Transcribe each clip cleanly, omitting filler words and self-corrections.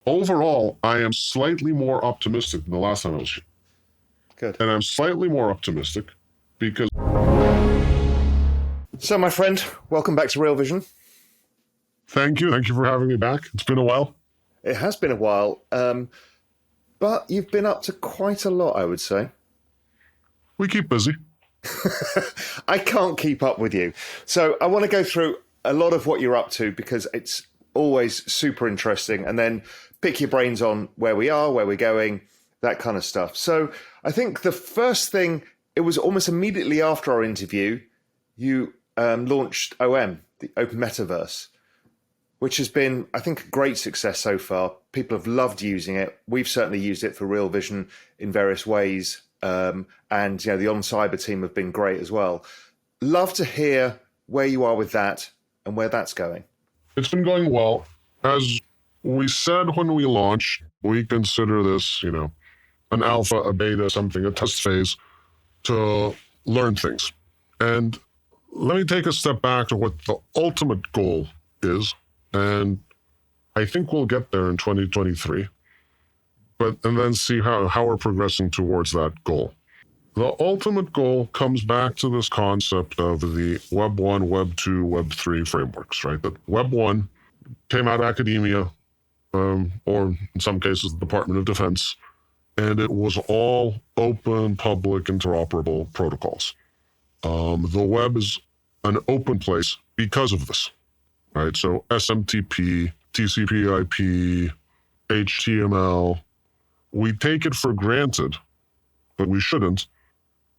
Overall, I am slightly more optimistic than the last time I was here. Good. And I'm slightly more optimistic because... So, my friend, welcome back to Real Vision. Thank you. Thank you for having me back. It's been a while. It has been a while, but you've been up to quite a lot, I would say. We keep busy. I can't keep up with you. So I want to go through a lot of what you're up to because it's always super interesting, and then pick your brains on where we are, where we're going, that kind of stuff. So I think the first thing, it was almost immediately after our interview, you launched OM, the Open Metaverse, which has been, I think, a great success so far. People have loved using it. We've certainly used it for Real Vision in various ways. And the On Cyber team have been great as well. Love to hear where you are with that and where that's going. It's been going well. As we said when we launched, we consider this, an alpha, a beta, something, a test phase to learn things. And let me take a step back to what the ultimate goal is. And I think we'll get there in 2023. And then see how we're progressing towards that goal. The ultimate goal comes back to this concept of the Web 1, Web 2, Web 3 frameworks, right? That Web 1 came out of academia, or in some cases, the Department of Defense, and it was all open, public, interoperable protocols. The web is an open place because of this, right? So SMTP, TCP/IP, HTML, we take it for granted, but we shouldn't,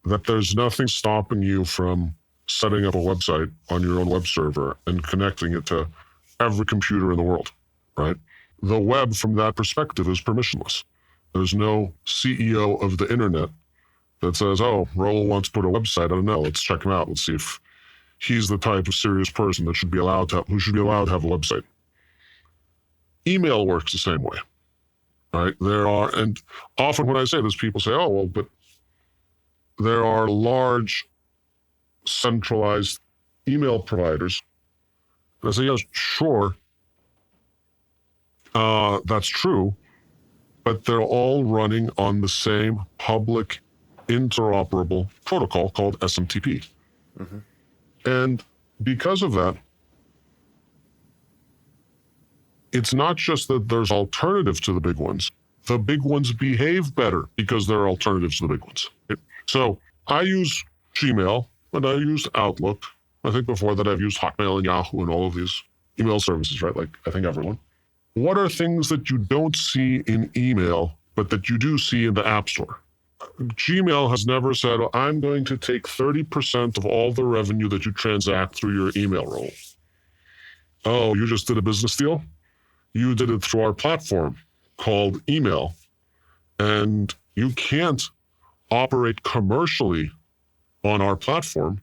that there's nothing stopping you from setting up a website on your own web server and connecting it to every computer in the world, right? The web, from that perspective, is permissionless. There's no CEO of the internet that says, oh, Raoul wants to put a website. I don't know. Let's check him out. Let's see if he's the type of serious person that should be allowed to have a website. Email works the same way. Right? And often when I say this, people say, oh, well, but there are large centralized email providers. And I say, yes, sure, that's true, but they're all running on the same public interoperable protocol called SMTP. Mm-hmm. And because of that, it's not just that there's alternatives to the big ones. The big ones behave better because there are alternatives to the big ones. So I use Gmail and I use Outlook. I think before that I've used Hotmail and Yahoo and all of these email services, right? Like I think everyone. What are things that you don't see in email, but that you do see in the App Store? Gmail has never said, oh, I'm going to take 30% of all the revenue that you transact through your email roll. Oh, you just did a business deal? You did it through our platform called email, and you can't operate commercially on our platform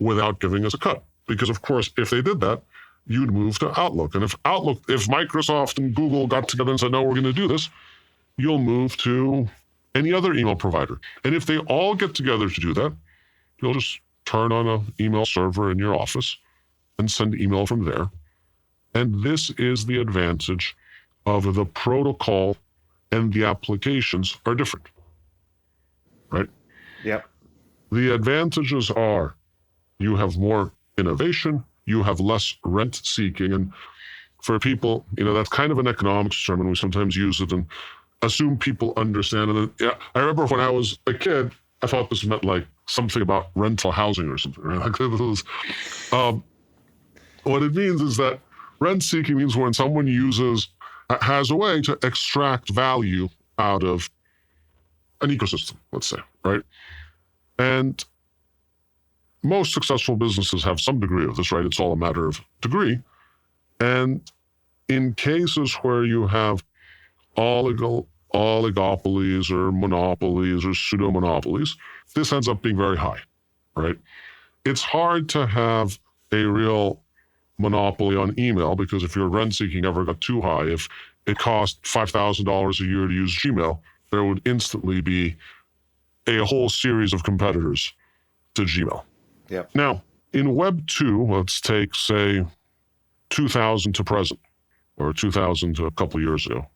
without giving us a cut. Because of course, if they did that, you'd move to Outlook. And if Microsoft and Google got together and said, no, we're going to do this, you'll move to any other email provider. And if they all get together to do that, you'll just turn on an email server in your office and send email from there. And this is the advantage of the protocol, and the applications are different, right? Yep. The advantages are you have more innovation, you have less rent seeking. And for people, that's kind of an economics term, and we sometimes use it and assume people understand it. Yeah, I remember when I was a kid, I thought this meant like something about rental housing or something, right? What it means is that rent seeking means when someone has a way to extract value out of an ecosystem, let's say, right? And most successful businesses have some degree of this, right? It's all a matter of degree. And in cases where you have oligopolies or monopolies or pseudo-monopolies, this ends up being very high, right? It's hard to have a real monopoly on email, because if your rent seeking ever got too high, if it cost $5,000 a year to use Gmail, there would instantly be a whole series of competitors to Gmail. Yeah. Now, in Web 2, let's take, say, 2000 to present, or 2000 to a couple of years ago.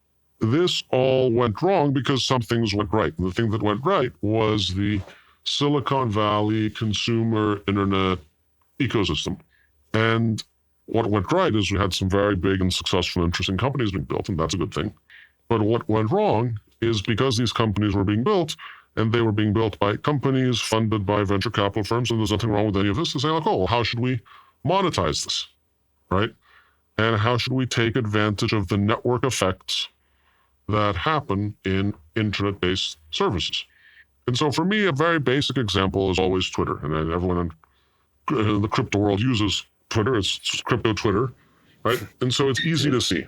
this all went wrong because some things went right. And the thing that went right was the Silicon Valley consumer internet ecosystem. And what went right is we had some very big and successful, interesting companies being built, and that's a good thing. But what went wrong is because these companies were being built, and they were being built by companies funded by venture capital firms, and there's nothing wrong with any of this, to say like, oh, well, how should we monetize this, right? And how should we take advantage of the network effects that happen in internet-based services? And so for me, a very basic example is always Twitter. And everyone in the crypto world uses Twitter. It's crypto Twitter, right? And so it's easy to see.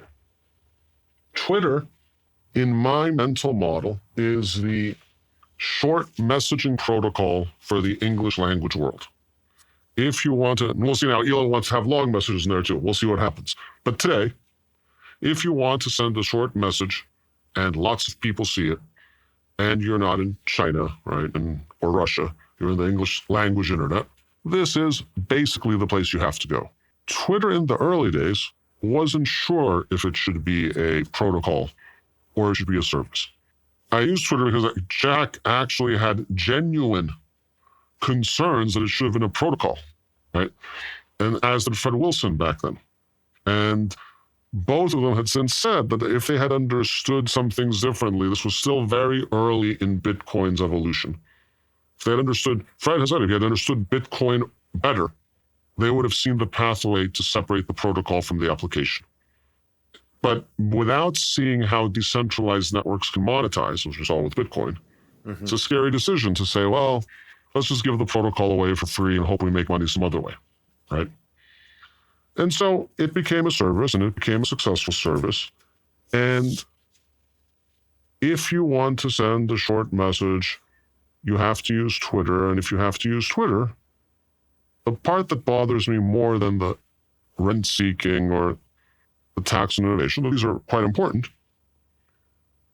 Twitter, in my mental model, is the short messaging protocol for the English language world. If you want to, and we'll see now, Elon wants to have long messages in there too. We'll see what happens. But today, if you want to send a short message and lots of people see it, and you're not in China, right, or Russia, you're in the English language internet, this is basically the place you have to go. Twitter in the early days wasn't sure if it should be a protocol or it should be a service. I used Twitter because Jack actually had genuine concerns that it should have been a protocol, right? And as did Fred Wilson back then. And both of them had since said that if they had understood some things differently, this was still very early in Bitcoin's evolution. If they had understood, Fred has said, if he had understood Bitcoin better, they would have seen the pathway to separate the protocol from the application. But without seeing how decentralized networks can monetize, which we saw with Bitcoin, it's a scary decision to say, well, let's just give the protocol away for free and hope we make money some other way, right? And so it became a service, and it became a successful service. And if you want to send a short message, you have to use Twitter. And if you have to use Twitter, the part that bothers me more than the rent-seeking or the tax and innovation, though these are quite important,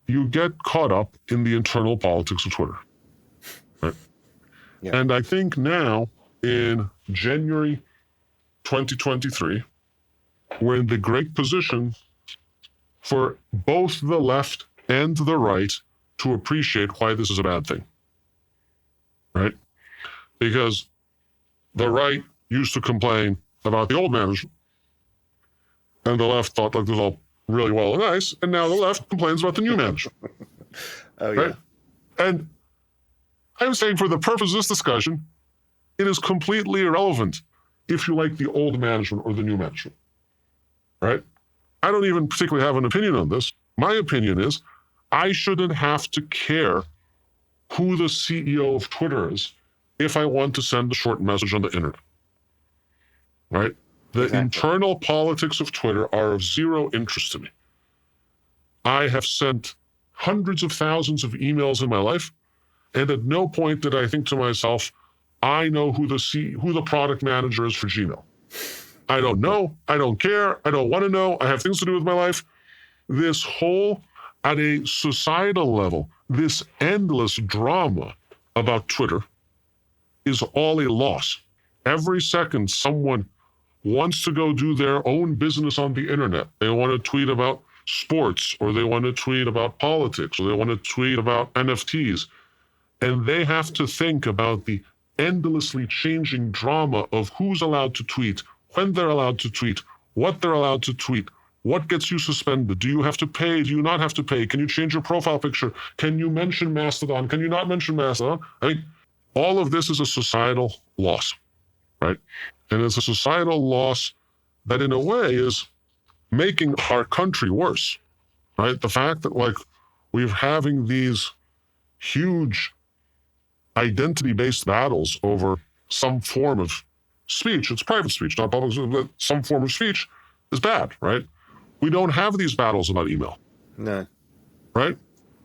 you get caught up in the internal politics of Twitter, right? Yeah. And I think now, in January 2023, we're in the great position for both the left and the right to appreciate why this is a bad thing, right? Because the right used to complain about the old management, and the left thought that was all really well and nice, and now the left complains about the new management. Oh, yeah. Right? And I'm saying for the purpose of this discussion, it is completely irrelevant if you like the old management or the new management, right? I don't even particularly have an opinion on this. My opinion is I shouldn't have to care who the CEO of Twitter is if I want to send a short message on the internet, right? The internal politics of Twitter are of zero interest to me. I have sent hundreds of thousands of emails in my life, and at no point did I think to myself, I know who the product manager is for Gmail. I don't know. I don't care. I don't want to know. I have things to do with my life. This whole, at a societal level, this endless drama about Twitter is all a loss. Every second, someone wants to go do their own business on the internet. They want to tweet about sports, or they want to tweet about politics, or they want to tweet about NFTs. And they have to think about the endlessly changing drama of who's allowed to tweet, when they're allowed to tweet, what they're allowed to tweet, what gets you suspended, do you have to pay, do you not have to pay, can you change your profile picture, can you mention Mastodon, can you not mention Mastodon? I mean, all of this is a societal loss, right? And it's a societal loss that in a way is making our country worse, right? The fact that we're having these huge identity-based battles over some form of speech, it's private speech, not public speech, but some form of speech is bad, right? We don't have these battles about email. No. Right?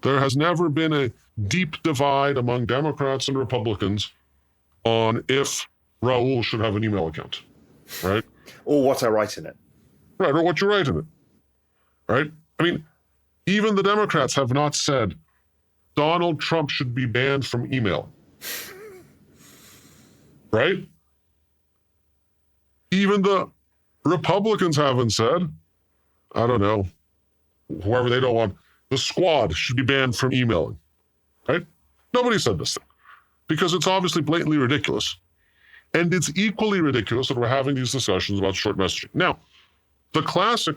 There has never been a deep divide among Democrats and Republicans on if Raoul should have an email account, right? Or what I write in it. Right, or what you write in it, right? I mean, even the Democrats have not said Donald Trump should be banned from email, right? Even the Republicans haven't said, I don't know, whoever they don't want, the squad should be banned from emailing, right? Nobody said this thing because it's obviously blatantly ridiculous. And it's equally ridiculous that we're having these discussions about short messaging. Now, the classic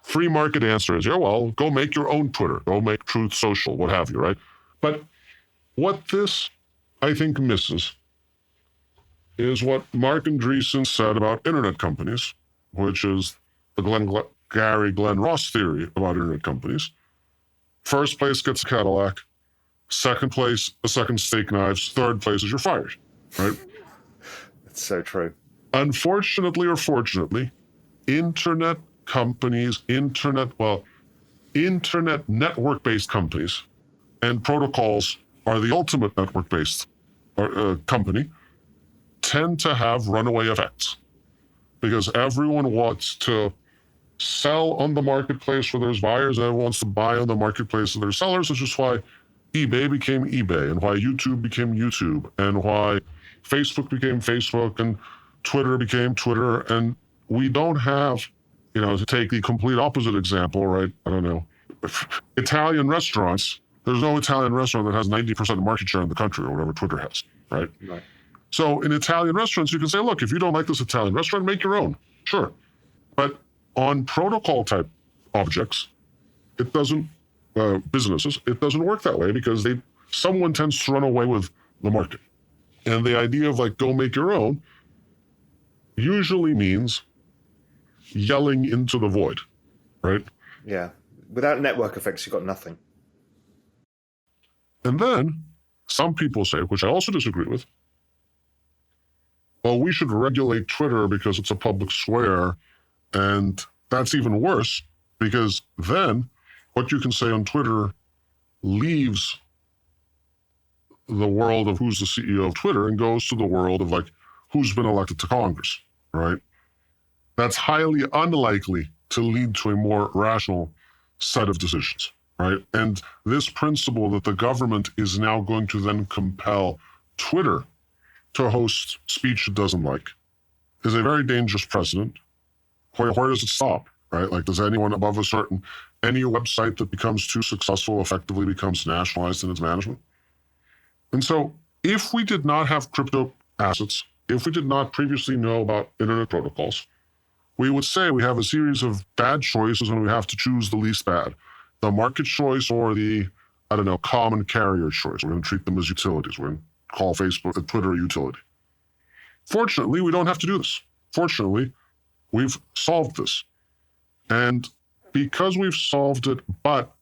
free market answer is, yeah, well, go make your own Twitter, go make Truth Social, what have you, right? But what this, I think, misses is what Mark Andreessen said about internet companies, which is the Glenn Ross theory about internet companies. First place gets a Cadillac. Second place, a second steak knives. Third place is you're fired, right? That's so true. Unfortunately or fortunately, internet companies, internet network-based companies and protocols are the ultimate network-based company, tend to have runaway effects because everyone wants to sell on the marketplace where there's buyers and everyone wants to buy on the marketplace where there's sellers, which is why eBay became eBay and why YouTube became YouTube and why Facebook became Facebook and Twitter became Twitter. And we don't have, to take the complete opposite example, right? I don't know. Italian restaurants, there's no Italian restaurant that has 90% market share in the country or whatever Twitter has, right? Right. So in Italian restaurants, you can say, look, if you don't like this Italian restaurant, make your own. Sure. But on protocol type objects, it doesn't, businesses, it doesn't work that way because someone tends to run away with the market. And the idea of go make your own usually means yelling into the void, right? Yeah. Without network effects, you've got nothing. And then some people say, which I also disagree with, well, we should regulate Twitter because it's a public square. And that's even worse because then what you can say on Twitter leaves the world of who's the CEO of Twitter and goes to the world of who's been elected to Congress, right? That's highly unlikely to lead to a more rational set of decisions, right? And this principle that the government is now going to then compel Twitter to host speech it doesn't like is a very dangerous precedent. Where does it stop, right? Does anyone above any website that becomes too successful effectively becomes nationalized in its management? And so if we did not have crypto assets, if we did not previously know about internet protocols, we would say we have a series of bad choices and we have to choose the least bad. The market choice or the, common carrier choice. We're going to treat them as utilities. We're going to call Facebook, Twitter a utility. Fortunately, we don't have to do this. Fortunately, we've solved this. And because we've solved it, but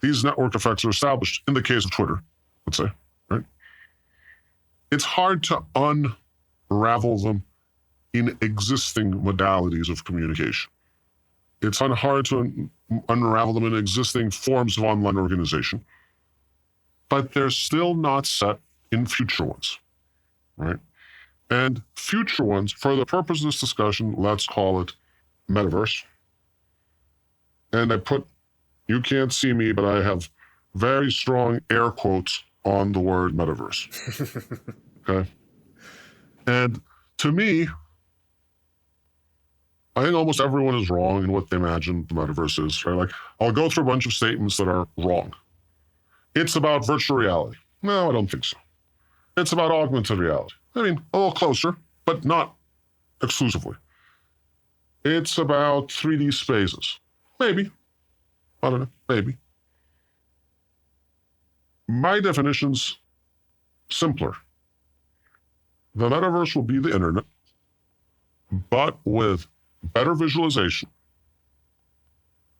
these network effects are established in the case of Twitter, let's say, right? It's hard to unravel them in existing modalities of communication. It's hard to unravel them in existing forms of online organization, but they're still not set in future ones, right? And future ones, for the purpose of this discussion, let's call it metaverse. And you can't see me, but I have very strong air quotes on the word metaverse. Okay? And to me, I think almost everyone is wrong in what they imagine the metaverse is, right? I'll go through a bunch of statements that are wrong. It's about virtual reality. No, I don't think so. It's about augmented reality. I mean, a little closer, but not exclusively. It's about 3D spaces. Maybe. I don't know. Maybe. My definition's simpler. The metaverse will be the internet, but with better visualization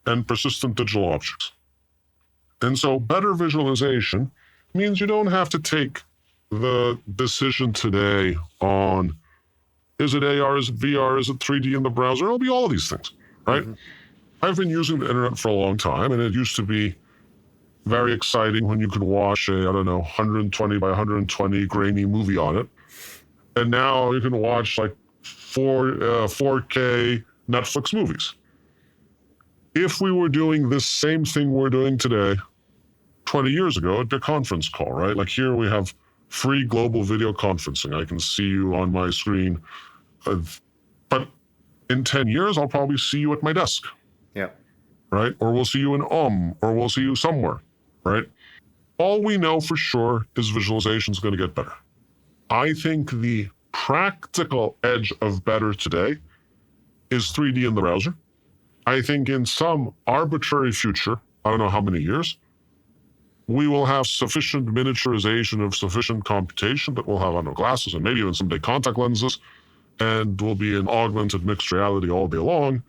and persistent digital objects. And so better visualization means you don't have to take the decision today on, is it AR, is it VR, is it 3D in the browser? It'll be all of these things, right? Mm-hmm. I've been using the internet for a long time, and it used to be very exciting when you could watch a, 120 by 120 grainy movie on it. And now you can watch 4K Netflix movies. If we were doing this same thing we're doing today, 20 years ago, it'd be a conference call, right? Here we have free global video conferencing. I can see you on my screen. But in 10 years, I'll probably see you at my desk. Yeah. right? Or we'll see you in or we'll see you somewhere, right? All we know for sure is visualization is going to get better. I think the practical edge of better today is 3D in the browser. I think in some arbitrary future, I don't know how many years, we will have sufficient miniaturization of sufficient computation that we'll have on our glasses and maybe even someday contact lenses, and we'll be in augmented mixed reality all day long,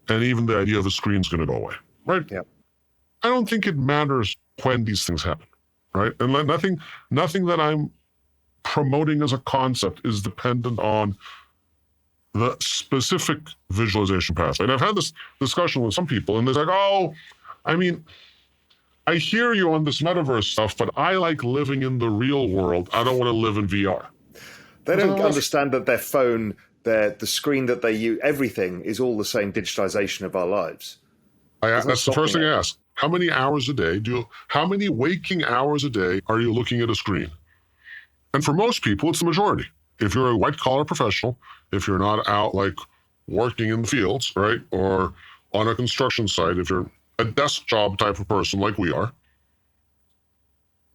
and even the idea of a screen is going to go away, right? Yeah. I don't think it matters when these things happen, right? And nothing that I'm promoting as a concept is dependent on the specific visualization pathway. And I've had this discussion with some people, and they're like, oh, I mean, I hear you on this metaverse stuff, but I like living in the real world. I don't want to live in VR. They don't understand that their phone, the screen that they use, everything is all the same digitization of our lives. That's the first thing I ask. How many hours a day how many waking hours a day are you looking at a screen? And for most people, it's the majority. If you're a white-collar professional, if you're not out like working in the fields, right, or on a construction site, if you're a desk job type of person like we are,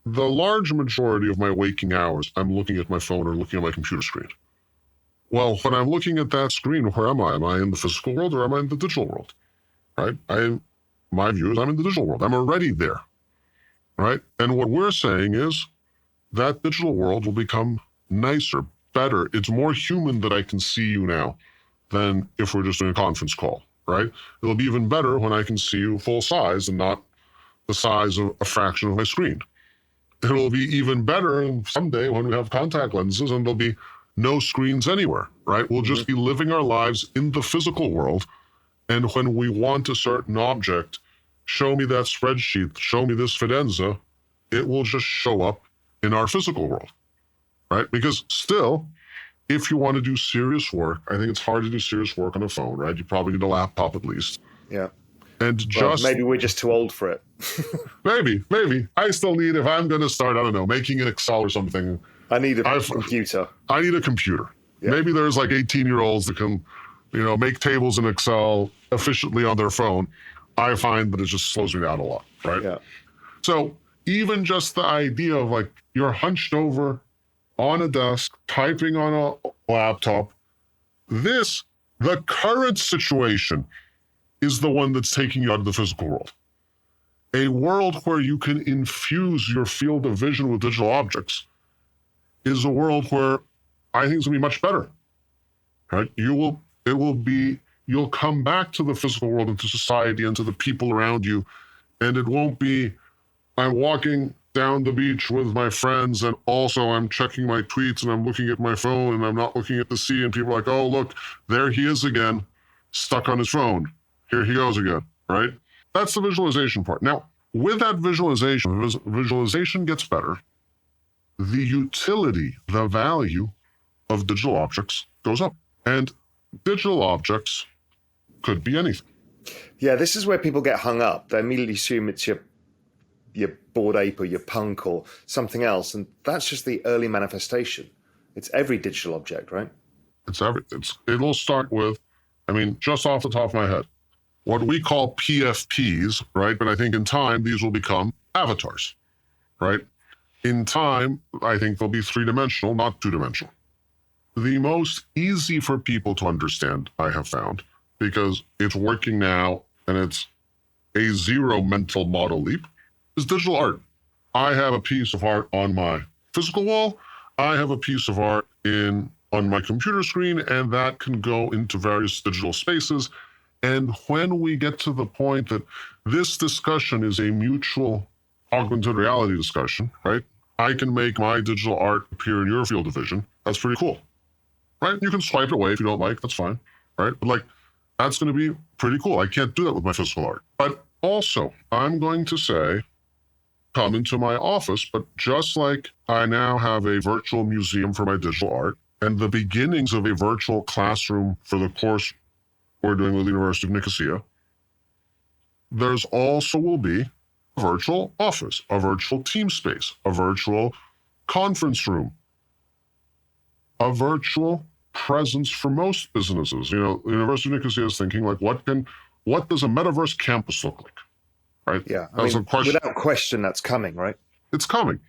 the large majority of my waking hours, I'm looking at my phone or looking at my computer screen. Well, when I'm looking at that screen, where am I? Am I in the physical world or am I in the digital world? Right? My view is I'm in the digital world. I'm already there. Right? And what we're saying is that digital world will become nicer, better. It's more human that I can see you now than if we're just doing a conference call, right? It'll be even better when I can see you full size and not the size of a fraction of my screen. It'll be even better someday when we have contact lenses and there'll be no screens anywhere, right? We'll just be living our lives in the physical world. And when we want a certain object, show me that spreadsheet, show me this Fidenza, it will just show up in our physical world, right? Because still, if you want to do serious work, I think it's hard to do serious work on a phone, right? You probably need a laptop at least. Yeah. And just maybe we're just too old for it. maybe. I still need, if I'm going to start, I don't know, making an Excel or something. I need a computer. I need a computer. Yeah. Maybe there's like 18-year-olds that can, make tables in Excel efficiently on their phone. I find that it just slows me down a lot, right? Yeah. So even just the idea of like you're hunched over on a desk, typing on a laptop, the current situation is the one that's taking you out of the physical world. A world where you can infuse your field of vision with digital objects is a world where I think it's going to be much better, right? You'll come back to the physical world and to society and to the people around you, and it won't be, I'm walking down the beach with my friends and also I'm checking my tweets and I'm looking at my phone and I'm not looking at the sea, and people are like, oh, look, there he is again, stuck on his phone. Here he goes again, right? That's the visualization part. Now, with that visualization gets better. The utility, the value of digital objects goes up. And digital objects could be anything. Yeah, this is where people get hung up. They immediately assume it's your Bored Ape or your Punk or something else. And that's just the early manifestation. It's every digital object, right? It'll start with, just off the top of my head, what we call PFPs, right? But I think in time, these will become avatars, right? In time, I think they'll be three-dimensional, not two-dimensional. The most easy for people to understand, I have found, because it's working now and it's a zero mental model leap, is digital art. I have a piece of art on my physical wall. I have a piece of art on my computer screen, and that can go into various digital spaces. And when we get to the point that this discussion is a mutual augmented reality discussion, right? I can make my digital art appear in your field of vision. That's pretty cool, right? You can swipe it away if you don't like, that's fine, right? But that's going to be pretty cool. I can't do that with my physical art. But also, I'm going to say, come into my office, but just like I now have a virtual museum for my digital art and the beginnings of a virtual classroom for the course we're doing with the University of Nicosia, there's also will be a virtual office, a virtual team space, a virtual conference room, a virtual presence for most businesses. The University of Nicosia is thinking what can what does a metaverse campus look like? Right? Yeah. That's a question. Without question, that's coming, right? It's coming.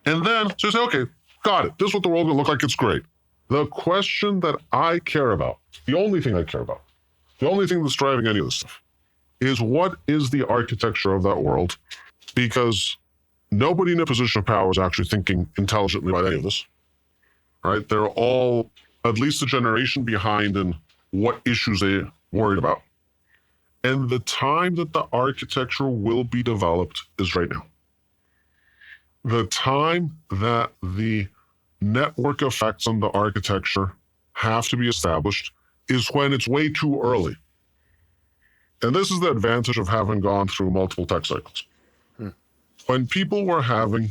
And then, so you say, okay, got it. This is what the world will look like. It's great. The question that I care about, the only thing I care about, the only thing that's driving any of this stuff, is what is the architecture of that world? Because nobody in a position of power is actually thinking intelligently about any of this, right? They're all at least a generation behind in what issues they're worried about. And the time that the architecture will be developed is right now. The time that the network effects on the architecture have to be established is when it's way too early. And this is the advantage of having gone through multiple tech cycles. When people were having,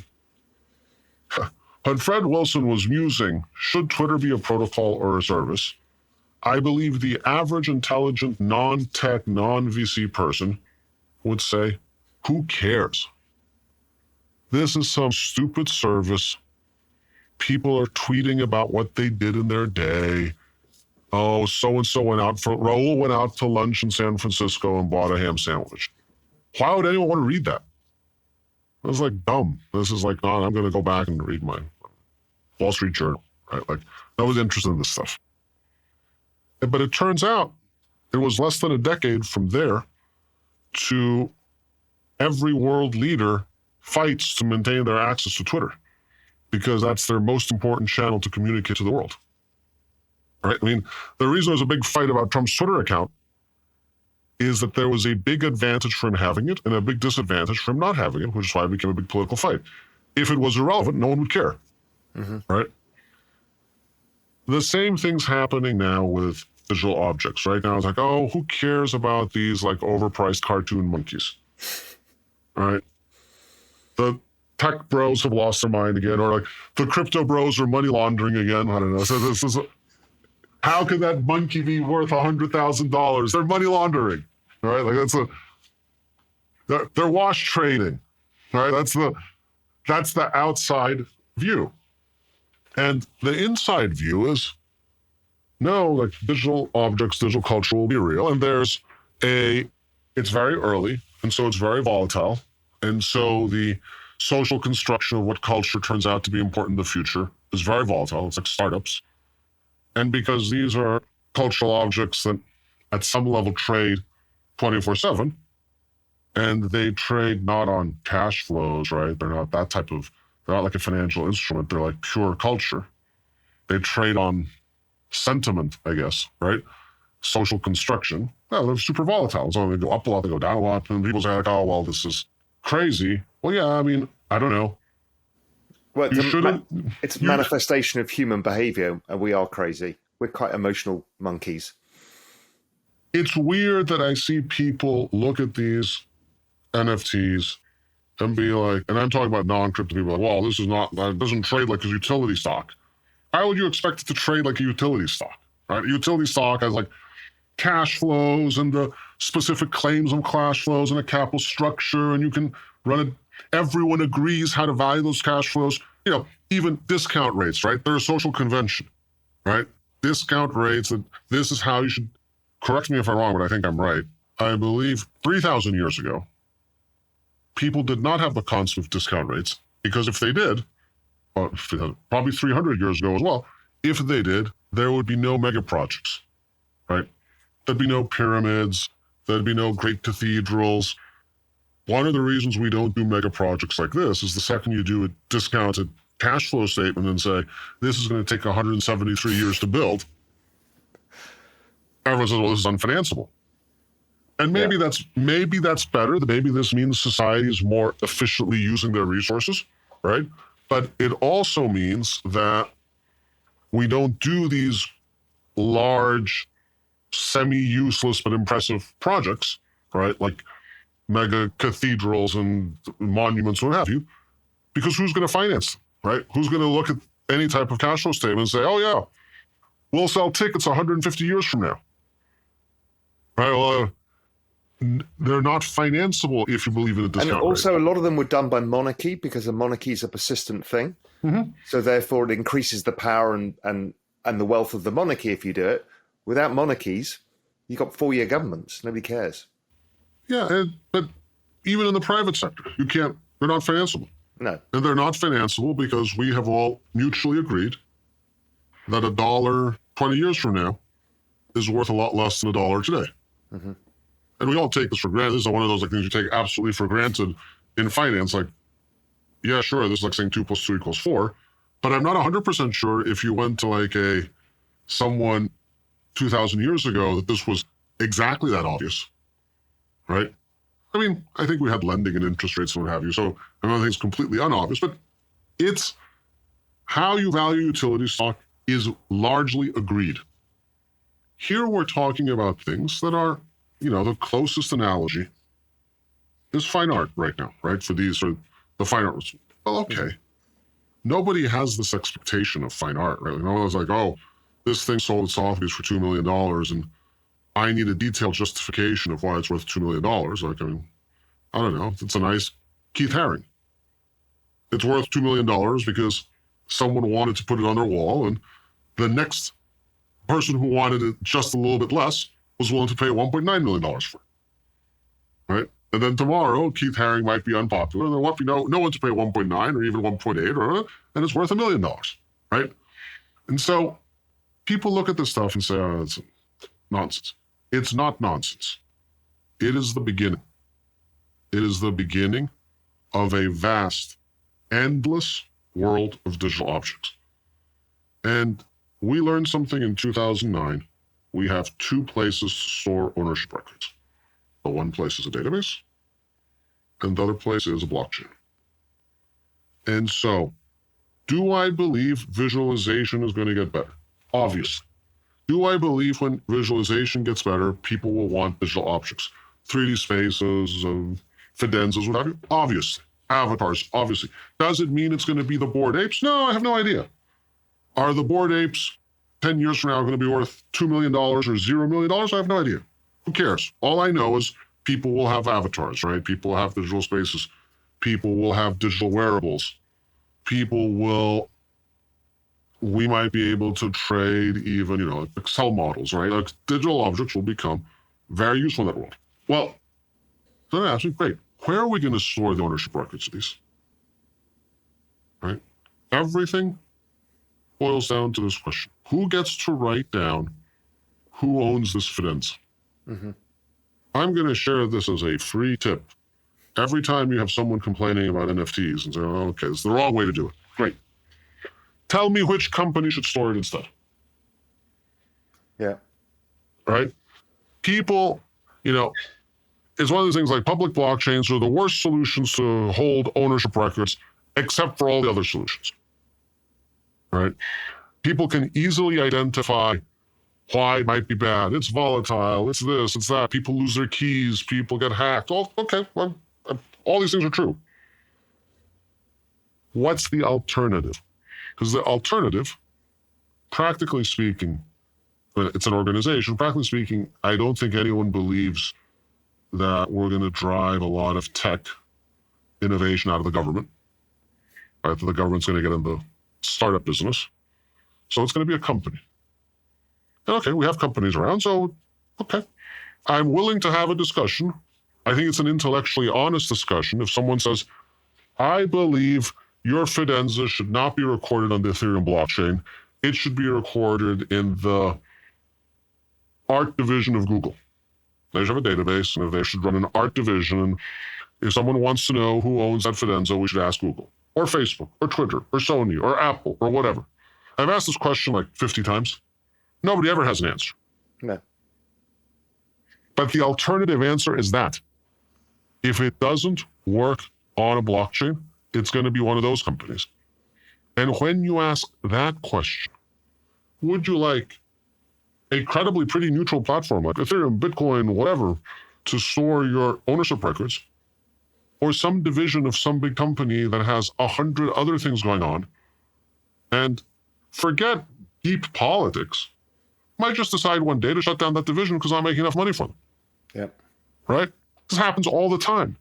when Fred Wilson was musing, should Twitter be a protocol or a service? I believe the average intelligent, non-tech, non-VC person would say, who cares? This is some stupid service. People are tweeting about what they did in their day. Oh, so-and-so Raoul went out to lunch in San Francisco and bought a ham sandwich. Why would anyone want to read that? I was like, dumb. This is like, no, I'm going to go back and read my Wall Street Journal, right? Like, I was interested in this stuff. But it turns out it was less than a decade from there to every world leader fights to maintain their access to Twitter because that's their most important channel to communicate to the world. Right? I mean, the reason there's a big fight about Trump's Twitter account is that there was a big advantage for him having it and a big disadvantage for him not having it, which is why it became a big political fight. If it was irrelevant, no one would care. Right? The same thing's happening now with digital objects. Right now, it's like, oh, who cares about these like overpriced cartoon monkeys? Right? The tech bros have lost their mind again, or like the crypto bros are money laundering again. I don't know. So this is, how could that monkey be worth $100,000? They're money laundering, right? Like they're wash trading, right? That's the outside view, and the inside view is no, like digital objects, digital culture will be real, and it's very early, and so it's very volatile, and so the social construction of what culture turns out to be important in the future is very volatile. It's like startups. And because these are cultural objects that at some level trade 24/7, and they trade not on cash flows, right? They're not like a financial instrument. They're like pure culture. They trade on sentiment, I guess, right? Social construction. Well, they're super volatile. So they go up a lot, they go down a lot. And people say like, oh, well, this is crazy. Well, yeah, I mean, I don't know. Well, it's a manifestation of human behavior, and we are crazy. We're quite emotional monkeys. It's weird that I see people look at these NFTs and be like, and I'm talking about non-crypto people, like, well, it doesn't trade like a utility stock. How would you expect it to trade like a utility stock, right? A utility stock has like cash flows and the specific claims on cash flows and a capital structure, and you can run it. Everyone agrees how to value those cash flows. You know, even discount rates, right? They're a social convention, right? Discount rates, and this is how you should, correct me if I'm wrong, but I think I'm right. I believe 3,000 years ago, people did not have the concept of discount rates, because if they did, probably 300 years ago as well, if they did, there would be no mega projects, right? There'd be no pyramids, there'd be no great cathedrals. One of the reasons we don't do mega projects like this is the second you do a discounted cash flow statement and say, this is going to take 173 years to build, everyone says, well, this is unfinanceable. And maybe that's better. Maybe this means society is more efficiently using their resources, right? But it also means that we don't do these large, semi-useless but impressive projects, right? Like mega cathedrals and monuments, what have you, because who's going to finance them, right? Who's going to look at any type of cash flow statement and say, oh yeah, we'll sell tickets 150 years from now, right? Well, they're not financeable if you believe in the discount And also rate. a lot of them were done by monarchy, because a monarchy is a persistent thing. Mm-hmm. So therefore it increases the power and the wealth of the monarchy if you do it. Without monarchies, You got 4-year governments. Nobody cares. Yeah, but even in the private sector, they're not financeable. No. And they're not financeable because we have all mutually agreed that $1 20 years from now is worth a lot less than $1 today. Mm-hmm. And we all take this for granted. This is one of those things you take absolutely for granted in finance. Like, yeah, sure, this is like saying 2 + 2 = 4. But I'm not 100% sure if you went to like someone 2,000 years ago that this was exactly that obvious, right? I mean, I think we had lending and interest rates and what have you, so I don't think it's completely unobvious, but it's how you value utility stock is largely agreed. Here we're talking about things that are, the closest analogy is fine art right now, right? For the fine art. Well, okay. Nobody has this expectation of fine art, right? No one's like, oh, this thing sold at Sotheby's for $2 million and I need a detailed justification of why it's worth $2 million. Like, I mean, I don't know. It's a nice Keith Haring. It's worth $2 million because someone wanted to put it on their wall, and the next person who wanted it just a little bit less was willing to pay $1.9 million for it. Right? And then tomorrow, Keith Haring might be unpopular, and there won't be no one to pay 1.9 or even 1.8, and it's worth $1 million. Right? And so people look at this stuff and say, oh, it's nonsense. It's not nonsense. It is the beginning. It is the beginning of a vast, endless world of digital objects. And we learned something in 2009. We have 2 places to store ownership records. The one place is a database, and the other place is a blockchain. And so, do I believe visualization is going to get better? Obviously. Do I believe when visualization gets better, people will want digital objects? 3D spaces, Fidenzas, what have you? Obviously. Avatars, obviously. Does it mean it's going to be the Bored Apes? No, I have no idea. Are the Bored Apes 10 years from now going to be worth $2 million or $0 million? I have no idea. Who cares? All I know is people will have avatars, right? People will have digital spaces. People will have digital wearables. We might be able to trade even, Excel models, right? Like digital objects will become very useful in that world. Well, then I ask me, great, where are we going to store the ownership records of these? Right? Everything boils down to this question. Who gets to write down who owns this Fidenza? Mm-hmm. I'm going to share this as a free tip. Every time you have someone complaining about NFTs and say, oh, okay, it's the wrong way to do it. Great. Tell me which company should store it instead. Yeah. Right? People, it's one of those things like public blockchains are the worst solutions to hold ownership records, except for all the other solutions. Right? People can easily identify why it might be bad. It's volatile. It's this, it's that. People lose their keys. People get hacked. Oh, okay. Well, all these things are true. What's the alternative? Because the alternative, practically speaking, it's an organization. Practically speaking, I don't think anyone believes that we're going to drive a lot of tech innovation out of the government. Right? The government's going to get in the startup business. So it's going to be a company. And okay, we have companies around, so okay. I'm willing to have a discussion. I think it's an intellectually honest discussion. If someone says, I believe your Fidenza should not be recorded on the Ethereum blockchain. It should be recorded in the art division of Google. They should have a database, and if they should run an art division, and if someone wants to know who owns that Fidenza, we should ask Google, or Facebook, or Twitter, or Sony, or Apple, or whatever. I've asked this question like 50 times. Nobody ever has an answer. No. But the alternative answer is that. If it doesn't work on a blockchain, it's going to be one of those companies. And when you ask that question, would you like a credibly pretty neutral platform like Ethereum, Bitcoin, whatever, to store your ownership records, or some division of some big company that has 100 other things going on, and forget deep politics, might just decide one day to shut down that division because I'm making enough money for them. Yep. Right? This happens all the time.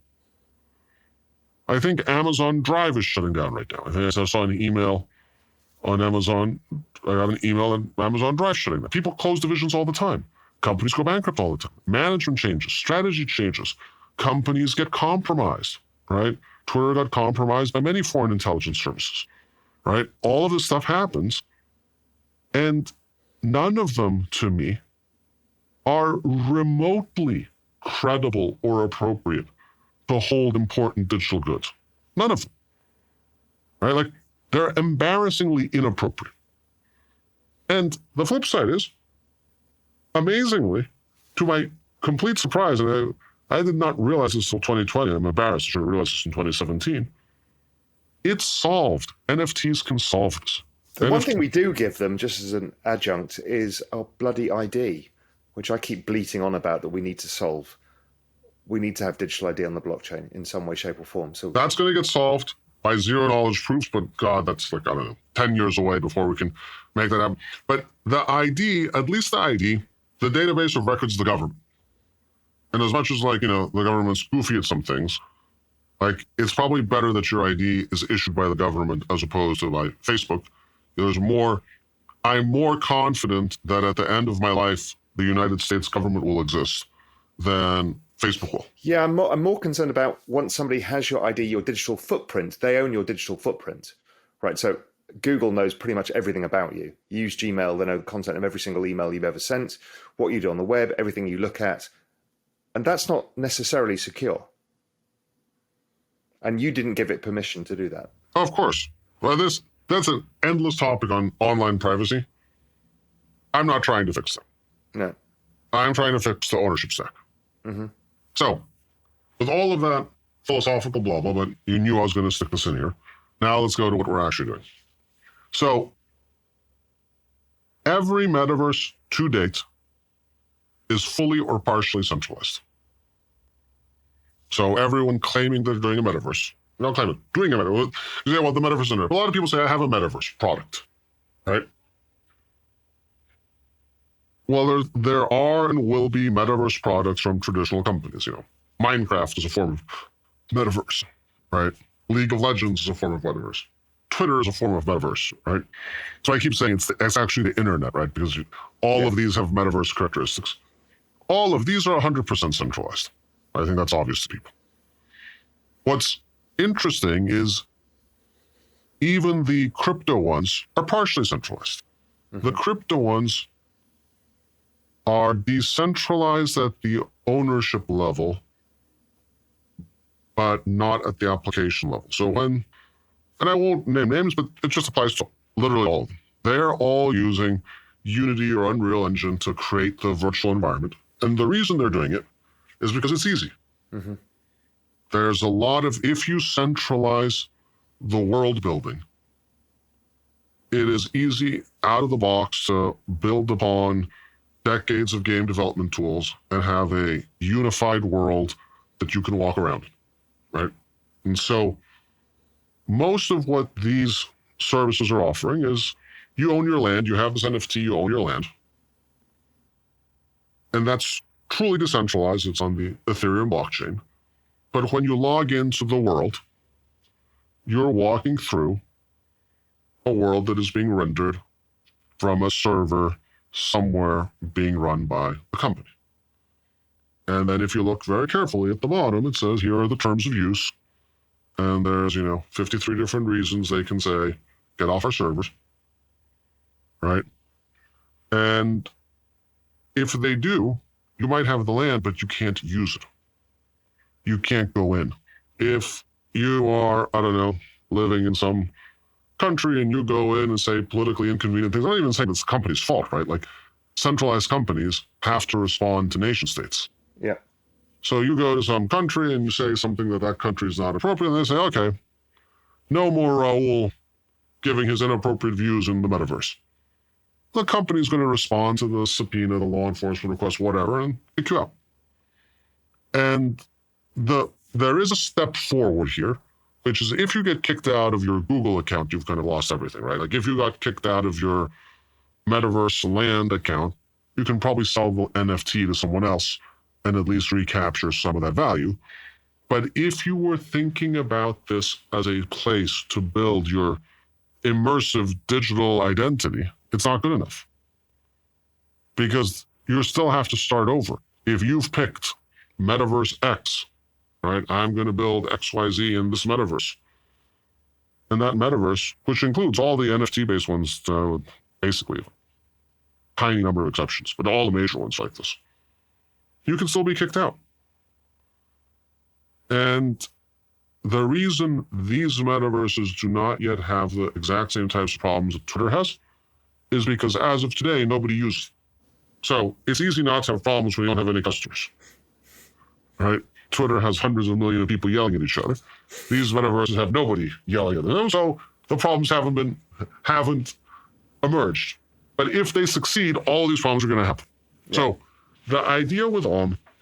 I think Amazon Drive is shutting down right now. I think I saw an email on Amazon. I got an email on Amazon Drive shutting down. People close divisions all the time. Companies go bankrupt all the time. Management changes, strategy changes. Companies get compromised, right? Twitter got compromised by many foreign intelligence services, right? All of this stuff happens, and none of them, to me, are remotely credible or appropriate to hold important digital goods. None of them, right? Like, they're embarrassingly inappropriate. And the flip side is, amazingly, to my complete surprise, and I did not realize this until 2020, I'm embarrassed, I should have realized this in 2017, it's solved. NFTs can solve this. The one thing we do give them, just as an adjunct, is our bloody ID, which I keep bleating on about that we need to solve. We need to have digital ID on the blockchain in some way, shape, or form. So that's going to get solved by zero-knowledge proofs, but God, that's like, I don't know, 10 years away before we can make that happen. But the ID, at least the ID, the database of records of the government. And as much as, like, the government's goofy at some things, like, it's probably better that your ID is issued by the government as opposed to by Facebook. I'm more confident that at the end of my life, the United States government will exist than Facebook will. Yeah, I'm more concerned about once somebody has your ID, your digital footprint, they own your digital footprint, right? So Google knows pretty much everything about you. You use Gmail, they know the content of every single email you've ever sent, what you do on the web, everything you look at. And that's not necessarily secure. And you didn't give it permission to do that. Of course. Well, that's an endless topic on online privacy. I'm not trying to fix that. No. I'm trying to fix the ownership stack. Mm-hmm. So, with all of that philosophical blah, blah, but you knew I was going to stick this in here. Now let's go to what we're actually doing. So, every metaverse to date is fully or partially centralized. So everyone claiming they're doing a metaverse, not claiming, doing a metaverse. You say, well, the metaverse is in there. A lot of people say, I have a metaverse product, right? Well, there are and will be metaverse products from traditional companies. Minecraft is a form of metaverse, right? League of Legends is a form of metaverse. Twitter is a form of metaverse, right? So I keep saying it's actually the internet, right? Because all of these have metaverse characteristics. All of these are 100% centralized. I think that's obvious to people. What's interesting is even the crypto ones are partially centralized. Mm-hmm. The crypto ones are decentralized at the ownership level, but not at the application level. So and I won't name names, but it just applies to literally all of them. They're all using Unity or Unreal Engine to create the virtual environment. And the reason they're doing it is because it's easy. Mm-hmm. There's a lot of, if you centralize the world building, it is easy out of the box to build upon decades of game development tools and have a unified world that you can walk around in, right? And so most of what these services are offering is you own your land, you have this NFT, you own your land. And that's truly decentralized. It's on the Ethereum blockchain. But when you log into the world, you're walking through a world that is being rendered from a server somewhere being run by a company. And then if you look very carefully at the bottom, it says, here are the terms of use. And there's, 53 different reasons they can say, get off our servers, right? And if they do, you might have the land, but you can't use it. You can't go in. If you are, I don't know, living in some country and you go in and say politically inconvenient things, I'm not even saying it's the company's fault, right? Like, centralized companies have to respond to nation states. Yeah. So you go to some country and you say something that country is not appropriate, and they say, okay, no more Raoul giving his inappropriate views in the metaverse. The company's going to respond to the subpoena, the law enforcement request, whatever, and kick you out. And there is a step forward here, which is if you get kicked out of your Google account, you've kind of lost everything, right? Like if you got kicked out of your metaverse land account, you can probably sell the NFT to someone else and at least recapture some of that value. But if you were thinking about this as a place to build your immersive digital identity, it's not good enough. Because you still have to start over. If you've picked Metaverse X, right, I'm going to build XYZ in this Metaverse. And that Metaverse, which includes all the NFT-based ones, basically, tiny number of exceptions, but all the major ones like this, you can still be kicked out. And the reason these metaverses do not yet have the exact same types of problems that Twitter has is because as of today, nobody uses it. So it's easy not to have problems when you don't have any customers, right? Twitter has hundreds of millions of people yelling at each other. These metaverses have nobody yelling at them, so the problems haven't emerged. But if they succeed, all these problems are going to happen. Yeah. So the idea with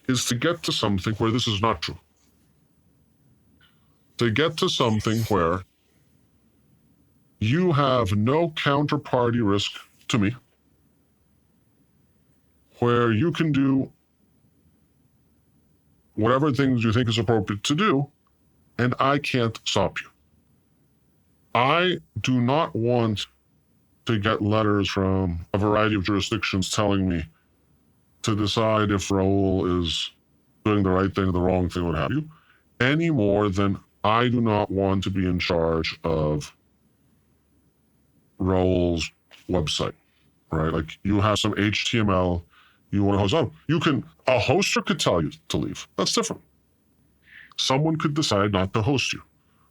is to get to something where this is not true. To get to something where you have no counterparty risk to me, where you can do whatever things you think is appropriate to do, and I can't stop you. I do not want to get letters from a variety of jurisdictions telling me to decide if Raoul is doing the right thing or the wrong thing, what have you, any more than I do not want to be in charge of Raoul's website, right? Like you have some HTML you want to host on. A hoster could tell you to leave. That's different. Someone could decide not to host you,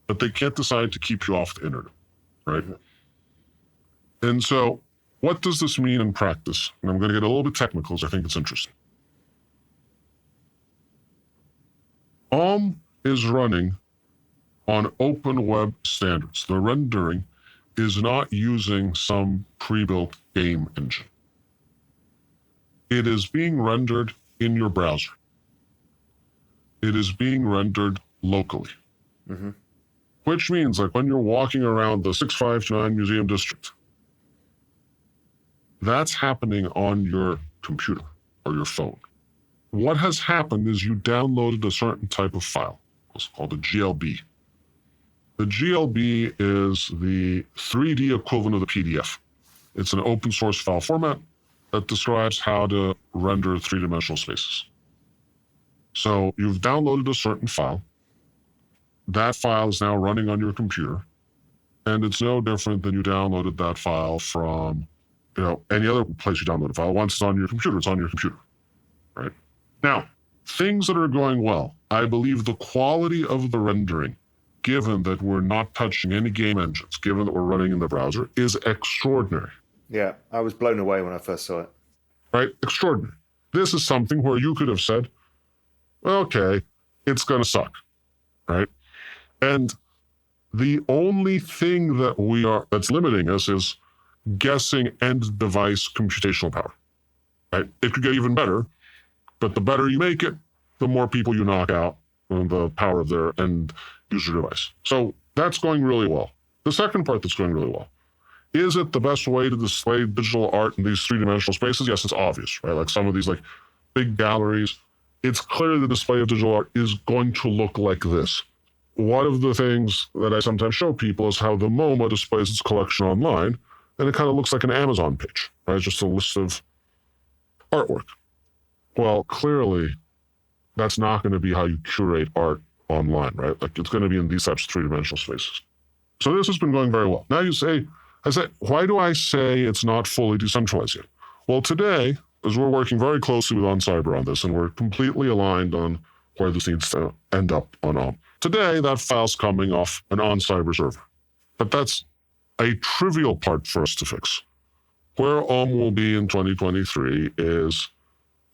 but they can't decide to keep you off the internet, right? And so what does this mean in practice? And I'm going to get a little bit technical because I think it's interesting. Is running on open web standards. The rendering is not using some pre-built game engine. It is being rendered in your browser. It is being rendered locally. Mm-hmm. Which means like when you're walking around the 6529 Museum District, that's happening on your computer or your phone. What has happened is you downloaded a certain type of file. It's called a GLB. The GLB is the 3D equivalent of the PDF. It's an open source file format that describes how to render three-dimensional spaces. So you've downloaded a certain file. That file is now running on your computer, and it's no different than you downloaded that file from, any other place you download a file. Once it's on your computer, it's on your computer, right? Now, things that are going well, I believe the quality of the rendering, given that we're not touching any game engines, given that we're running in the browser, is extraordinary. Yeah, I was blown away when I first saw it. Right? Extraordinary. This is something where you could have said, okay, it's going to suck, right? And the only thing that's limiting us is guessing end device computational power, right? It could get even better, but the better you make it, the more people you knock out on the power of their end user device. So that's going really well. The second part that's going really well, is it the best way to display digital art in these three-dimensional spaces? Yes, it's obvious, right? Like some of these like big galleries, it's clear the display of digital art is going to look like this. One of the things that I sometimes show people is how the MoMA displays its collection online, and it kind of looks like an Amazon page, right? It's just a list of artwork. Well, clearly, that's not going to be how you curate art online, right? Like it's going to be in these types of three-dimensional spaces. So this has been going very well. Now why do I say it's not fully decentralized yet? Well, today, as we're working very closely with OnCyber on this, and we're completely aligned on where this needs to end up on today, that file's coming off an OnCyber server. But that's a trivial part for us to fix. Where will be in 2023 is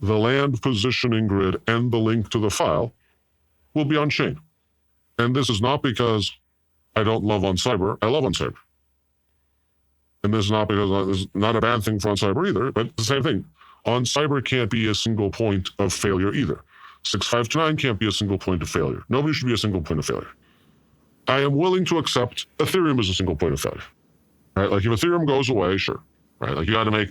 the land positioning grid and the link to the file will be on chain. And this is not because I don't love OnCyber. I love OnCyber. And this is not because this is not a bad thing for OnCyber either, but it's the same thing. OnCyber can't be a single point of failure either. 6529 can't be a single point of failure. Nobody should be a single point of failure. I am willing to accept Ethereum as a single point of failure. Right? Like if Ethereum goes away, sure. Right? Like you got to make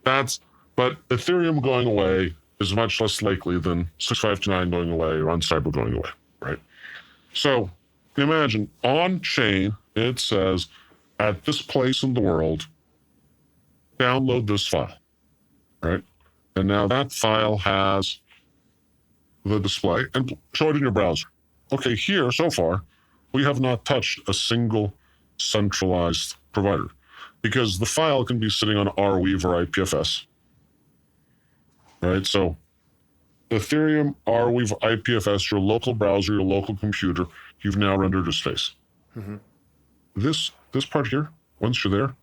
but Ethereum going away is much less likely than 6529 going away or OnCyber going away. Right? So imagine on chain, it says at this place in the world, download this file. Right? And now that file has the display, and show it in your browser. Okay, here, so far, we have not touched a single centralized provider because the file can be sitting on Arweave or IPFS, right? So Ethereum, Arweave, IPFS, your local browser, your local computer, you've now rendered a space. Mm-hmm. This part here, once you're there,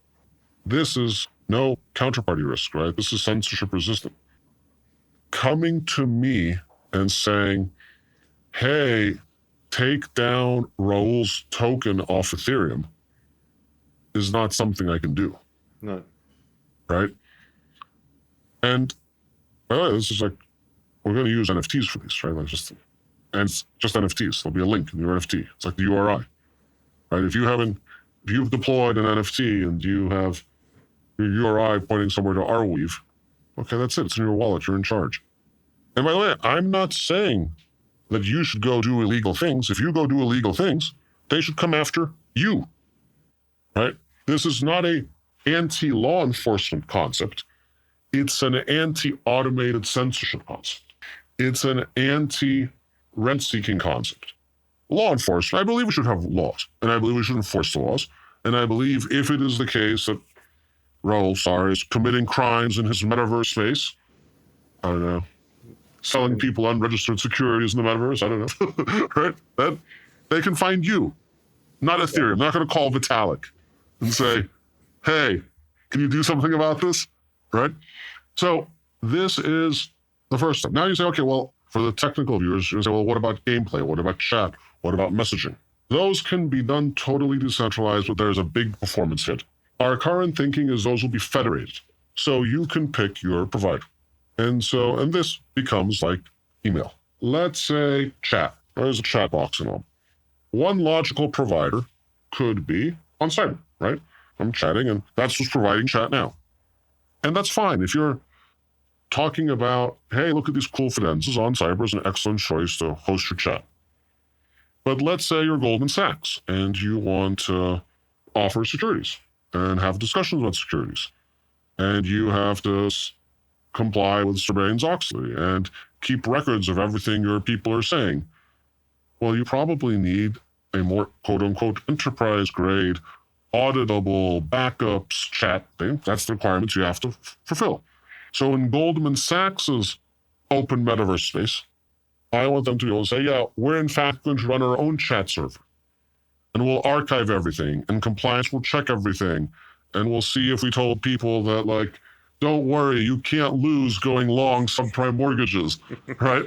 this is no counterparty risk, right? This is censorship resistant. Coming to me and saying, hey, take down Raoul's token off Ethereum is not something I can do. No. Right? And this is like, we're going to use NFTs for these, right? And it's just NFTs. There'll be a link in your NFT. It's like the URI, right? If you've deployed an NFT and you have your URI pointing somewhere to Arweave, okay, that's it. It's in your wallet. You're in charge. And by the way, I'm not saying that you should go do illegal things. If you go do illegal things, they should come after you, right? This is not a anti-law enforcement concept. It's an anti-automated censorship concept. It's an anti-rent-seeking concept. Law enforcement, I believe we should have laws, and I believe we should enforce the laws. And I believe if it is the case that Raoul is committing crimes in his metaverse space, I don't know, selling people unregistered securities in the metaverse, I don't know, right? That they can find you, not Ethereum. They're not going to call Vitalik and say, hey, can you do something about this, right? So this is the first step. Now you say, okay, well, for the technical viewers, you say, well, what about gameplay? What about chat? What about messaging? Those can be done totally decentralized, but there's a big performance hit. Our current thinking is those will be federated. So you can pick your provider. And this becomes like email. Let's say chat. There's a chat box and all. One logical provider could be on Cyber, right? I'm chatting and that's what's providing chat now. And that's fine. If you're talking about, hey, look at these cool credentials, on Cyber is an excellent choice to host your chat. But let's say you're Goldman Sachs and you want to offer securities and have discussions about securities. And you have to comply with Sarbanes-Oxley and keep records of everything your people are saying. Well, you probably need a more quote-unquote enterprise-grade, auditable backups chat thing. That's the requirements you have to fulfill. So in Goldman Sachs's open metaverse space, I want them to be able to say, yeah, we're in fact going to run our own chat server. And we'll archive everything, and compliance will check everything. And we'll see if we told people that, like, don't worry, you can't lose going long subprime mortgages, right?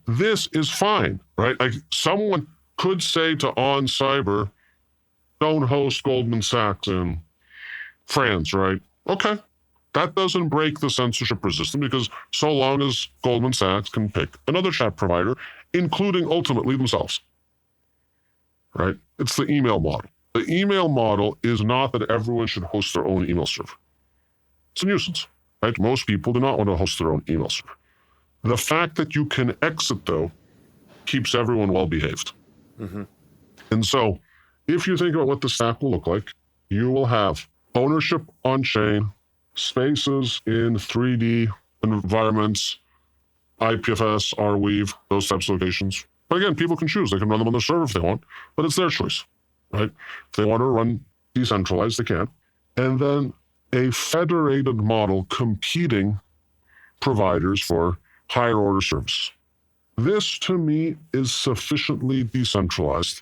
This is fine, right? Like, someone could say to On Cyber, don't host Goldman Sachs in France, right? Okay. That doesn't break the censorship resistance because so long as Goldman Sachs can pick another chat provider, including ultimately themselves, right? It's the email model. The email model is not that everyone should host their own email server. It's a nuisance, right? Most people do not want to host their own email server. The fact that you can exit, though, keeps everyone well behaved. Mm-hmm. And so if you think about what the stack will look like, you will have ownership on chain, spaces in 3D environments, IPFS, Arweave, those types of locations. But again, people can choose. They can run them on their server if they want, but it's their choice, right? If they want to run decentralized, they can. And then a federated model competing providers for higher order services. This, to me, is sufficiently decentralized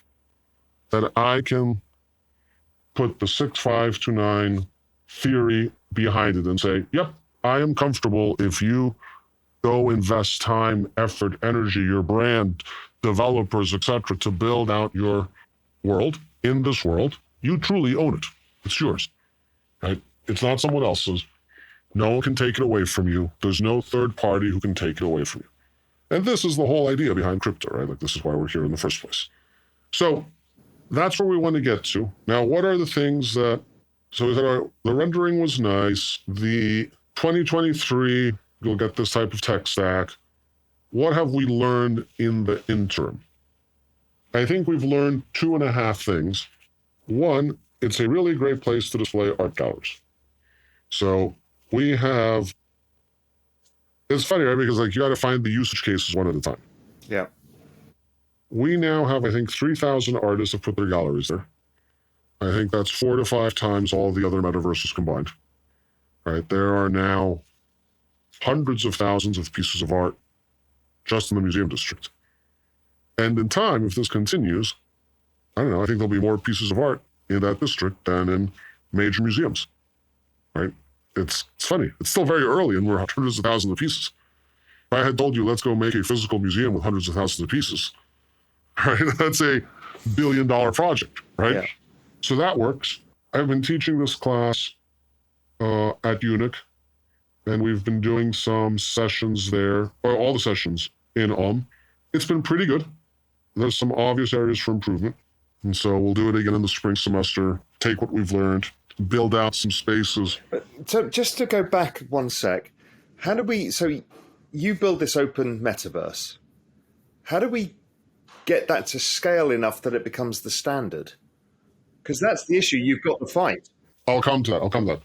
that I can put the 6529 theory behind it and say, yep, I am comfortable if you go invest time, effort, energy, your brand, developers, etc., to build out your world in this world, you truly own it. It's yours, right? It's not someone else's. No one can take it away from you. There's no third party who can take it away from you. And this is the whole idea behind crypto, right? Like, this is why we're here in the first place. So that's where we want to get to. Now, what are the things that, so we said the rendering was nice. The 2023, you'll get this type of tech stack. What have we learned in the interim? I think we've learned 2.5 things. One, it's a really great place to display art galleries. So we have it's funny, right? Because like you got to find the usage cases one at a time. Yeah. We now have, I think, 3,000 artists have put their galleries there. I think that's 4 to 5 times all the other metaverses combined. Right? There are now hundreds of thousands of pieces of art just in the museum district. And in time, if this continues, I don't know, I think there'll be more pieces of art in that district than in major museums. Right? It's funny. It's still very early and we're hundreds of thousands of pieces. If I had told you, let's go make a physical museum with hundreds of thousands of pieces, right? That's a $1 billion project, right? Yeah. So that works. I've been teaching this class at UNIC, and we've been doing some sessions there, or all the sessions in It's been pretty good. There's some obvious areas for improvement. And so we'll do it again in the spring semester, take what we've learned, build out some spaces. So just to go back one sec, so you build this open metaverse. How do we get that to scale enough that it becomes the standard? Because that's the issue you've got to fight. I'll come to that.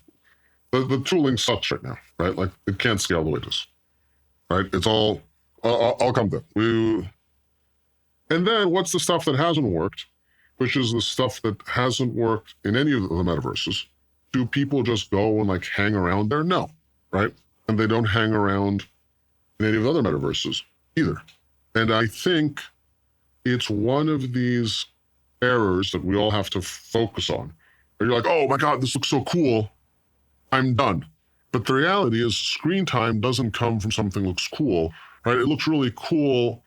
The tooling sucks right now, right? Like it can't scale the way it is, right? It's all, I'll come to that. And then what's the stuff that hasn't worked, which is the stuff that hasn't worked in any of the metaverses? Do people just go and like hang around there? No, right? And they don't hang around in any of the other metaverses either. And I think it's one of these errors that we all have to focus on. Where you're like, oh my God, this looks so cool. I'm done. But the reality is screen time doesn't come from something that looks cool, right? It looks really cool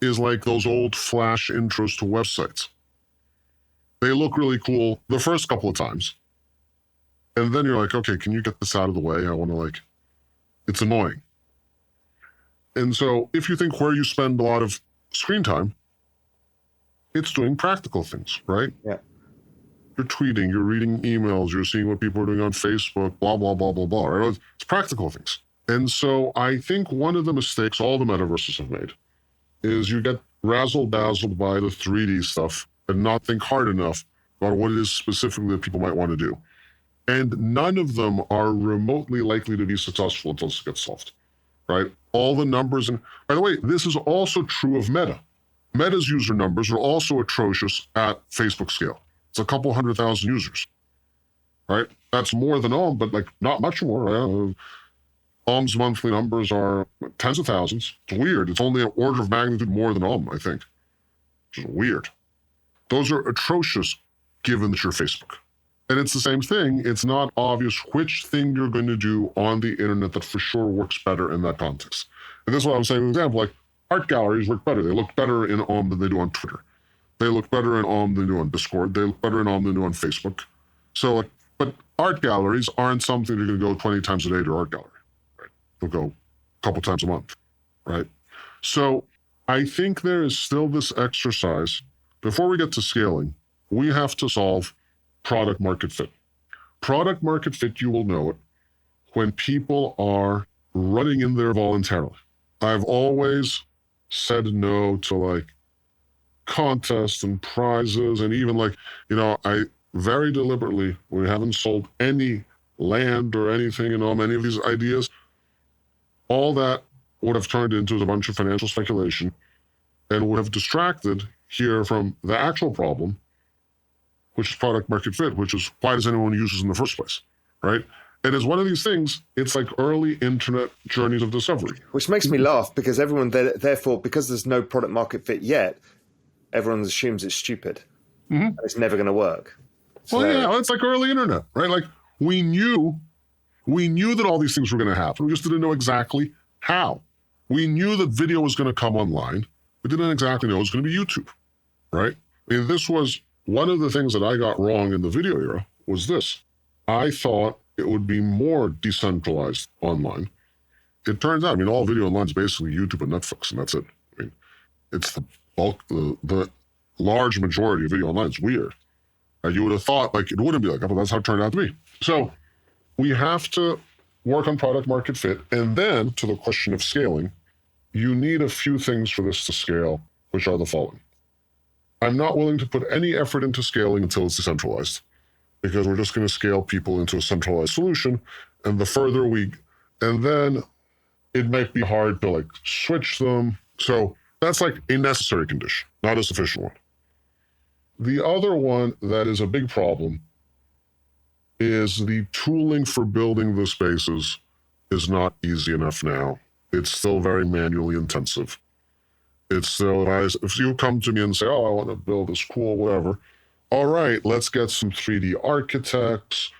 is like those old Flash intros to websites. They look really cool the first couple of times. And then you're like, okay, can you get this out of the way? I want to it's annoying. And so if you think where you spend a lot of screen time, it's doing practical things, right? Yeah. You're tweeting, you're reading emails, you're seeing what people are doing on Facebook, blah, blah, blah, blah, blah, right? It's practical things. And so I think one of the mistakes all the metaverses have made is you get razzle-dazzled by the 3D stuff and not think hard enough about what it is specifically that people might want to do. And none of them are remotely likely to be successful until this gets solved, right? All the numbers, and by the way, this is also true of Meta. Meta's user numbers are also atrocious at Facebook scale. It's a couple 100,000 users, right? That's more than but not much more. Right? Monthly numbers are tens of thousands. It's weird. It's only an order of magnitude more than I think. Which is weird. Those are atrocious given that you're Facebook. And it's the same thing. It's not obvious which thing you're going to do on the internet that for sure works better in that context. And this is what I'm saying, for example, art galleries work better. They look better in than they do on Twitter. They look better in than they do on Discord. They look better in than they do on Facebook. So, but art galleries aren't something you're going to go 20 times a day to art gallery. Right? You'll go a couple times a month, right? So I think there is still this exercise. Before we get to scaling, we have to solve product market fit. Product market fit, you will know it when people are running in there voluntarily. I've always said no to contests and prizes, and even I very deliberately, we haven't sold any land or anything, many of these ideas. All that would have turned into a bunch of financial speculation and would have distracted here from the actual problem, which is product market fit, which is why does anyone use this in the first place, right? And as one of these things, it's like early internet journeys of discovery. Which makes me laugh because everyone, therefore, because there's no product market fit yet, everyone assumes it's stupid. Mm-hmm. And it's never going to work. It's like early internet, right? We knew that all these things were going to happen. We just didn't know exactly how. We knew that video was going to come online. We didn't exactly know it was going to be YouTube, right? I mean, this was one of the things that I got wrong in the video era was this. I thought it would be more decentralized online. It turns out, all video online is basically YouTube and Netflix, and that's it. It's the bulk, the large majority of video online. It's weird. You would have thought it wouldn't be but that's how it turned out to be. So we have to work on product market fit. And then to the question of scaling, you need a few things for this to scale, which are the following. I'm not willing to put any effort into scaling until it's decentralized, because we're just going to scale people into a centralized solution. And the further and then it might be hard to like switch them. So that's like a necessary condition, not a sufficient one. The other one that is a big problem is the tooling for building the spaces is not easy enough now. It's still very manually intensive. It's still, if you come to me and say, oh, I want to build this cool, whatever. All right, let's get some 3D architects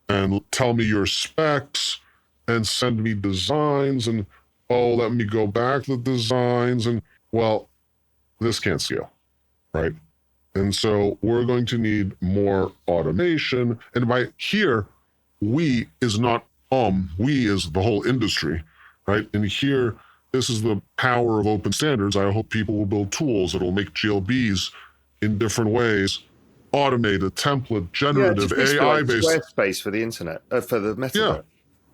and tell me your specs and send me designs and, oh, let me go back to the designs. And, well, this can't scale, right? And so we're going to need more automation. And by here, we is not we is the whole industry, right? And here, this is the power of open standards. I hope people will build tools that will make GLBs in different ways, automated, template, generative, AI-based. Squarespace for the internet, for the metaverse. Yeah,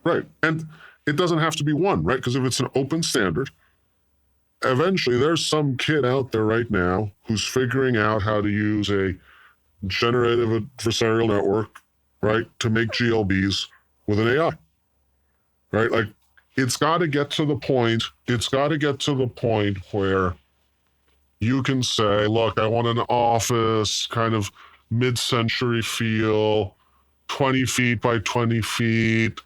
right. And it doesn't have to be one, right? Because if it's an open standard, eventually there's some kid out there right now who's figuring out how to use a generative adversarial network, right, to make GLBs with an AI, right? Like, it's got to get to the point where you can say, look, I want an office, kind of mid-century feel, 20 feet by 20 feet,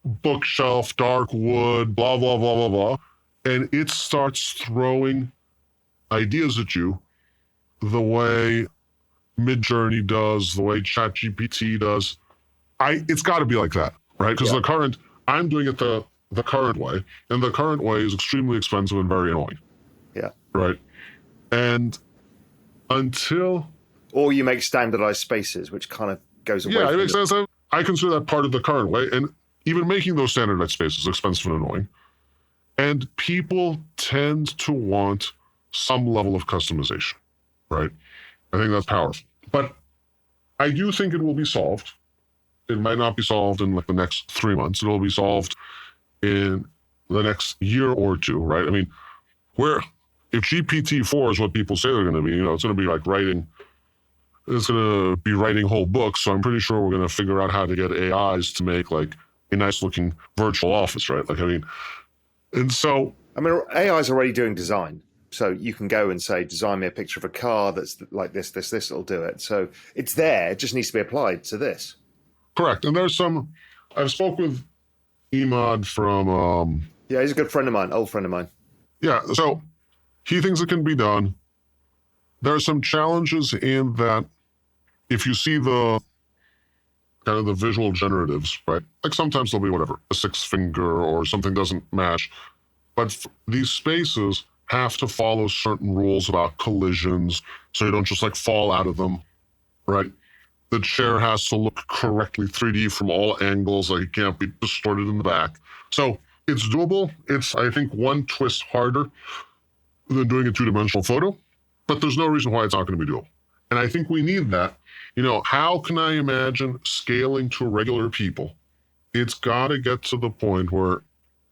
bookshelf, dark wood, blah, blah, blah, blah, blah. And it starts throwing ideas at you the way Midjourney does, the way ChatGPT does. It's got to be like that, right? Because I'm doing it the current way, and the current way is extremely expensive and very annoying. Yeah. Right. And until... Or you make standardized spaces, which kind of goes away. Yeah, it makes sense. I consider that part of the current way. And even making those standardized spaces is expensive and annoying. And people tend to want some level of customization, right? I think that's powerful. But I do think it will be solved. It might not be solved in like the next 3 months. It will be solved in the next year or two, right? I mean, if GPT-4 is what people say they're going to be, it's going to be like writing whole books. So I'm pretty sure we're going to figure out how to get AIs to make like a nice looking virtual office, right? Like, and so... AI is already doing design. So you can go and say, design me a picture of a car that's like this, it'll do it. So it's there, it just needs to be applied to this. Correct. And I've spoke with Emad from... yeah, he's a good friend of mine, old friend of mine. Yeah, so he thinks it can be done. There are some challenges in that if you see the kind of the visual generatives, right? Like sometimes there'll be whatever, a 6 finger or something doesn't match. But these spaces have to follow certain rules about collisions so you don't just like fall out of them, right? The chair has to look correctly 3D from all angles, like it can't be distorted in the back. So it's doable. It's, I think, one twist harder than doing a 2-dimensional photo, but there's no reason why it's not going to be doable. And I think we need that. How can I imagine scaling to regular people? It's got to get to the point where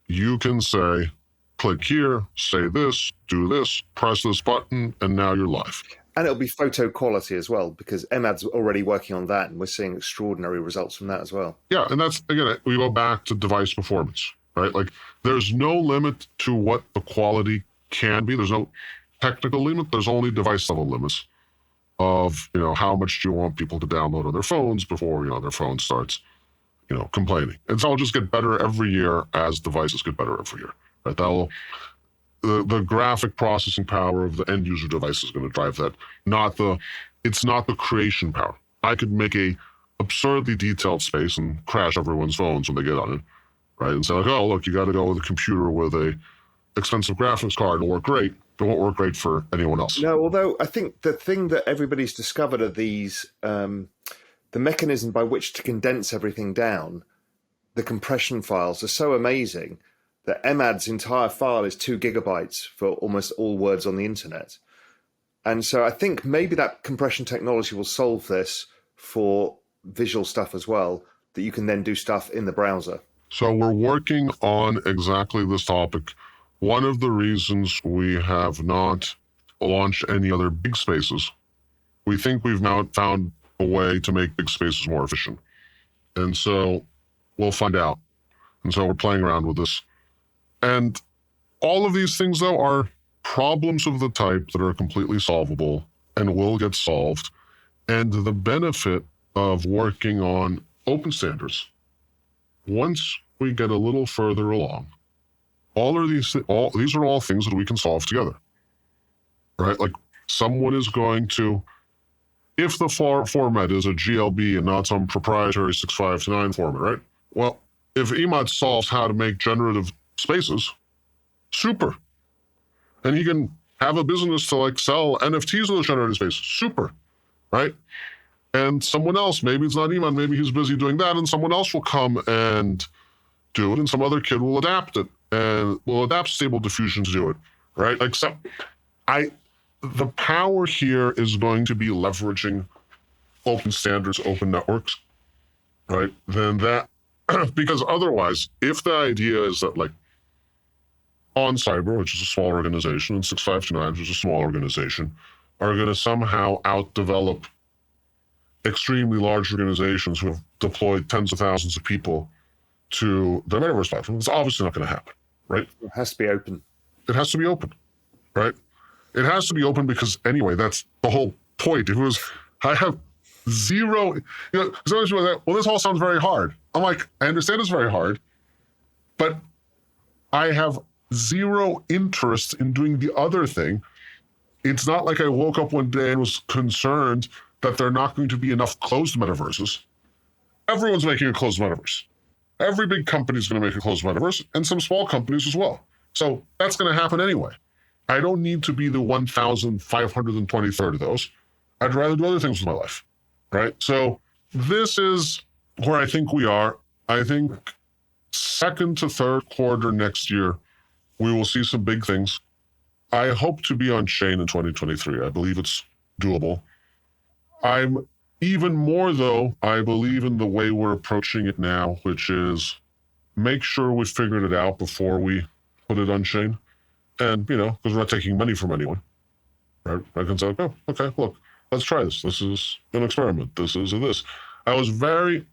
you can say, click here, say this, do this, press this button, and now you're live. And it'll be photo quality as well, because Emad's already working on that, and we're seeing extraordinary results from that as well. Yeah, and that's, again, we go back to device performance, right? Like, there's no limit to what the quality can be. There's no technical limit. There's only device level limits of, how much do you want people to download on their phones before, their phone starts, complaining. And so it'll just get better every year as devices get better every year, right? The graphic processing power of the end user device is going to drive that, it's not the creation power. I could make a absurdly detailed space and crash everyone's phones when they get on it, right? And say like, oh, look, you got to go with a computer with a expensive graphics card. It'll work great. It won't work great for anyone else. No, although I think the thing that everybody's discovered are these, the mechanism by which to condense everything down, the compression files are so amazing that Emad's entire file is 2 gigabytes for almost all words on the internet. And so I think maybe that compression technology will solve this for visual stuff as well, that you can then do stuff in the browser. So we're working on exactly this topic. One of the reasons we have not launched any other big spaces, we think we've now found a way to make big spaces more efficient. And so we'll find out. And so we're playing around with this. And all of these things, though, are problems of the type that are completely solvable and will get solved. And the benefit of working on open standards, once we get a little further along, these are all things that we can solve together, right? Like someone is going to, if the format is a GLB and not some proprietary 6529 format, right? Well, if Emad solves how to make generative spaces, super. And he can have a business to like sell NFTs of those generative spaces, super, right? And someone else, maybe it's not Emad, maybe he's busy doing that, and someone else will come and do it, and some other kid will adapt it, and will adapt Stable Diffusion to do it, right? Except the power here is going to be leveraging open standards, open networks, right? Then that, because otherwise, if the idea is that like On Cyber, which is a small organization, and 6529, which is a small organization, are going to somehow outdevelop extremely large organizations who have deployed tens of thousands of people to the metaverse platform, it's obviously not going to happen, right? It has to be open. It has to be open, right? It has to be open because anyway, that's the whole point. If it was, I have zero, sometimes people say, well, this all sounds very hard. I'm like, I understand it's very hard, but I have zero interest in doing the other thing. It's not like I woke up one day and was concerned that there are not going to be enough closed metaverses. Everyone's making a closed metaverse. Every big company is going to make a closed metaverse, and some small companies as well. So that's going to happen anyway. I don't need to be the 1,523rd of those. I'd rather do other things with my life, right? So this is where I think we are. I think second to third quarter next year, we will see some big things. I hope to be on chain in 2023. I believe it's doable. I'm even more, though, I believe in the way we're approaching it now, which is make sure we figured it out before we put it on chain. And, because we're not taking money from anyone, right? I can say, oh, okay, look, let's try this. This is an experiment. This is this. I was very,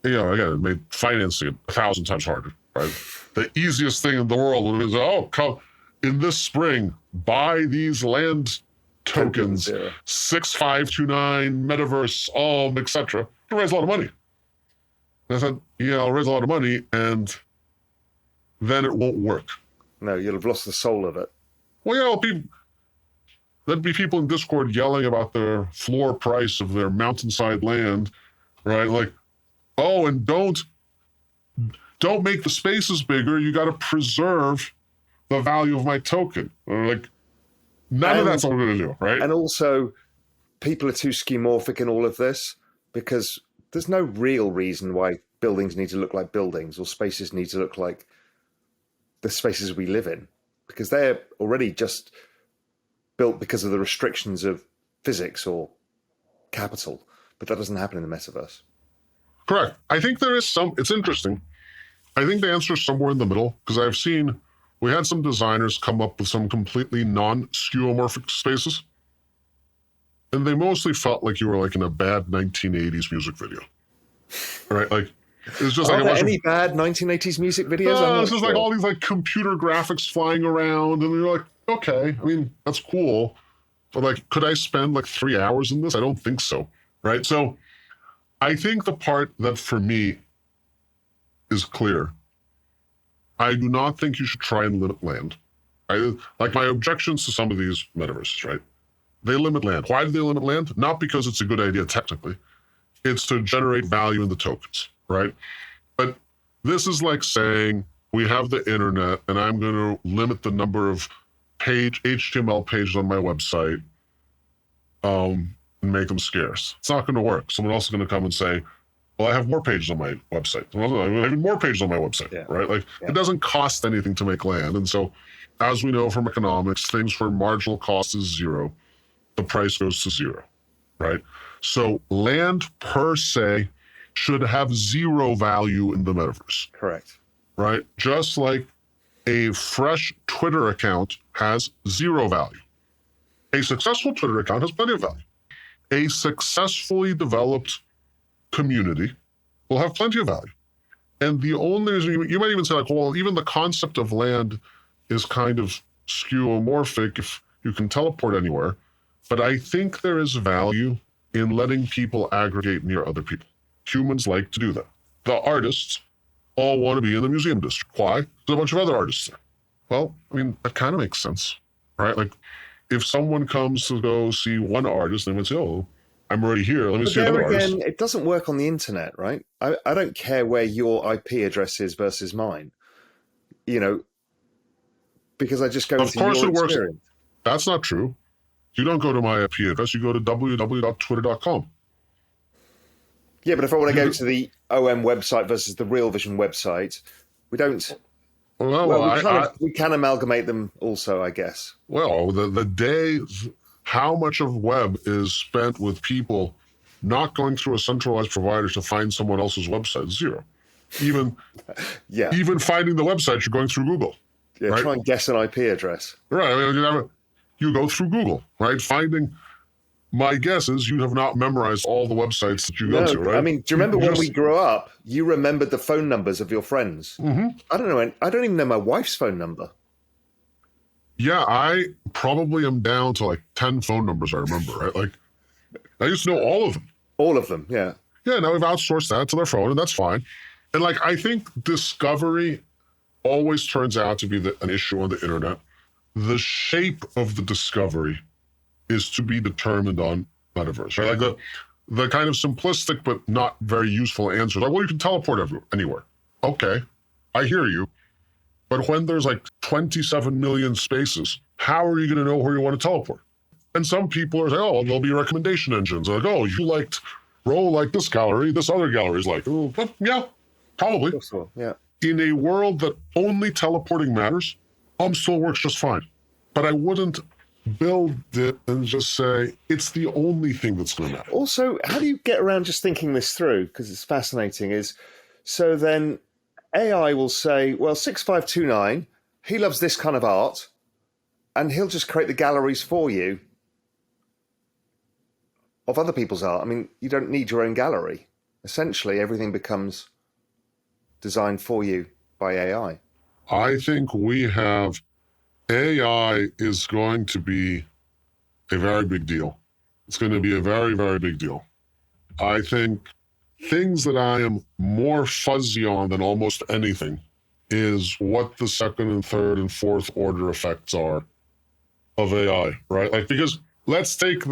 again, it made financing it 1,000 times harder, right? The easiest thing in the world was, come in this spring, buy these land tokens, 6529, metaverse, etc. To raise a lot of money. And I said, I'll raise a lot of money, and then it won't work. No, you'll have lost the soul of it. Well, there'd be people in Discord yelling about their floor price of their mountainside land, right? Like, and don't make the spaces bigger. You got to preserve the value of my token. Like, none of that's what we're going to do, right? And also, people are too skeuomorphic in all of this because there's no real reason why buildings need to look like buildings or spaces need to look like the spaces we live in, because they're already just built because of the restrictions of physics or capital. But that doesn't happen in the metaverse. Correct. I think there is it's interesting. I think the answer is somewhere in the middle, because we had some designers come up with some completely non-skeuomorphic spaces. And they mostly felt like you were like in a bad 1980s music video. Right? Like, it's just Are like there any bad 1980s music videos? No, it's just like all these like computer graphics flying around, and you're like, okay, I mean, that's cool. But like, could I spend like 3 hours in this? I don't think so. Right? So I think the part that for me is clear. I do not think you should try and limit land. Like my objections to some of these metaverses, right? They limit land. Why do they limit land? Not because it's a good idea technically. It's to generate value in the tokens, right? But this is like saying we have the internet and I'm going to limit the number of HTML pages on my website and make them scarce. It's not going to work. Someone else is going to come and say, well, I have more pages on my website. Well, I have even more pages on my website, right? Like, it doesn't cost anything to make land. And so, as we know from economics, things where marginal cost is zero, the price goes to zero, right? So land per se should have zero value in the metaverse. Correct. Right? Just like a fresh Twitter account has zero value. A successful Twitter account has plenty of value. A successfully developed community will have plenty of value. And the only reason you might even say, like, well, even the concept of land is kind of skeuomorphic if you can teleport anywhere. But I think there is value in letting people aggregate near other people. Humans like to do that. The artists all want to be in the museum district. Why? There's a bunch of other artists there. Well, I mean, that kind of makes sense, right? Like, if someone comes to go see one artist, they would say, oh, I'm already here. Let me see another artist. Again, it doesn't work on the internet, right? I don't care where your IP address is versus mine, because I just go into your experience. That's not true. You don't go to my IP address. You go to www.twitter.com. Yeah, but if I want to go to the OM website versus the Real Vision website, we don't. We can amalgamate them also, I guess. Well, the days, how much of web is spent with people not going through a centralized provider to find someone else's website? Zero. Even finding the website, you're going through Google. Yeah, right? Try and guess an IP address. Right. I mean, you go through Google, right? My guess is you have not memorized all the websites that you go to, right? I mean, do you remember when we grew up, you remembered the phone numbers of your friends? Mm-hmm. I don't know. I don't even know my wife's phone number. Yeah, I probably am down to like 10 phone numbers I remember, right? Like, I used to know all of them. All of them, yeah. Yeah, now we've outsourced that to their phone, and that's fine. And like, I think discovery always turns out to be an issue on the internet. The shape of the discovery is to be determined on metaverse, right? Like the kind of simplistic but not very useful answer, like, well, you can teleport anywhere. Okay, I hear you. But when there's like 27 million spaces, how are you going to know where you want to teleport? And some people are saying, oh, there'll be recommendation engines. Like, oh, you liked Raoul, like this gallery, this other gallery is like, oh, yeah, probably. So, yeah. In a world that only teleporting matters, still works just fine. But I wouldn't build it and just say it's the only thing that's going to matter. Also, how do you get around just thinking this through? Because it's fascinating. So then AI will say, well, 6529, he loves this kind of art, and he'll just create the galleries for you of other people's art. I mean, you don't need your own gallery. Essentially, everything becomes designed for you by AI. I think AI is going to be a very big deal. It's going to be a very, very big deal. I think things that I am more fuzzy on than almost anything is what the second and third and fourth order effects are of AI, right? Like, because let's take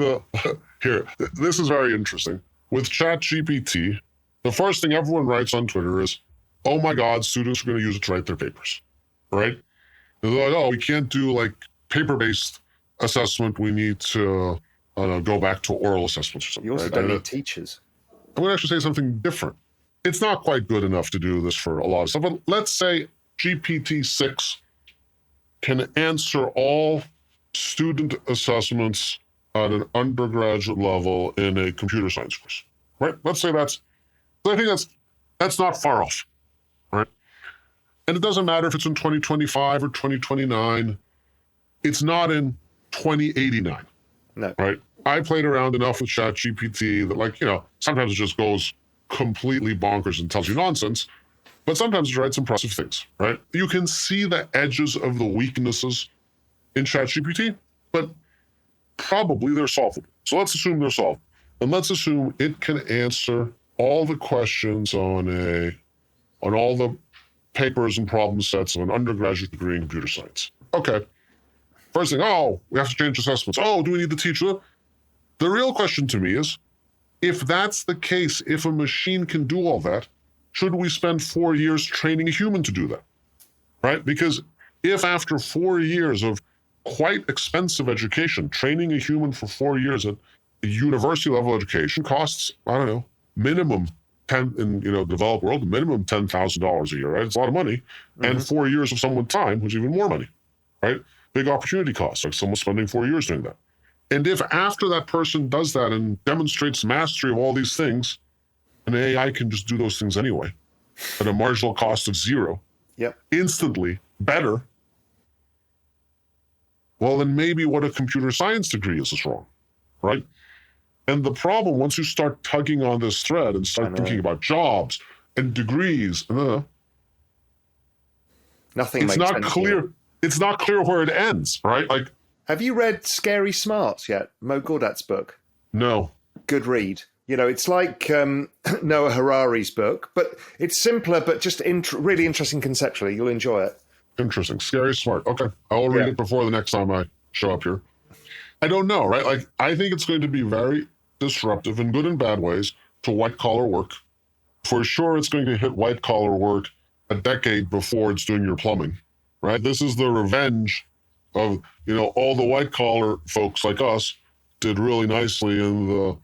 here, this is very interesting. With ChatGPT, the first thing everyone writes on Twitter is, oh my God, students are going to use it to write their papers, right? They're like, oh, we can't do like paper-based assessment. We need to go back to oral assessments or something. You also don't need teachers. I'm going to actually say something different. It's not quite good enough to do this for a lot of stuff, but let's say GPT-6 can answer all student assessments at an undergraduate level in a computer science course, right? Let's say I think that's not far off, right? And it doesn't matter if it's in 2025 or 2029. It's not in 2089. No. Right? I played around enough with ChatGPT that, sometimes it just goes completely bonkers and tells you nonsense, but sometimes it writes impressive things, right? You can see the edges of the weaknesses in ChatGPT, but probably they're solvable. So let's assume they're solved. And let's assume it can answer all the questions on all the papers and problem sets of an undergraduate degree in computer science. Okay. First thing, we have to change assessments. Oh, do we need the teacher? The real question to me is, if that's the case, if a machine can do all that, should we spend 4 years training a human to do that? Right? Because if after 4 years of quite expensive education, training a human for 4 years at a university level education costs, minimum in developed world, minimum $10,000 a year, right? It's a lot of money. Mm-hmm. And 4 years of someone's time, which is even more money, right? Big opportunity costs, like someone spending 4 years doing that. And if after that person does that and demonstrates mastery of all these things, an AI can just do those things anyway at a marginal cost of zero, instantly, better, well, then maybe what a computer science degree is wrong, right? And the problem, once you start tugging on this thread and start thinking about jobs and degrees. Nothing It's makes not sense. clear. It's not clear where it ends, right? Like, have you read Scary Smarts yet? Mo Gawdat's book. no. Good read. You know, it's like Noah Harari's book, but it's simpler, but just really interesting conceptually. You'll enjoy it. Interesting. Scary smart. Okay. I will read Yeah. it before the next time I show up here. I don't know, right? Like, I think it's going to be very disruptive in good and bad ways to white collar work. For sure, it's going to hit white collar work a decade before it's doing your plumbing, right? This is the revenge of, all the white collar folks like us did really nicely in the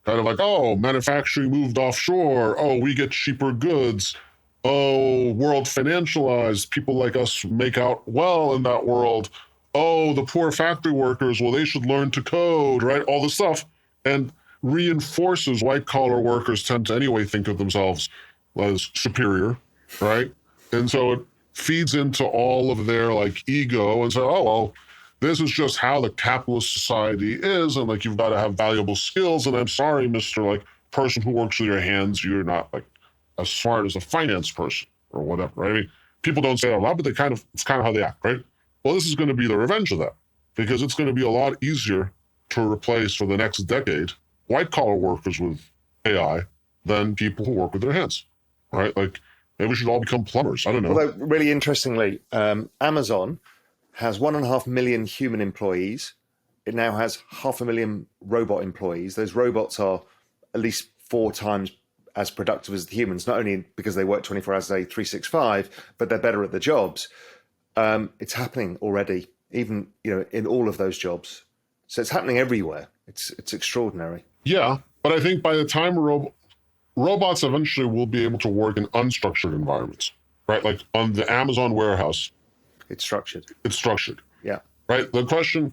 kind of like, oh, manufacturing moved offshore. Oh, we get cheaper goods. Oh, world financialized. People like us make out well in that world. Oh, the poor factory workers, well, they should learn to code, right? All this stuff. And reinforces white collar workers tend to anyway think of themselves as superior, right? And so it feeds into all of their like ego and say, oh, well, this is just how the capitalist society is. And like, you've got to have valuable skills. And I'm sorry, Mr. like person who works with your hands, you're not like as smart as a finance person or whatever, right? I mean, people don't say that a lot, but it's kind of how they act, right? Well, this is going to be the revenge of that because it's going to be a lot easier to replace for the next decade white collar workers with AI than people who work with their hands, right? Like, maybe we should all become plumbers. I don't know. Although, really interestingly, Amazon has 1.5 million human employees. It now has 500,000 robot employees. Those robots are at least 4 times as productive as the humans, not only because they work 24 hours a day, 365, but they're better at the jobs. It's happening already, even in all of those jobs. So it's happening everywhere. It's extraordinary. Yeah, but I think by the time robots eventually will be able to work in unstructured environments, right? Like on the Amazon warehouse. It's structured. It's structured. Yeah. Right? The question,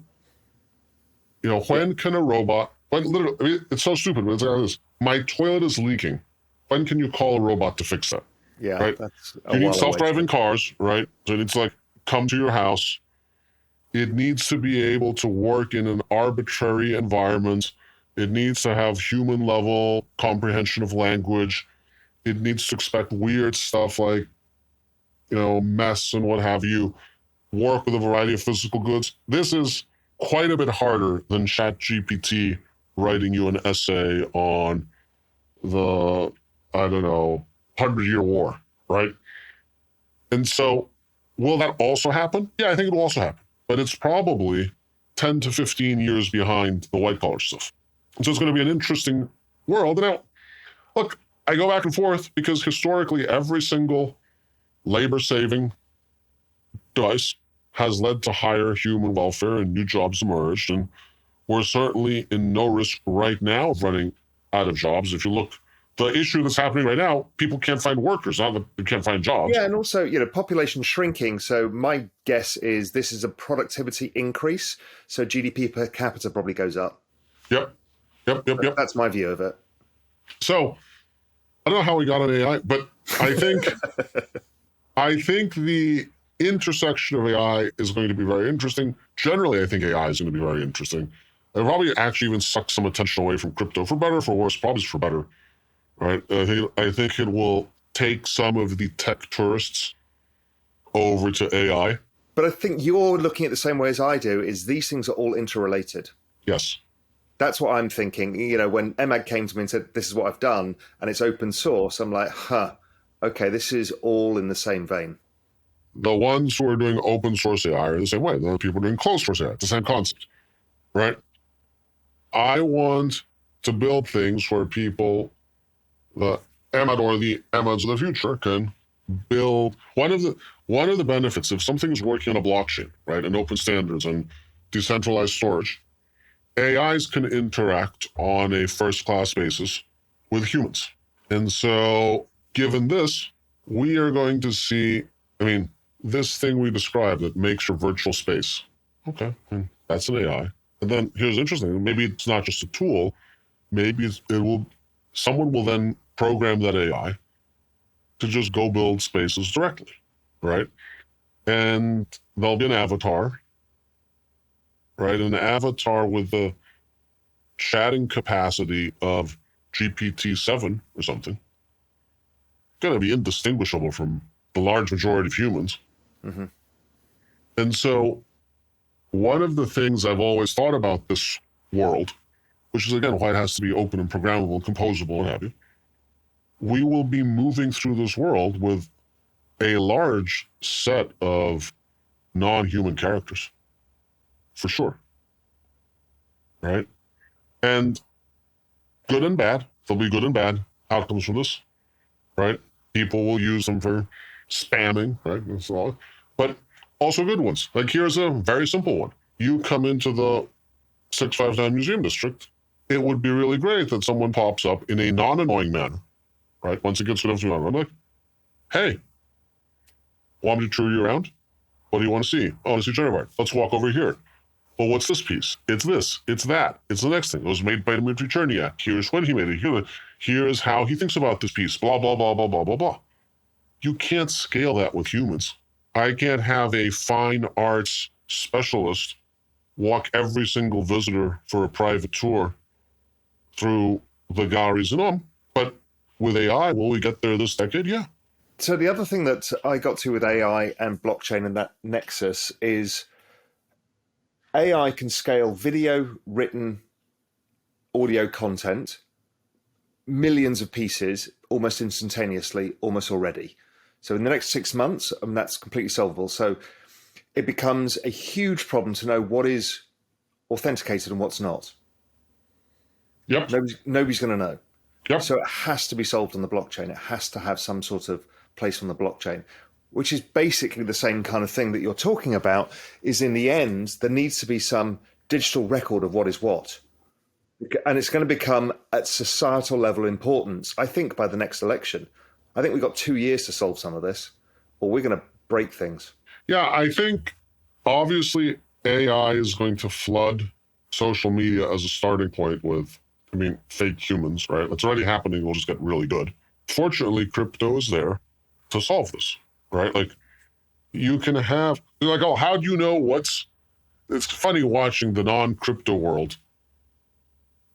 when can a robot, literally, I mean, it's so stupid, but it's like this. My toilet is leaking. When can you call a robot to fix that? Yeah. Right? That's you need self-driving cars, right? So it needs to like come to your house. It needs to be able to work in an arbitrary environment. It needs to have human level comprehension of language. It needs to expect weird stuff like, mess and what have you, work with a variety of physical goods. This is quite a bit harder than ChatGPT writing you an essay on the, 100-Year War, right? And so will that also happen? Yeah, I think it will also happen. But it's probably 10 to 15 years behind the white collar stuff. And so it's going to be an interesting world. Now, look, I go back and forth because historically every single labor-saving device has led to higher human welfare and new jobs emerged. And we're certainly in no risk right now of running out of jobs. If you look, the issue that's happening right now, people can't find workers, not that they can't find jobs. Yeah, and also, population shrinking. So my guess is this is a productivity increase. So GDP per capita probably goes up. Yep. That's my view of it. So I don't know how we got on AI, but I think the intersection of AI is going to be very interesting. Generally, I think AI is going to be very interesting. It probably actually even sucks some attention away from crypto, for better or for worse, probably for better, right? I think it will take some of the tech tourists over to AI. But I think you're looking at the same way as I do, is these things are all interrelated. Yes. That's what I'm thinking. When Emad came to me and said, this is what I've done, and it's open source, I'm like, okay, this is all in the same vein. The ones who are doing open source AI are the same way. The other people doing closed source AI. It's the same concept, right? I want to build things where people, the Emad or the Emads of the future, can build. One of the benefits, if something is working on a blockchain, right, and open standards and decentralized storage, AIs can interact on a first-class basis with humans. And so, given this, we are going to see, this thing we described that makes your virtual space. Okay, that's an AI. And then here's interesting. Maybe it's not just a tool. Maybe someone will then program that AI to just go build spaces directly, right? And there'll be an avatar, right? An avatar with the chatting capacity of GPT-7 or something. going to be indistinguishable from the large majority of humans. Mm-hmm. And so one of the things I've always thought about this world, which is, again, why it has to be open and programmable and composable and have you, we will be moving through this world with a large set of non-human characters, for sure. Right? And good and bad, there'll be good and bad outcomes from this, right? People will use them for spamming, right? That's all. But also good ones. Like, here's a very simple one. You come into the 659 Museum District, it would be really great that someone pops up in a non-annoying manner, right? Once it gets good enough to I'm like, hey, want me to tour you around? What do you want to see? Oh, I want to see Jennifer. Let's walk over here. Well, what's this piece? It's this. It's that. It's the next thing. It was made by Dmitry Cherniak. Here's when he made it. Here's how he thinks about this piece. Blah, blah, blah, blah, blah, blah, blah. You can't scale that with humans. I can't have a fine arts specialist walk every single visitor for a private tour through the galleries and on. But with AI, will we get there this decade? Yeah. So the other thing that I got to with AI and blockchain and that nexus is AI can scale video, written, audio content, millions of pieces almost instantaneously, almost already. So in the next 6 months, that's completely solvable. So it becomes a huge problem to know what is authenticated and what's not. Yep. Nobody's going to know. Yep. So it has to be solved on the blockchain. It has to have some sort of place on the blockchain, which is basically the same kind of thing that you're talking about, is in the end, there needs to be some digital record of what is what. And it's going to become at societal level importance, I think, by the next election. I think we've got 2 years to solve some of this, or we're going to break things. Yeah, I think obviously AI is going to flood social media as a starting point with, fake humans, right? It's already happening. We'll just get really good. Fortunately, crypto is there to solve this, right? Like, you can have, like, oh, how do you know it's funny watching the non-crypto world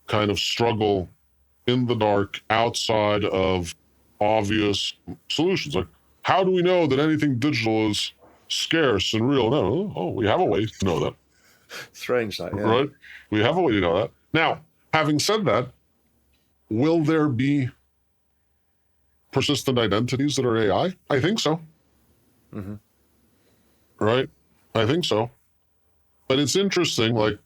kind of struggle in the dark outside of obvious solutions. Like, how do we know that anything digital is scarce and real? No, we have a way to know that. Strange that, yeah. Right? We have a way to know that. Now, having said that, will there be persistent identities that are AI? I think so. Mm-hmm. Right? I think so. But it's interesting, like,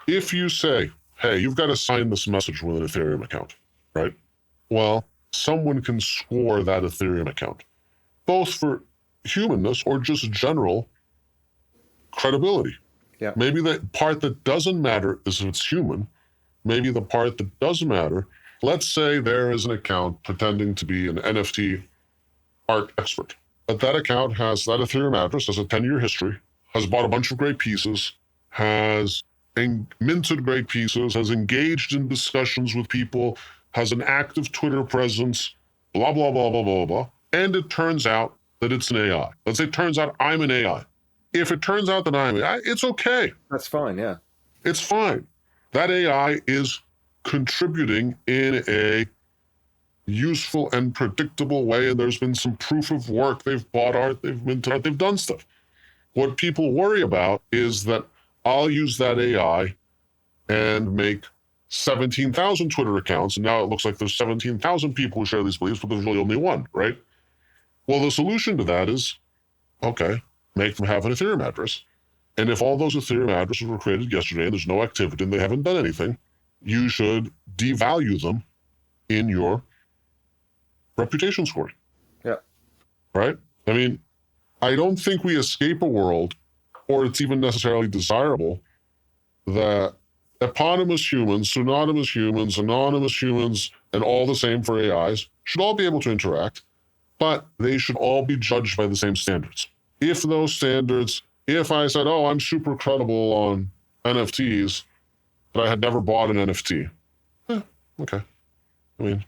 if you say, hey, you've got to sign this message with an Ethereum account, right? Well, someone can score that Ethereum account, both for humanness or just general credibility. Yeah. Maybe the part that doesn't matter is if it's human. Maybe the part that does matter, let's say there is an account pretending to be an NFT art expert. But that account has that Ethereum address, has a 10-year history, has bought a bunch of great pieces, has minted great pieces, has engaged in discussions with people, has an active Twitter presence, blah, blah, blah, blah, blah, blah. And it turns out that it's an AI. Let's say it turns out I'm an AI. If it turns out that I'm an AI, it's okay. That's fine, yeah. It's fine. That AI is contributing in a useful and predictable way, and there's been some proof of work. They've bought art, they've minted art, they've done stuff. What people worry about is that I'll use that AI and make 17,000 Twitter accounts, and now it looks like there's 17,000 people who share these beliefs, but there's really only one, right? Well, the solution to that is, okay, make them have an Ethereum address. And if all those Ethereum addresses were created yesterday and there's no activity and they haven't done anything, you should devalue them in your reputation scoring. Yeah. Right? I mean, I don't think we escape a world, or it's even necessarily desirable, that eponymous humans, pseudonymous humans, anonymous humans, and all the same for AIs should all be able to interact, but they should all be judged by the same standards. If those standards, if I said, oh, I'm super credible on NFTs, but I had never bought an NFT, okay. I mean,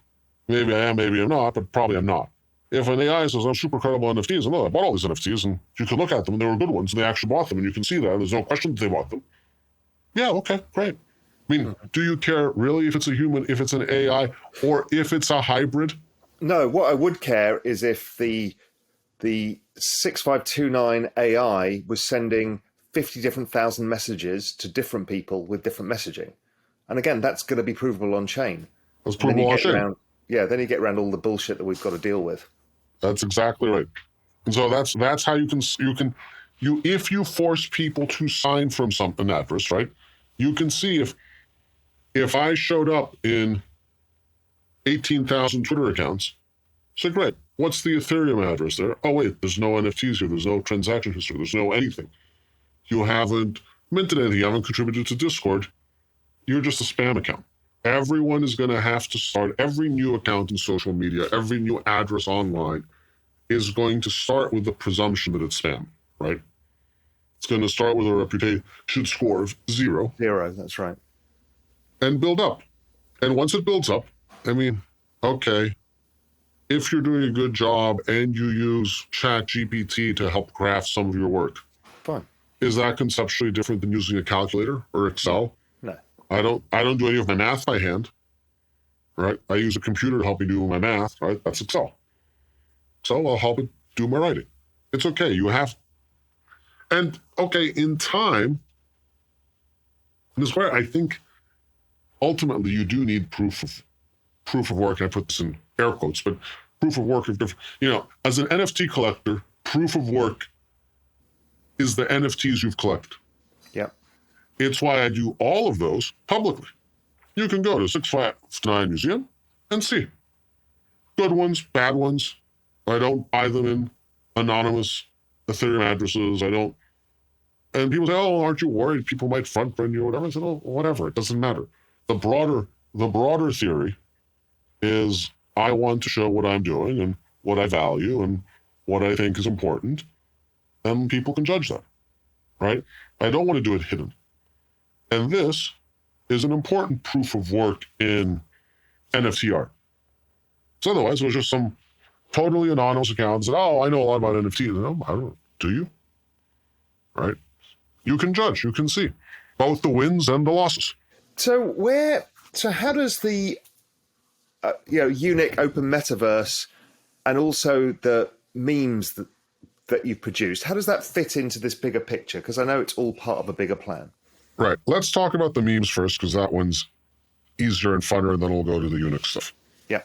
maybe I am, maybe I'm not, but probably I'm not. If an AI says, I'm super credible on NFTs, and I bought all these NFTs, and you can look at them, and they were good ones, and they actually bought them, and you can see that, and there's no question that they bought them. Yeah, okay, great. I mean, do you care really if it's a human, if it's an AI, or if it's a hybrid? No, what I would care is if the 6529 AI was sending 50 different thousand messages to different people with different messaging. And again, that's going to be provable on chain. That's And then you provable on get chain. around, then you get around all the bullshit that we've got to deal with. That's exactly right. And so that's how you can if you force people to sign from an address, right? You can see if I showed up in 18,000 Twitter accounts, say, great, what's the Ethereum address there? Oh, wait, there's no NFTs here. There's no transaction history. There's no anything. You haven't minted anything. You haven't contributed to Discord. You're just a spam account. Everyone is going to have to start, every new account in social media, every new address online is going to start with the presumption that it's spam, right? It's going to start with a reputation score of 0. 0, that's right. And build up. And once it builds up, I mean, okay, if you're doing a good job and you use ChatGPT to help craft some of your work, fine. Is that conceptually different than using a calculator or Excel? No. I don't do any of my math by hand, right? I use a computer to help me do my math, right? That's Excel. So I'll help it do my writing. It's okay. You have, and okay, in time, this is where I think ultimately you do need proof of work. And I put this in air quotes, but proof of work of different, as an NFT collector, proof of work is the NFTs you've collected. Yeah. It's why I do all of those publicly. You can go to 659 Museum and see. Good ones, bad ones. I don't buy them in anonymous Ethereum addresses. I don't. And people say, oh, aren't you worried people might front run you or whatever? I said, oh, whatever. It doesn't matter. The broader theory is I want to show what I'm doing and what I value and what I think is important. And people can judge that, right? I don't want to do it hidden. And this is an important proof of work in NFT art. So otherwise, it was just some totally anonymous account that said, oh, I know a lot about NFTs. No, I don't. Do you? Right? You can judge. You can see both the wins and the losses. So how does the unique open metaverse and also the memes that you've produced, how does that fit into this bigger picture? Because I know it's all part of a bigger plan. Right. Let's talk about the memes first, because that one's easier and funner, and then we'll go to the Unix stuff. Yeah.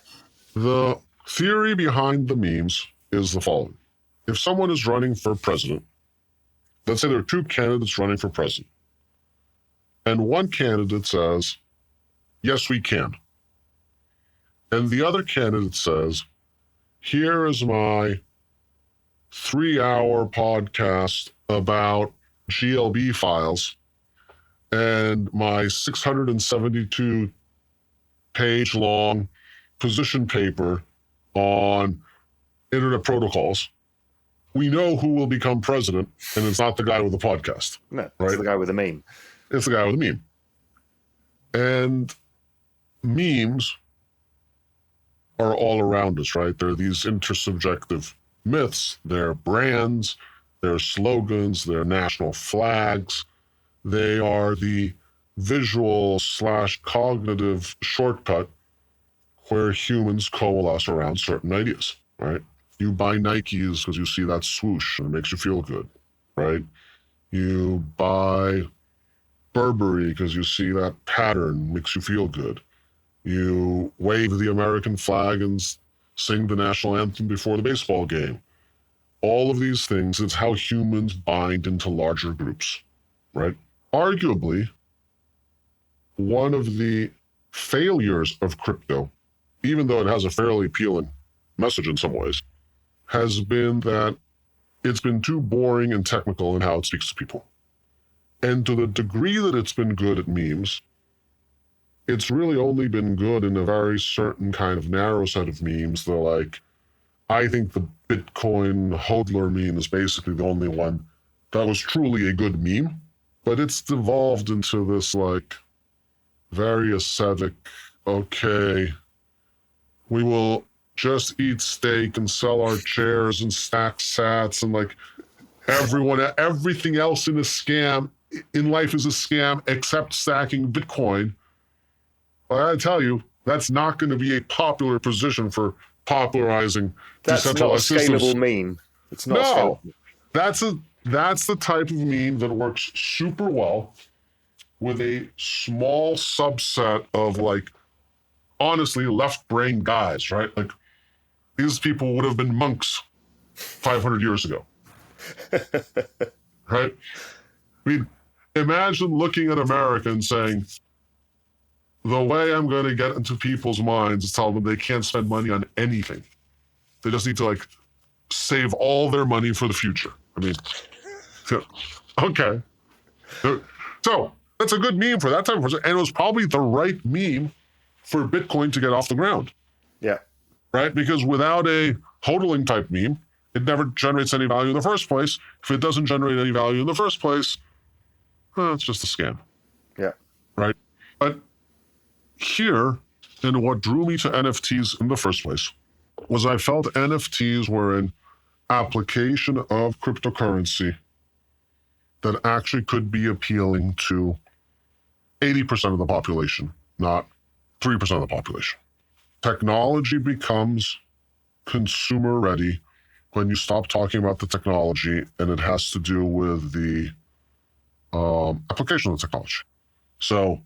The theory behind the memes is the following. If someone is running for president, let's say there are 2 candidates running for president, and one candidate says, yes, we can. And the other candidate says, here is my 3-hour podcast about GLB files and my 672-page long position paper on internet protocols. We know who will become president, and it's not the guy with the podcast. No, right? It's the guy with the meme. It's the guy with the meme. And memes are all around us, right? They're these intersubjective myths. They're brands, they're slogans, they're national flags. They are the visual/cognitive shortcut where humans coalesce around certain ideas, right? You buy Nikes because you see that swoosh and it makes you feel good, right? You buy Burberry because you see that pattern, makes you feel good. You wave the American flag and sing the national anthem before the baseball game. All of these things, it's how humans bind into larger groups, right? Arguably, one of the failures of crypto, even though it has a fairly appealing message in some ways, has been that it's been too boring and technical in how it speaks to people. And to the degree that it's been good at memes, it's really only been good in a very certain kind of narrow set of memes. They're like, I think the Bitcoin hodler meme is basically the only one that was truly a good meme, but it's devolved into this like very ascetic, okay, we will just eat steak and sell our chairs and stack sats and like everything else in life is a scam except stacking Bitcoin. Well, I tell you, that's not going to be a popular position for popularizing That's not a decentralized systems. scalable meme. It's not No, scalable. that's the type of meme that works super well with a small subset of like honestly left brain guys, right? Like these people would have been monks 500 years ago, right? I mean, imagine looking at America and saying, the way I'm going to get into people's minds is tell them they can't spend money on anything. They just need to like save all their money for the future. I mean, okay. So that's a good meme for that type of person. And it was probably the right meme for Bitcoin to get off the ground. Yeah. Right? Because without a hodling type meme, it never generates any value in the first place. If it doesn't generate any value in the first place, it's just a scam. Yeah. Right? But here, and what drew me to NFTs in the first place, was I felt NFTs were an application of cryptocurrency that actually could be appealing to 80% of the population, not 3% of the population. Technology becomes consumer ready when you stop talking about the technology and it has to do with the application of the technology. So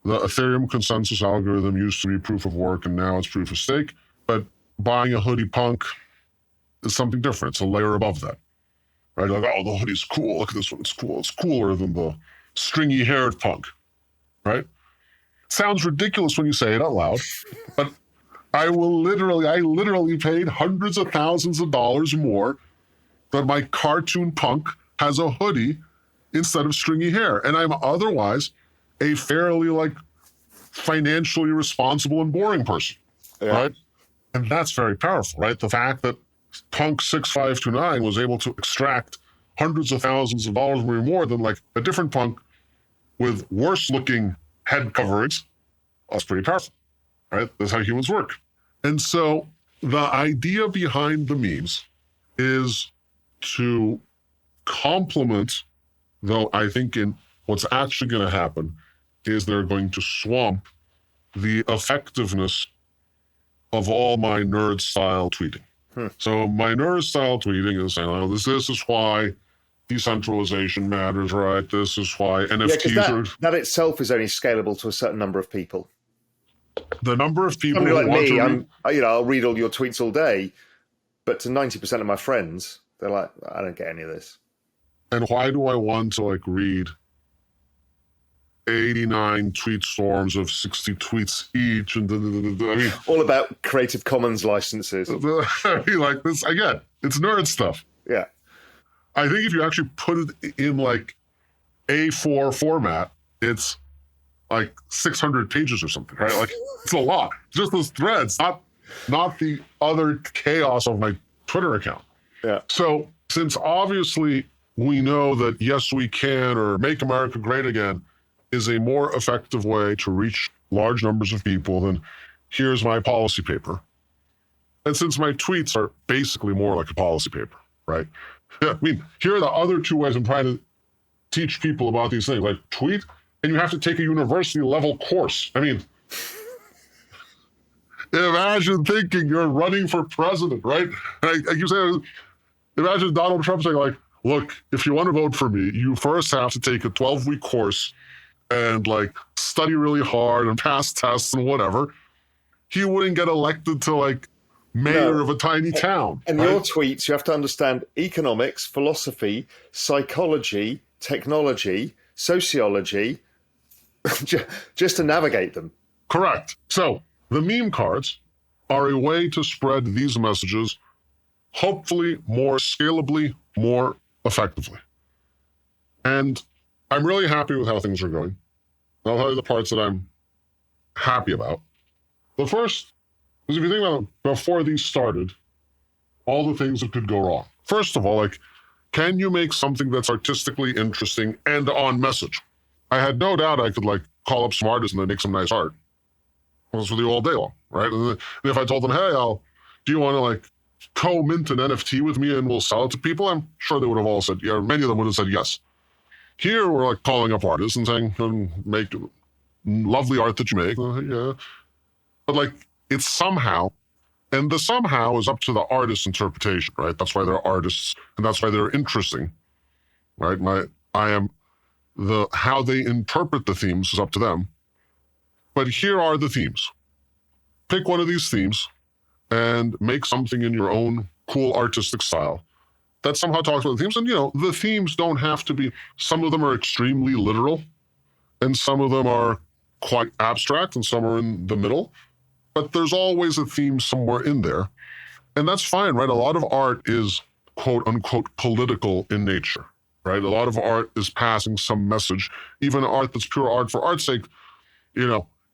the Ethereum consensus algorithm used to be proof of work and now it's proof of stake, but buying a hoodie punk is something different. It's a layer above that, right? Like, oh, the hoodie's cool. Look at this one. It's cool. It's cooler than the stringy haired punk, right? Sounds ridiculous when you say it out loud, but I literally paid hundreds of thousands of dollars more that my cartoon punk has a hoodie instead of stringy hair. And I'm otherwise a fairly like financially responsible and boring person, right? And that's very powerful, right? The fact that Punk6529 was able to extract hundreds of thousands of dollars more than like a different punk with worse looking head coverings, that's pretty powerful, right? That's how humans work. And so the idea behind the memes is to complement, though I think in what's actually going to happen is they're going to swamp the effectiveness of all my nerd style tweeting. So my nerd style tweeting is saying, oh, this is why decentralization matters, right? This is why NFTs that itself is only scalable to a certain number of people. The number of people Somebody who like want me, I'll read all your tweets all day, but to 90% of my friends, they're like, I don't get any of this. And why do I want to like read 89 tweet storms of 60 tweets each? And I mean, all about Creative Commons licenses. I mean, like this again, it's nerd stuff. Yeah. I think if you actually put it in like A4 format, it's like 600 pages or something, right? Like it's a lot. Just those threads, not the other chaos of my Twitter account. Yeah. So since obviously we know that yes, we can, or Make America Great Again is a more effective way to reach large numbers of people than here's my policy paper. And since my tweets are basically more like a policy paper, right? Yeah, I mean, here are the other two ways I'm trying to teach people about these things, like tweet, and you have to take a university level course. I mean, imagine thinking you're running for president, right? And I keep saying, imagine Donald Trump saying like, look, if you want to vote for me, you first have to take a 12-week course and like study really hard and pass tests and whatever. He wouldn't get elected to like mayor of a tiny town. And right? Your tweets, you have to understand economics, philosophy, psychology, technology, sociology, just to navigate them. Correct. So the meme cards are a way to spread these messages, hopefully more scalably, more effectively. And I'm really happy with how things are going. I'll tell you the parts that I'm happy about. The first is if you think about it, before these started, all the things that could go wrong. First of all, like, can you make something that's artistically interesting and on message? I had no doubt I could like call up some artists and then make some nice art. I was with you all day long, right? And if I told them, hey, do you want to like co-mint an NFT with me and we'll sell it to people? I'm sure they would have all said, yeah, many of them would have said yes. Here we're like calling up artists and saying, make lovely art that you make. Yeah. But like, it's somehow And the somehow is up to the artist's interpretation, right? That's why they're artists, and that's why they're interesting, right? How they interpret the themes is up to them. But here are the themes. Pick one of these themes and make something in your own cool artistic style that somehow talks about the themes. And, the themes don't have to be, some of them are extremely literal, and some of them are quite abstract, and some are in the middle. But there's always a theme somewhere in there. And that's fine, right? A lot of art is quote unquote political in nature, right? A lot of art is passing some message. Even art that's pure art for art's sake,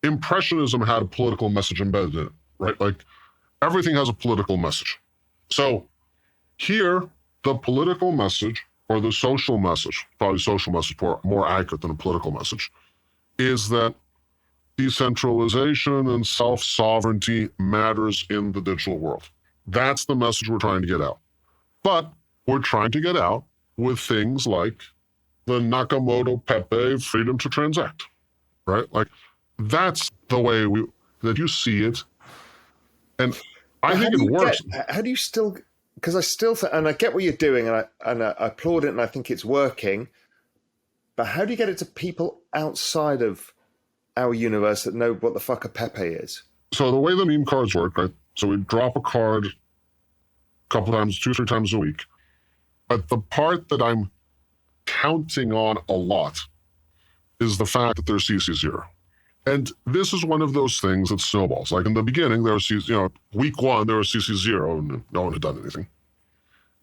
Impressionism had a political message embedded in it, right? Like everything has a political message. So here, the political message, or the social message, probably social message more accurate than a political message, is that decentralization and self-sovereignty matters in the digital world. That's the message we're trying to get out. But we're trying to get out with things like the Nakamoto Pepe freedom to transact, right? Like that's the way that you see it. And I think it works. How do you still, because I still, and I get what you're doing, and I applaud it, and I think it's working, but how do you get it to people outside of our universe that know what the fuck a Pepe is? So the way the meme cards work, right? So we drop a card a couple times, 2-3 times a week. But the part that I'm counting on a lot is the fact that there's CC0. And this is one of those things that snowballs. Like in the beginning, there was, week 1, there was CC0 and no one had done anything.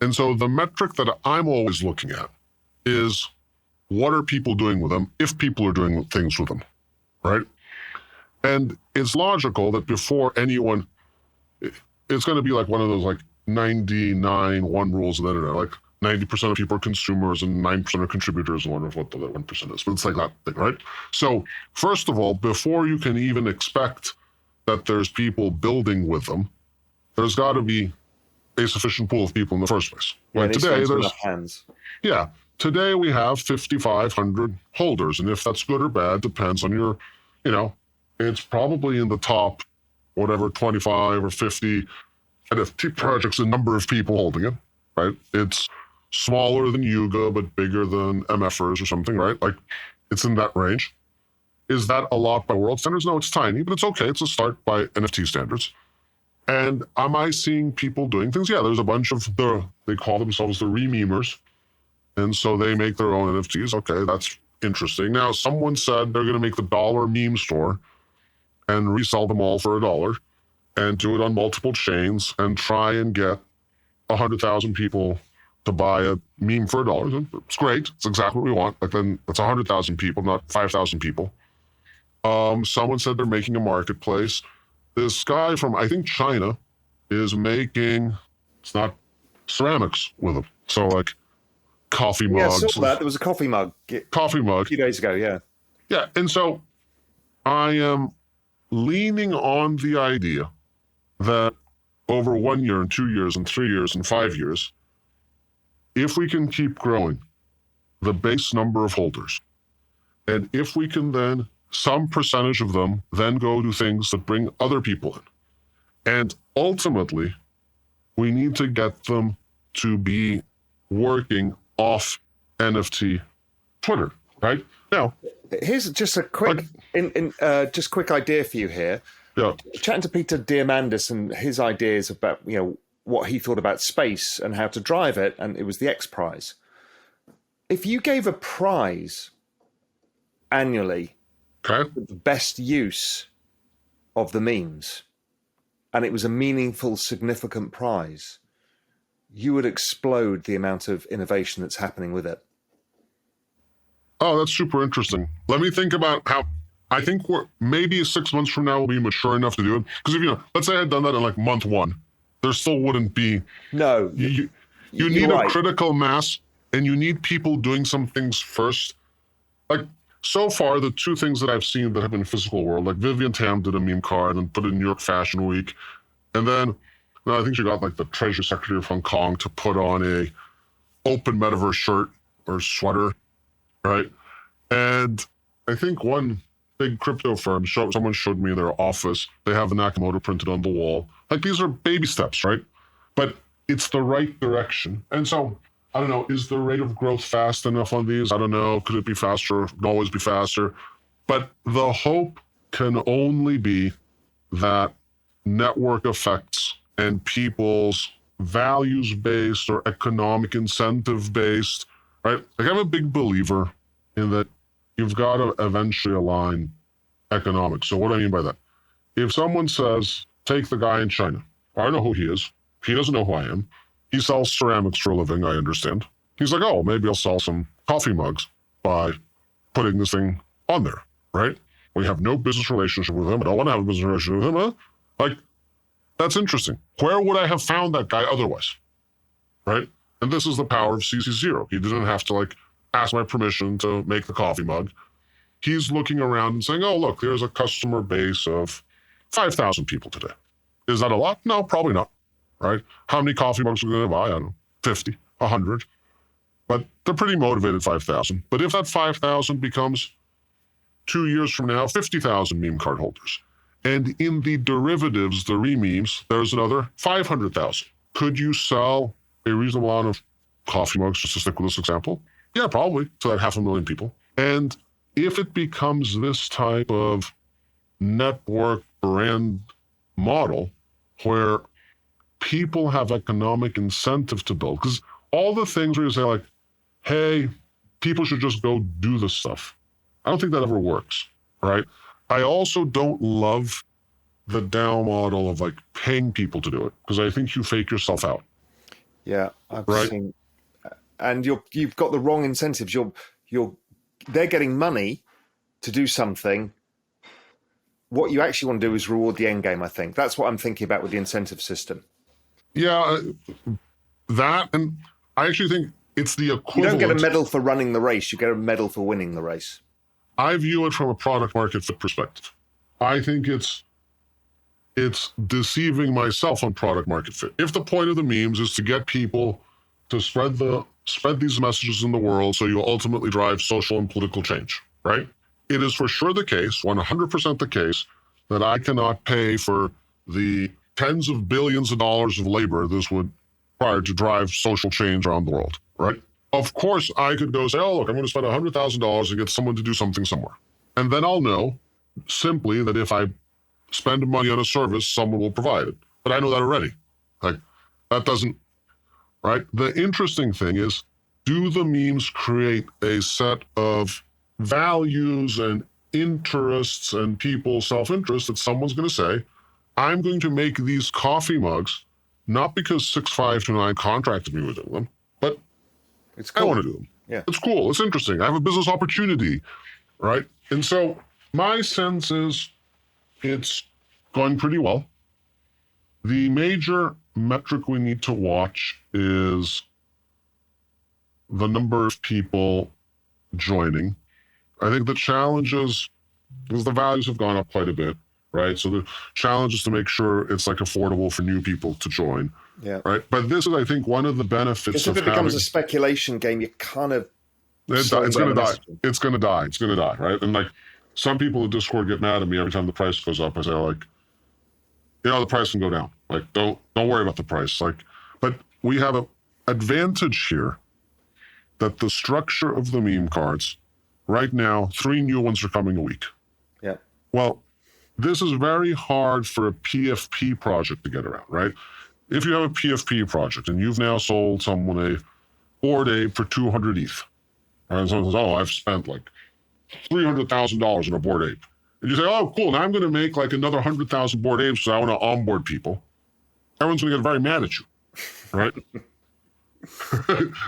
And so the metric that I'm always looking at is what are people doing with them if people are doing things with them, right? And it's logical that before anyone, it's going to be like one of those like 99 rules of the internet, like 90% of people are consumers and 9% are contributors. I wonder what the other 1% is, but it's like that thing, right? So first of all, before you can even expect that there's people building with them, there's got to be a sufficient pool of people in the first place. Like today, there's hands. Yeah, today we have 5,500 holders, and if that's good or bad depends on your, it's probably in the top, whatever, 25 or 50 NFT projects, the number of people holding it, right? It's smaller than Yuga, but bigger than MFers or something, right? Like it's in that range. Is that a lot by world standards? No, it's tiny, but it's okay. It's a start by NFT standards. And am I seeing people doing things? Yeah, there's a bunch of they call themselves the rememers. And so they make their own NFTs. Okay, that's interesting. Now, someone said they're going to make the dollar meme store and resell them all for $1 and do it on multiple chains and try and get 100,000 people to buy a meme for $1. It's great. It's exactly what we want. Like then it's 100,000 people, not 5,000 people. Someone said they're making a marketplace. This guy from, I think, China is making, it's not ceramics with them. So like coffee mugs. Yeah, I saw that. There was a coffee mug. Coffee mug. A few days ago, yeah. Yeah, and so I am leaning on the idea that over 1 year and 2 years and 3 years and 5 years, if we can keep growing the base number of holders, and if we can then, some percentage of them then go to things that bring other people in. And ultimately, we need to get them to be working off NFT Twitter, right? Now, here's just a quick, quick idea for you here. Yeah. Chatting to Peter Diamandis and his ideas about, what he thought about space and how to drive it, and it was the X Prize. If you gave a prize annually, okay, the best use of the memes, and it was a meaningful, significant prize, you would explode the amount of innovation that's happening with it. Oh, that's super interesting. Let me think about how, I think we're maybe 6 months from now we'll be mature enough to do it. Because if let's say I had done that in like month 1, there still wouldn't be. No. You need a critical mass, and you need people doing some things first. Like so far, the 2 things that I've seen that have been in the physical world, like Vivian Tam did a meme card and put it in New York Fashion Week. And then I think she got like the Treasury Secretary of Hong Kong to put on a open metaverse shirt or sweater, right? And I think one big crypto firm, someone showed me their office. They have Nakamoto printed on the wall. Like, these are baby steps, right? But it's the right direction. And so, I don't know, is the rate of growth fast enough on these? I don't know. Could it be faster? It can always be faster. But the hope can only be that network effects and people's values-based or economic incentive-based, right? Like, I'm a big believer in that you've got to eventually align economics. So what do I mean by that? If someone says, take the guy in China, I know who he is. He doesn't know who I am. He sells ceramics for a living, I understand. He's like, oh, maybe I'll sell some coffee mugs by putting this thing on there, right? We have no business relationship with him. I don't want to have a business relationship with him. Huh? Like, that's interesting. Where would I have found that guy otherwise, right? And this is the power of CC0. He didn't have to, like, ask my permission to make the coffee mug. He's looking around and saying, oh, look, there's a customer base of 5,000 people today. Is that a lot? No, probably not, right? How many coffee mugs are we going to buy? I don't know, 50, 100. But they're pretty motivated, 5,000. But if that 5,000 becomes 2 years from now, 50,000 meme card holders, and in the derivatives, the re-memes, there's another 500,000. Could you sell a reasonable amount of coffee mugs, just to stick with this example? Yeah, probably, to that 500,000 people. And if it becomes this type of network brand model where people have economic incentive to build, because all the things where you say, like, hey, people should just go do this stuff, I don't think that ever works, right? I also don't love the DAO model of, like, paying people to do it, because I think you fake yourself out. Yeah, I've seen, and you've got the wrong incentives. They're getting money to do something. What you actually want to do is reward the end game. I think that's what I'm thinking about with the incentive system. Yeah, that, and I actually think it's the equivalent. You don't get a medal for running the race. You get a medal for winning the race. I view it from a product market fit perspective. I think it's deceiving myself on product market fit. If the point of the memes is to get people to spread these messages in the world so you ultimately drive social and political change, right? It is for sure the case, 100% the case, that I cannot pay for the tens of billions of dollars of labor this would require to drive social change around the world, right? Of course, I could go say, oh, look, I'm going to spend $100,000 and get someone to do something somewhere. And then I'll know simply that if I spend money on a service, someone will provide it. But I know that already. Like, that doesn't, right? The interesting thing is, do the memes create a set of values and interests and people's self-interest that someone's going to say, I'm going to make these coffee mugs, not because 6529 contracted me with doing them, but it's cool. I want to do them. Yeah. It's cool. It's interesting. I have a business opportunity, right? And so my sense is it's going pretty well. The major metric we need to watch is the number of people joining. I think the challenge is, because the values have gone up quite a bit, right? So the challenge is to make sure it's, like, affordable for new people to join. Yeah. Right. But this is, I think, one of the benefits of if it becomes a speculation game, you kind of it's going to die. It's going to die. It's going to die. Right. And, like, some people in Discord get mad at me every time the price goes up. I say, like, the price can go down. Like, don't worry about the price. Like, but we have an advantage here that the structure of the meme cards right now, 3 new ones are coming a week. Yeah. Well, this is very hard for a PFP project to get around, right? If you have a PFP project and you've now sold someone a Bored Ape for 200 ETH, and someone says, oh, I've spent like $300,000 on a Bored Ape. And you say, oh, cool, now I'm going to make like another 100,000 Bored Apes because I want to onboard people. Everyone's going to get very mad at you, right?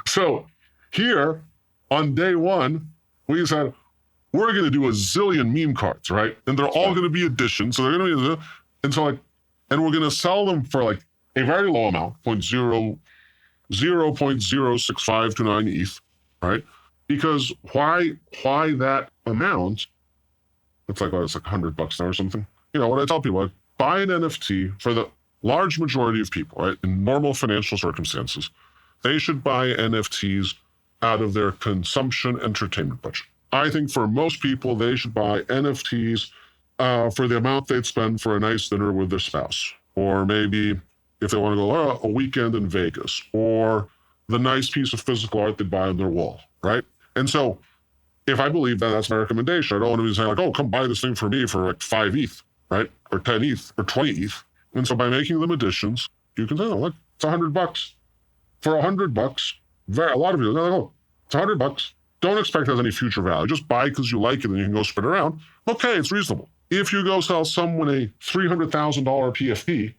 So here, on day one, we said, we're going to do a zillion meme cards, right? And they're all going to be editions. So they're going to be, and so, like, and we're going to sell them for like a very low amount, 0.06529 ETH, right? Because why that amount? It's like, oh, it's like $100 now or something. You know, what I tell people, like, buy an NFT for the large majority of people, right? In normal financial circumstances, they should buy NFTs out of their consumption entertainment budget. I think for most people, they should buy NFTs for the amount they'd spend for a nice dinner with their spouse, or maybe if they want to go a weekend in Vegas, or the nice piece of physical art they'd buy on their wall, right? And so if I believe that, that's my recommendation. I don't want to be saying like, oh, come buy this thing for me for like 5 ETH, right? Or 10 ETH or 20 ETH. And so by making them additions, you can say, oh, look, it's $100. For $100, a lot of you, they're like, oh, it's $100. Don't expect it has any future value. Just buy because you like it and you can go spin around. Okay, it's reasonable. If you go sell someone a $300,000 PFP,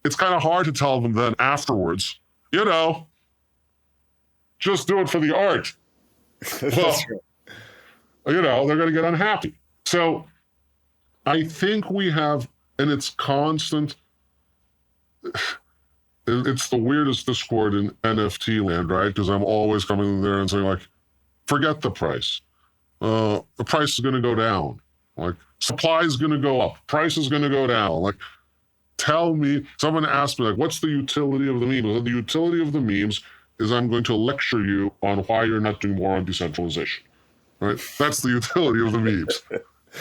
it's kind of hard to tell them then afterwards, just do it for the art. Well, they're going to get unhappy. So I think we have, and it's constant, it's the weirdest discord in NFT land, right? Because I'm always coming in there and saying like, forget the price. The price is going to go down. Like, supply is going to go up. Price is going to go down. Like, tell me, someone asked me like, what's the utility of the memes? Well, the utility of the memes is I'm going to lecture you on why you're not doing more on decentralization, right? That's the utility of the memes.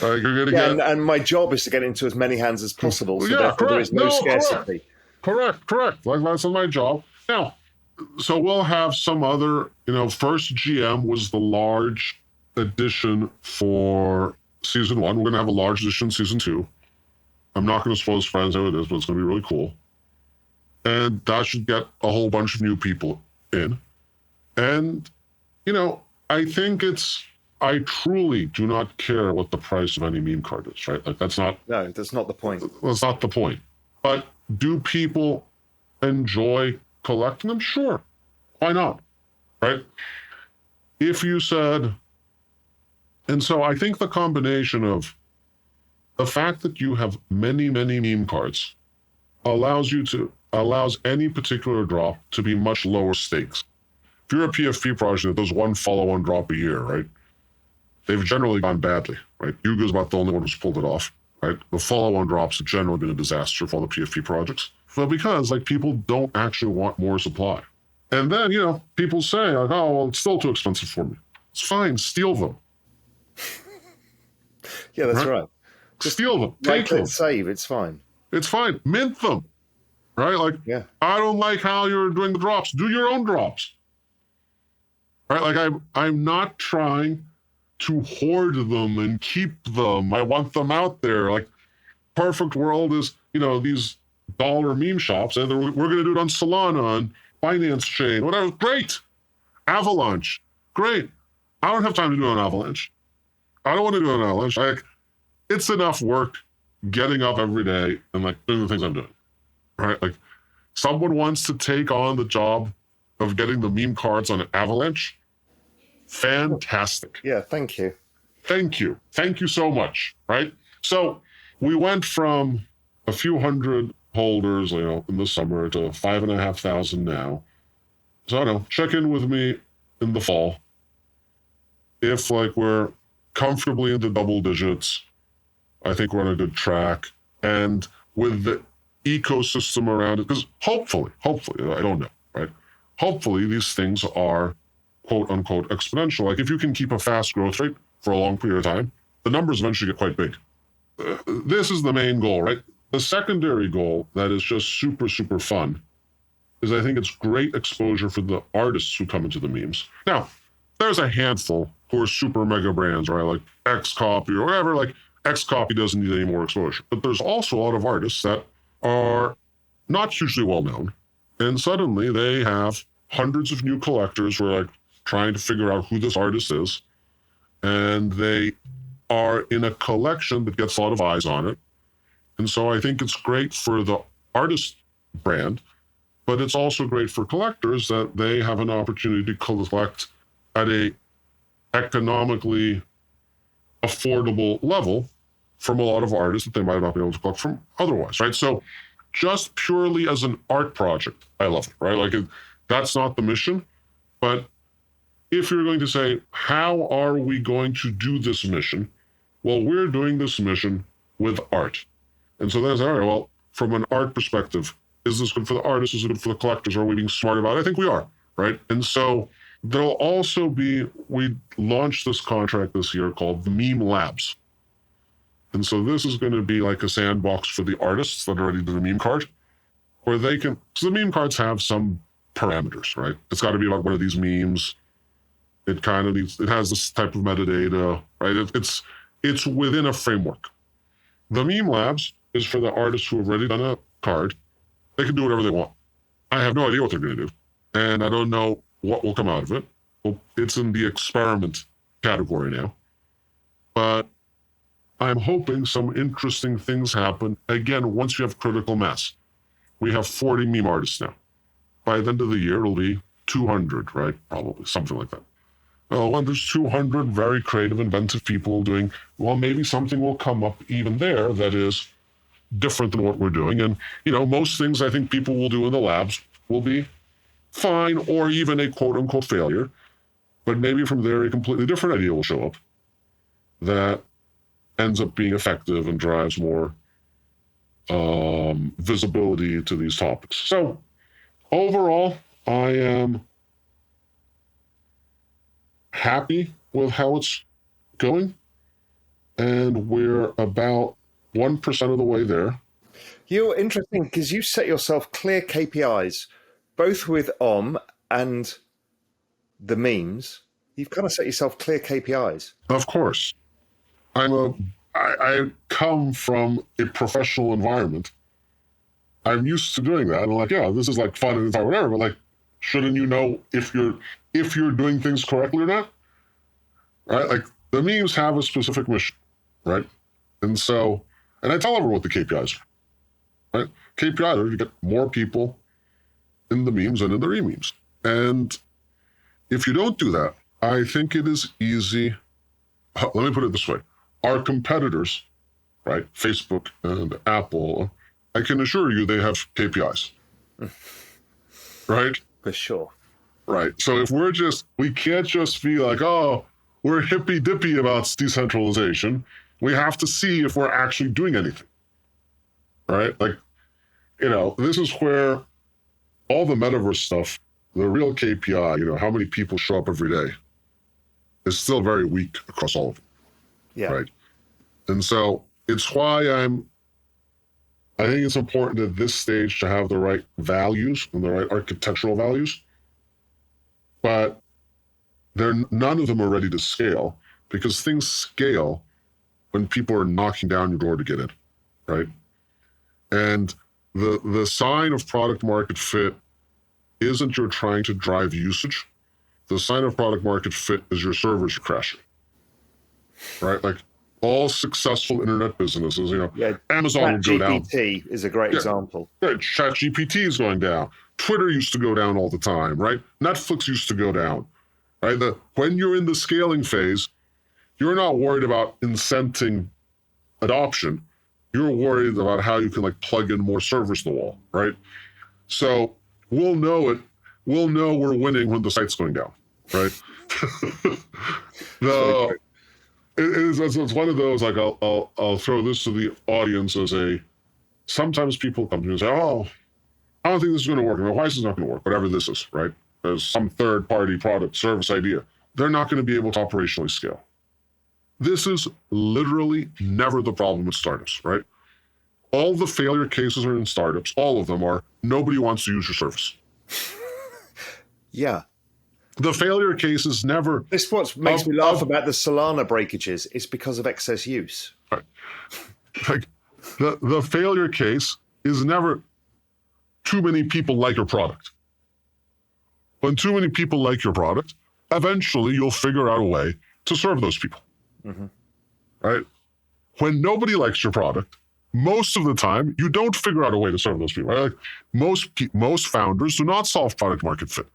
You're going to get... and my job is to get into as many hands as possible, so therefore there is no scarcity. Correct. Like, that's my job. Now, so we'll have some other, first GM was the large edition for season 1. We're going to have a large edition season 2. I'm not going to spoil friends how it is, but it's going to be really cool. And that should get a whole bunch of new people in. And, I think I truly do not care what the price of any meme card is, right? Like, that's not... No, that's not the point. That's not the point. But do people enjoy collecting them? Sure. Why not? Right? If you said... And so I think the combination of the fact that you have many, many meme cards allows any particular drop to be much lower stakes. If you're a PFP project that does one follow-on drop a year, right? They've generally gone badly, right? Yuga's about the only one who's pulled it off, right? The follow-on drops have generally been a disaster for all the PFP projects. But because, people don't actually want more supply. And then, people say, like, oh, well, it's still too expensive for me. It's fine, steal them. Yeah, that's right. Just steal them. Take them. Save, it's fine. It's fine. Mint them. Right? Like, I don't like how you're doing the drops. Do your own drops. Right? Like, I'm not trying to hoard them and keep them. I want them out there. Like, perfect world is, these dollar meme shops, and we're going to do it on Solana, on Binance Chain, whatever. Great. Avalanche. Great. I don't have time to do an Avalanche. I don't want to do an Avalanche. It's enough work getting up every day and doing the things I'm doing. Right? Like, someone wants to take on the job of getting the meme cards on an Avalanche. Fantastic. Yeah, thank you. Thank you. Thank you so much. Right? So we went from a few hundred holders, in the summer to 5,500 now. So I don't know, check in with me in the fall. If we're comfortably in the double digits, I think we're on a good track. And with the ecosystem around it, because hopefully, I don't know, right? Hopefully these things are quote unquote exponential. Like, if you can keep a fast growth rate for a long period of time, the numbers eventually get quite big. This is the main goal, right? The secondary goal that is just super, super fun is I think it's great exposure for the artists who come into the memes. Now, there's a handful who are super mega brands, right? Like Xcopy or whatever. Like, Xcopy doesn't need any more exposure. But there's also a lot of artists that are not hugely well known. And suddenly they have hundreds of new collectors who are trying to figure out who this artist is. And they are in a collection that gets a lot of eyes on it. And so I think it's great for the artist brand, but it's also great for collectors that they have an opportunity to collect at a economically affordable level from a lot of artists that they might not be able to collect from otherwise, right? So just purely as an art project, I love it, right? That's not the mission, but if you're going to say, how are we going to do this mission? Well, we're doing this mission with art. And so that's, all right, well, from an art perspective, is this good for the artists? Is it good for the collectors? Are we being smart about it? I think we are, right? And so There'll also be, we launched this contract this year called the Meme Labs. And so this is going to be like a sandbox for the artists that are ready to do the meme card, where they can, so the meme cards have some parameters, right? It's got to be like one of these memes. It kind of needs, it has this type of metadata, right? It's within a framework. The Meme Labs is for the artists who have already done a card. They can do whatever they want. I have no idea what they're going to do. And I don't know what will come out of it. Well, it's in the experiment category now. But I'm hoping some interesting things happen. Again, once you have critical mass. We have 40 meme artists now. By the end of the year, it'll be 200, right? Probably, something like that. Oh, and there's 200 very creative, inventive people doing, well, maybe something will come up even there that is different than what we're doing. And, most things I think people will do in the labs will be fine or even a quote-unquote failure. But maybe from there, a completely different idea will show up that ends up being effective and drives more visibility to these topics. So overall, I am happy with how it's going, and we're about 1% of the way there. You're interesting because you set yourself clear KPIs, both with and the memes. You've kind of set yourself clear KPIs. Of course. I come from a professional environment. I'm used to doing that. And like, yeah, this is like fun and it's like whatever, but like, shouldn't you know if you're doing things correctly or not? Right? Like the memes have a specific mission, right? And I tell everyone what the KPIs are, right? KPIs are you get more people in the memes and in the re-memes. And if you don't do that, I think it is easy. Let me put it this way. Our competitors, right, Facebook and Apple, I can assure you they have KPIs, right? For sure. Right. So if we can't just be like, oh, we're hippy-dippy about decentralization. We have to see if we're actually doing anything, right? Like, this is where all the metaverse stuff, the real KPI, how many people show up every day, is still very weak across all of them. Yeah. Right. And so it's why I think it's important at this stage to have the right values and the right architectural values, but none of them are ready to scale because things scale when people are knocking down your door to get in, right? And the sign of product market fit isn't you're trying to drive usage. The sign of product market fit is your servers are crashing. Right? Like all successful internet businesses, Amazon would go down. ChatGPT is a great example. Right. ChatGPT is going down. Twitter used to go down all the time, right? Netflix used to go down, right? When you're in the scaling phase, you're not worried about incenting adoption. You're worried about how you can plug in more servers to the wall, right? So we'll know it. We'll know we're winning when the site's going down, right? It's one of those, like, I'll throw this to the audience as sometimes people come to me and say, oh, I don't think this is going to work. Why is this not going to work? Whatever this is, right? There's some third-party product, service idea. They're not going to be able to operationally scale. This is literally never the problem with startups, right? All the failure cases are in startups. All of them are, nobody wants to use your service. Yeah. The failure case is never... This is what makes me laugh about the Solana breakages. It's because of excess use. Right. Like the failure case is never too many people like your product. When too many people like your product, eventually you'll figure out a way to serve those people. Mm-hmm. Right? When nobody likes your product, most of the time, you don't figure out a way to serve those people. Right? Like most founders do not solve product market fit.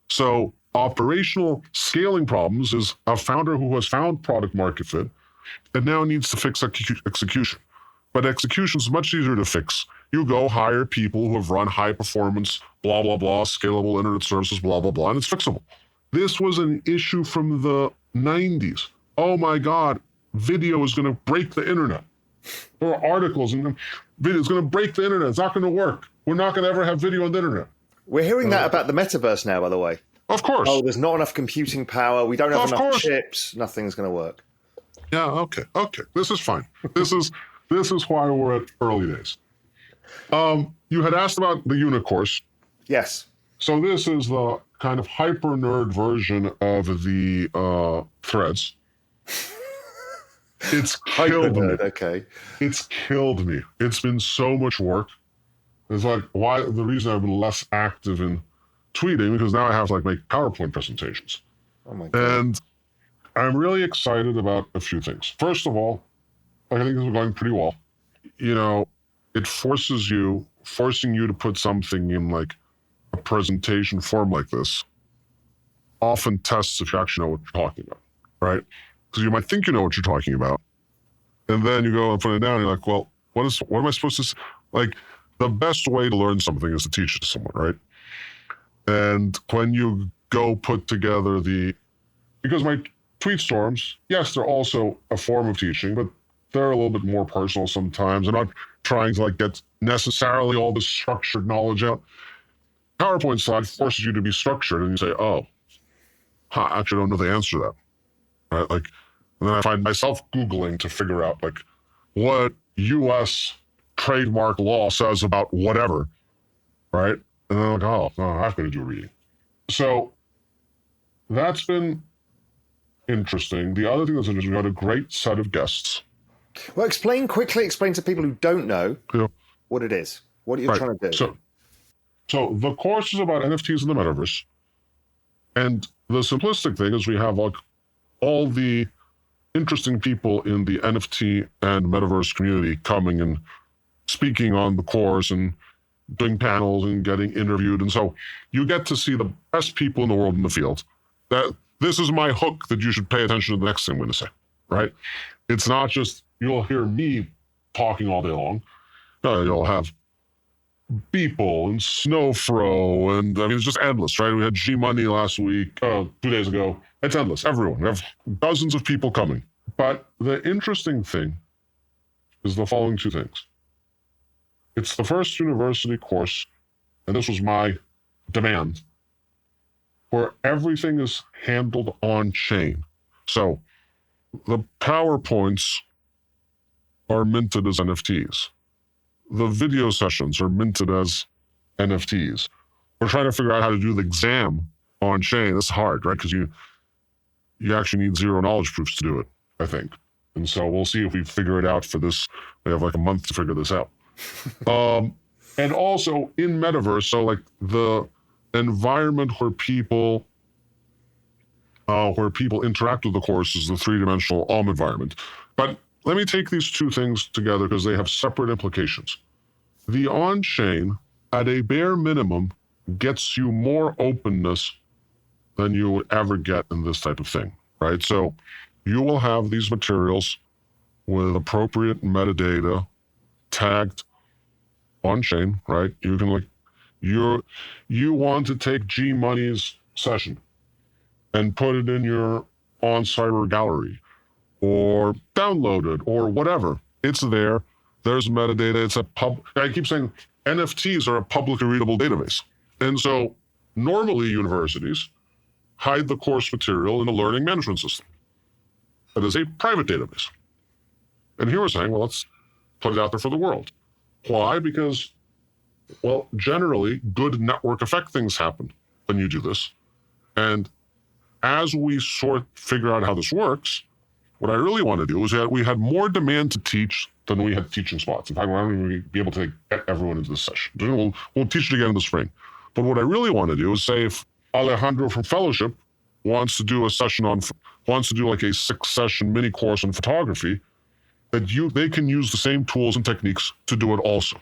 So operational scaling problems is a founder who has found product market fit and now needs to fix execution. But execution is much easier to fix. You go hire people who have run high performance, blah, blah, blah, scalable internet services, blah, blah, blah, and it's fixable. This was an issue from the 90s. Oh my God, video is going to break the internet. There are articles and video is going to break the internet. It's not going to work. We're not going to ever have video on the internet. We're hearing that about the metaverse now, by the way. Of course. Oh, there's not enough computing power. We don't have Of enough course. chips. Nothing's going to work. Yeah, okay. This is fine. This is why we're at early days. You had asked about the unit course. Yes. So this is the kind of hyper nerd version of the threads. It's killed me. Okay. It's killed me. It's been so much work. It's like the reason I've been less active in tweeting, because now I have to like make PowerPoint presentations. Oh my God. And I'm really excited about a few things. First of all, I think this is going pretty well. You know, it forcing you to put something in like a presentation form like this often tests if you actually know what you're talking about, right? Because you might think you know what you're talking about, and then you go and put it down, and you're like, well, what am I supposed to, like, the best way to learn something is to teach it to someone, right? And when you go put together because my tweet storms, yes, they're also a form of teaching, but they're a little bit more personal sometimes. I'm not trying to like get necessarily all the structured knowledge out. PowerPoint slide forces you to be structured, and you say, oh, I actually don't know the answer to that, right? Like, and then I find myself Googling to figure out like what U.S. trademark law says about whatever, right? And then I'm like, oh, no, I've got to do a reading. So that's been interesting. The other thing that's interesting, we had a great set of guests. Well, explain to people who don't know what it is, what you're trying to do. So the course is about NFTs in the metaverse. And the simplistic thing is we have like all the interesting people in the NFT and metaverse community coming and speaking on the course and doing panels and getting interviewed. And so you get to see the best people in the world in the field. That this is my hook that you should pay attention to the next thing I'm going to say, right? It's not just you'll hear me talking all day long. No, you'll have Beeple and Snowfro, and I mean, it's just endless, right? We had G Money last week, 2 days ago. It's endless. Everyone. We have dozens of people coming. But the interesting thing is the following two things. It's the first university course, and this was my demand, where everything is handled on chain. So the PowerPoints are minted as NFTs. The video sessions are minted as NFTs. We're trying to figure out how to do the exam on chain. It's hard, right? Because you actually need zero knowledge proofs to do it, I think. And so we'll see if we figure it out for this. We have like a month to figure this out. And also in metaverse, so like the environment where people interact with the course is the three-dimensional environment. But let me take these two things together because they have separate implications. The on-chain, at a bare minimum, gets you more openness than you would ever get in this type of thing, right? So you will have these materials with appropriate metadata tagged on-chain, right? You can like, you want to take G Money's session and put it in your on-cyber gallery or download it or whatever. It's there. There's metadata. It's I keep saying NFTs are a publicly readable database. And so normally universities hide the course material in a learning management system. That is a private database. And here we're saying, well, let's put it out there for the world. Why? Because, well, generally good network effect things happen when you do this. And as we figure out how this works, what I really want to do is that we had more demand to teach than we had teaching spots. In fact, we're not going to be able to get everyone into this session. We'll teach it again in the spring. But what I really want to do is say if Alejandro from Fellowship wants to do like a 6-session mini course on photography, that they can use the same tools and techniques to do it also.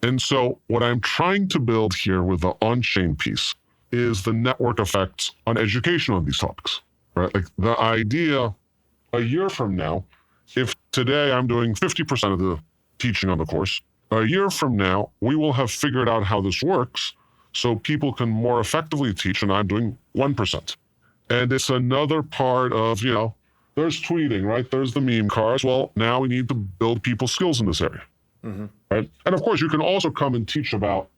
And so what I'm trying to build here with the on-chain piece is the network effects on education on these topics, right? Like the idea a year from now, if today I'm doing 50% of the teaching on the course, a year from now, we will have figured out how this works so people can more effectively teach, and I'm doing 1%. And it's another part of, there's tweeting, right? There's the meme cards. Well, now we need to build people's skills in this area, right? And of course, you can also come and teach about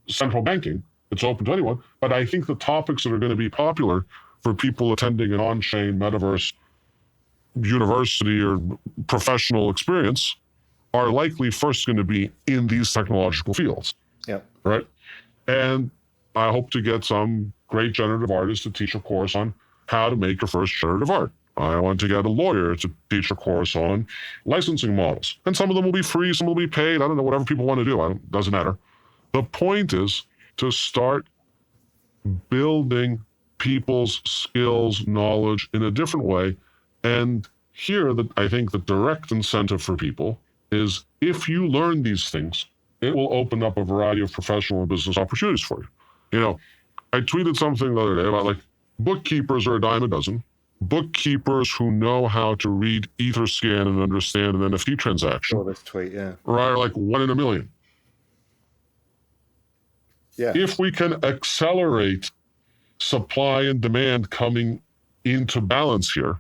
central banking, It's open to anyone. But I think the topics that are going to be popular for people attending an on-chain metaverse university or professional experience are likely first going to be in these technological fields. Yeah. Right. And I hope to get some great generative artists to teach a course on how to make your first generative art. I want to get a lawyer to teach a course on licensing models. And some of them will be free, some will be paid. I don't know, whatever people want to do. It doesn't matter. The point is to start building people's skills, knowledge in a different way. And here, I think the direct incentive for people is if you learn these things, it will open up a variety of professional and business opportunities for you. You know, I tweeted something the other day about like bookkeepers are a dime a dozen. Bookkeepers who know how to read Etherscan and understand an NFT transaction. Oh, this tweet, yeah. Right, like 1 in a million. Yeah. If we can accelerate supply and demand coming into balance here,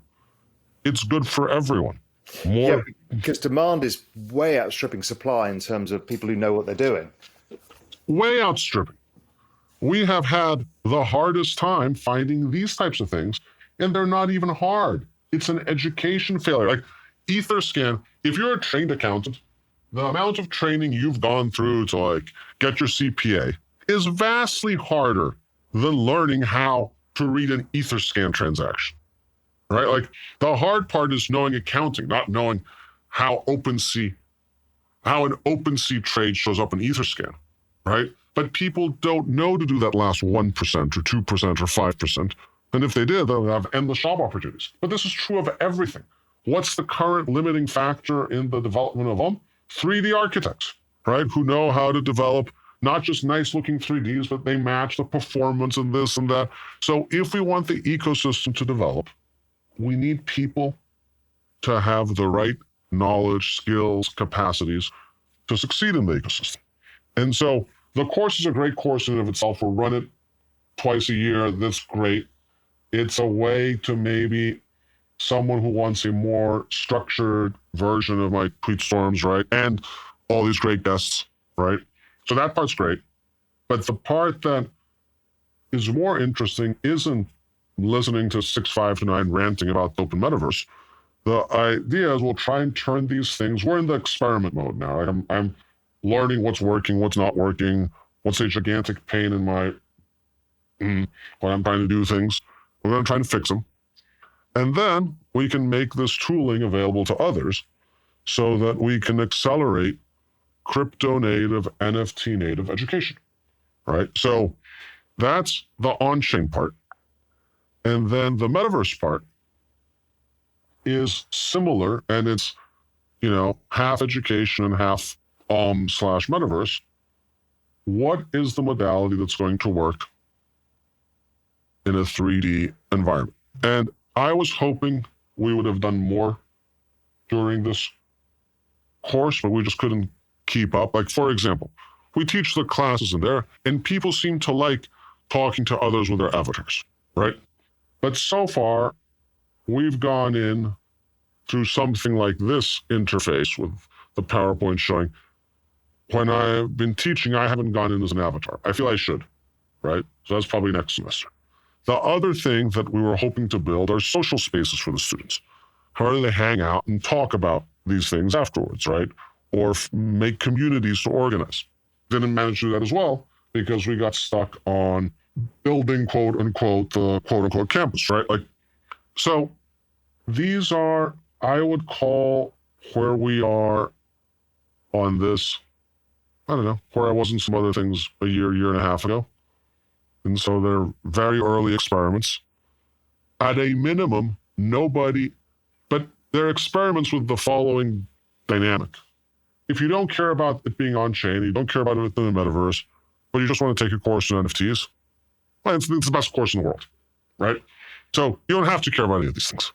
it's good for everyone. Yeah, because demand is way outstripping supply in terms of people who know what they're doing. Way outstripping. We have had the hardest time finding these types of things, and they're not even hard. It's an education failure. Like Etherscan, if you're a trained accountant, the amount of training you've gone through to like get your CPA is vastly harder than learning how to read an Etherscan transaction, right? Like the hard part is knowing accounting, not knowing how an OpenSea trade shows up in Etherscan, right? But people don't know to do that last 1% or 2% or 5%. And if they did, they'll have endless job opportunities. But this is true of everything. What's the current limiting factor in the development of them? 3D architects, right? Who know how to develop not just nice looking 3Ds, but they match the performance and this and that. So if we want the ecosystem to develop, we need people to have the right knowledge, skills, capacities to succeed in the ecosystem. And so the course is a great course in and of itself. We'll run it twice a year. That's great. It's a way to maybe someone who wants a more structured version of my tweet storms, right? And all these great guests, right? So that part's great. But the part that is more interesting isn't listening to 6529 ranting about the open metaverse. The idea is we'll try and turn these things, we're in the experiment mode now. Right? I'm learning what's working, what's not working, what's a gigantic pain in my, when I'm trying to do things. We're going to try and fix them. And then we can make this tooling available to others so that we can accelerate crypto native, NFT native education, right? So that's the on-chain part. And then the metaverse part is similar, and it's, you know, half education and half slash metaverse. What is the modality that's going to work in a 3D environment? And I was hoping we would have done more during this course, but we just couldn't keep up. Like, for example, we teach the classes in there, and people seem to like talking to others with their avatars, right? But so far, we've gone in through something like this interface with the PowerPoint showing. When I've been teaching, I haven't gone in as an avatar. I feel I should, right? So that's probably next semester. The other thing that we were hoping to build are social spaces for the students. How do they hang out and talk about these things afterwards, right? Or make communities to organize. Didn't manage to do that as well because we got stuck on building, quote unquote, the quote unquote campus, right? Like, so these are, I would call where we are on this, I don't know, where I was in some other things a year and a half ago. And so they're very early experiments. At a minimum, nobody, but they're experiments with the following dynamic. If you don't care about it being on-chain, you don't care about it in the metaverse, but you just want to take a course in NFTs, well, it's the best course in the world, right? So you don't have to care about any of these things.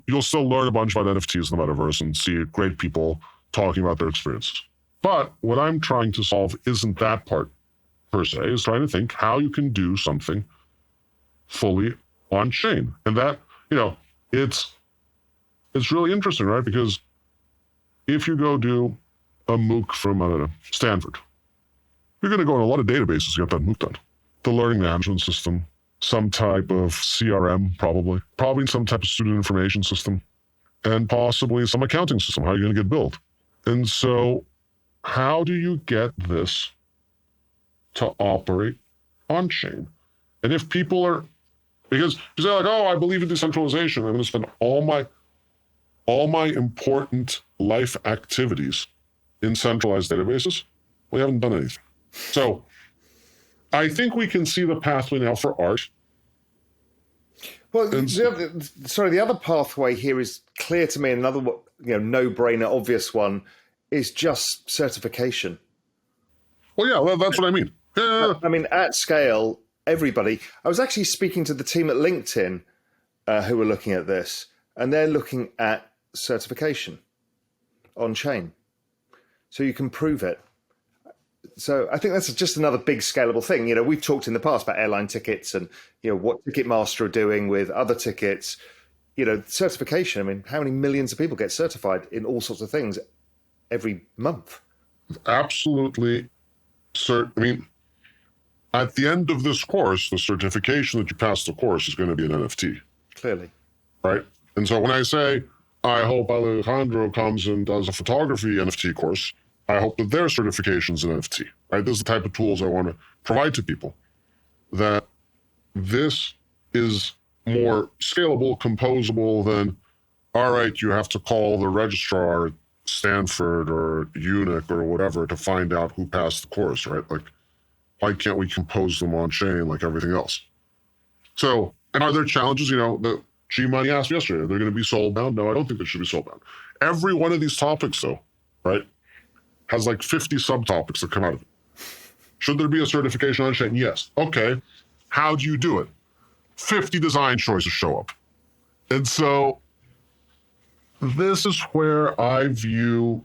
You'll still learn a bunch about NFTs in the metaverse and see great people talking about their experiences. But what I'm trying to solve isn't that part per se, is trying to think how you can do something fully on-chain. And that, you know, it's really interesting, right? Because if you go do a MOOC from, I don't know, Stanford, you're going to go in a lot of databases to get that MOOC done. the learning management system, some type of CRM, probably some type of student information system, and possibly some accounting system. How are you going to get billed? And so how do you get this to operate on chain? And if people are, because they're like, oh, I believe in decentralization, I'm going to spend all my important life activities in centralized databases. We haven't done anything. So I think we can see the pathway now for art. Well, the other pathway here is clear to me. Another, no-brainer, obvious one is just certification. Well, yeah, that's what I mean. Yeah. I mean, at scale, everybody. I was actually speaking to the team at LinkedIn who were looking at this, and they're looking at certification on chain, so you can prove it. So I think that's just another big scalable thing. We've talked in the past about airline tickets and, what Ticketmaster are doing with other tickets. Certification. I mean, how many millions of people get certified in all sorts of things every month? Absolutely. I mean, at the end of this course, the certification that you pass the course is going to be an NFT. Clearly. Right? And so when I say, I hope Alejandro comes and does a photography NFT course, I hope that their certification is an NFT, right? This is the type of tools I want to provide to people, that this is more scalable, composable than, all right, you have to call the registrar at Stanford or UNIC or whatever to find out who passed the course, right? Like, why can't we compose them on chain like everything else? So, and are there challenges? The G-Money asked yesterday, they're going to be soul-bound? No, I don't think they should be soul-bound. Every one of these topics, though, right, has like 50 subtopics that come out of it. Should there be a certification on chain? Yes. Okay. How do you do it? 50 design choices show up. And so this is where I view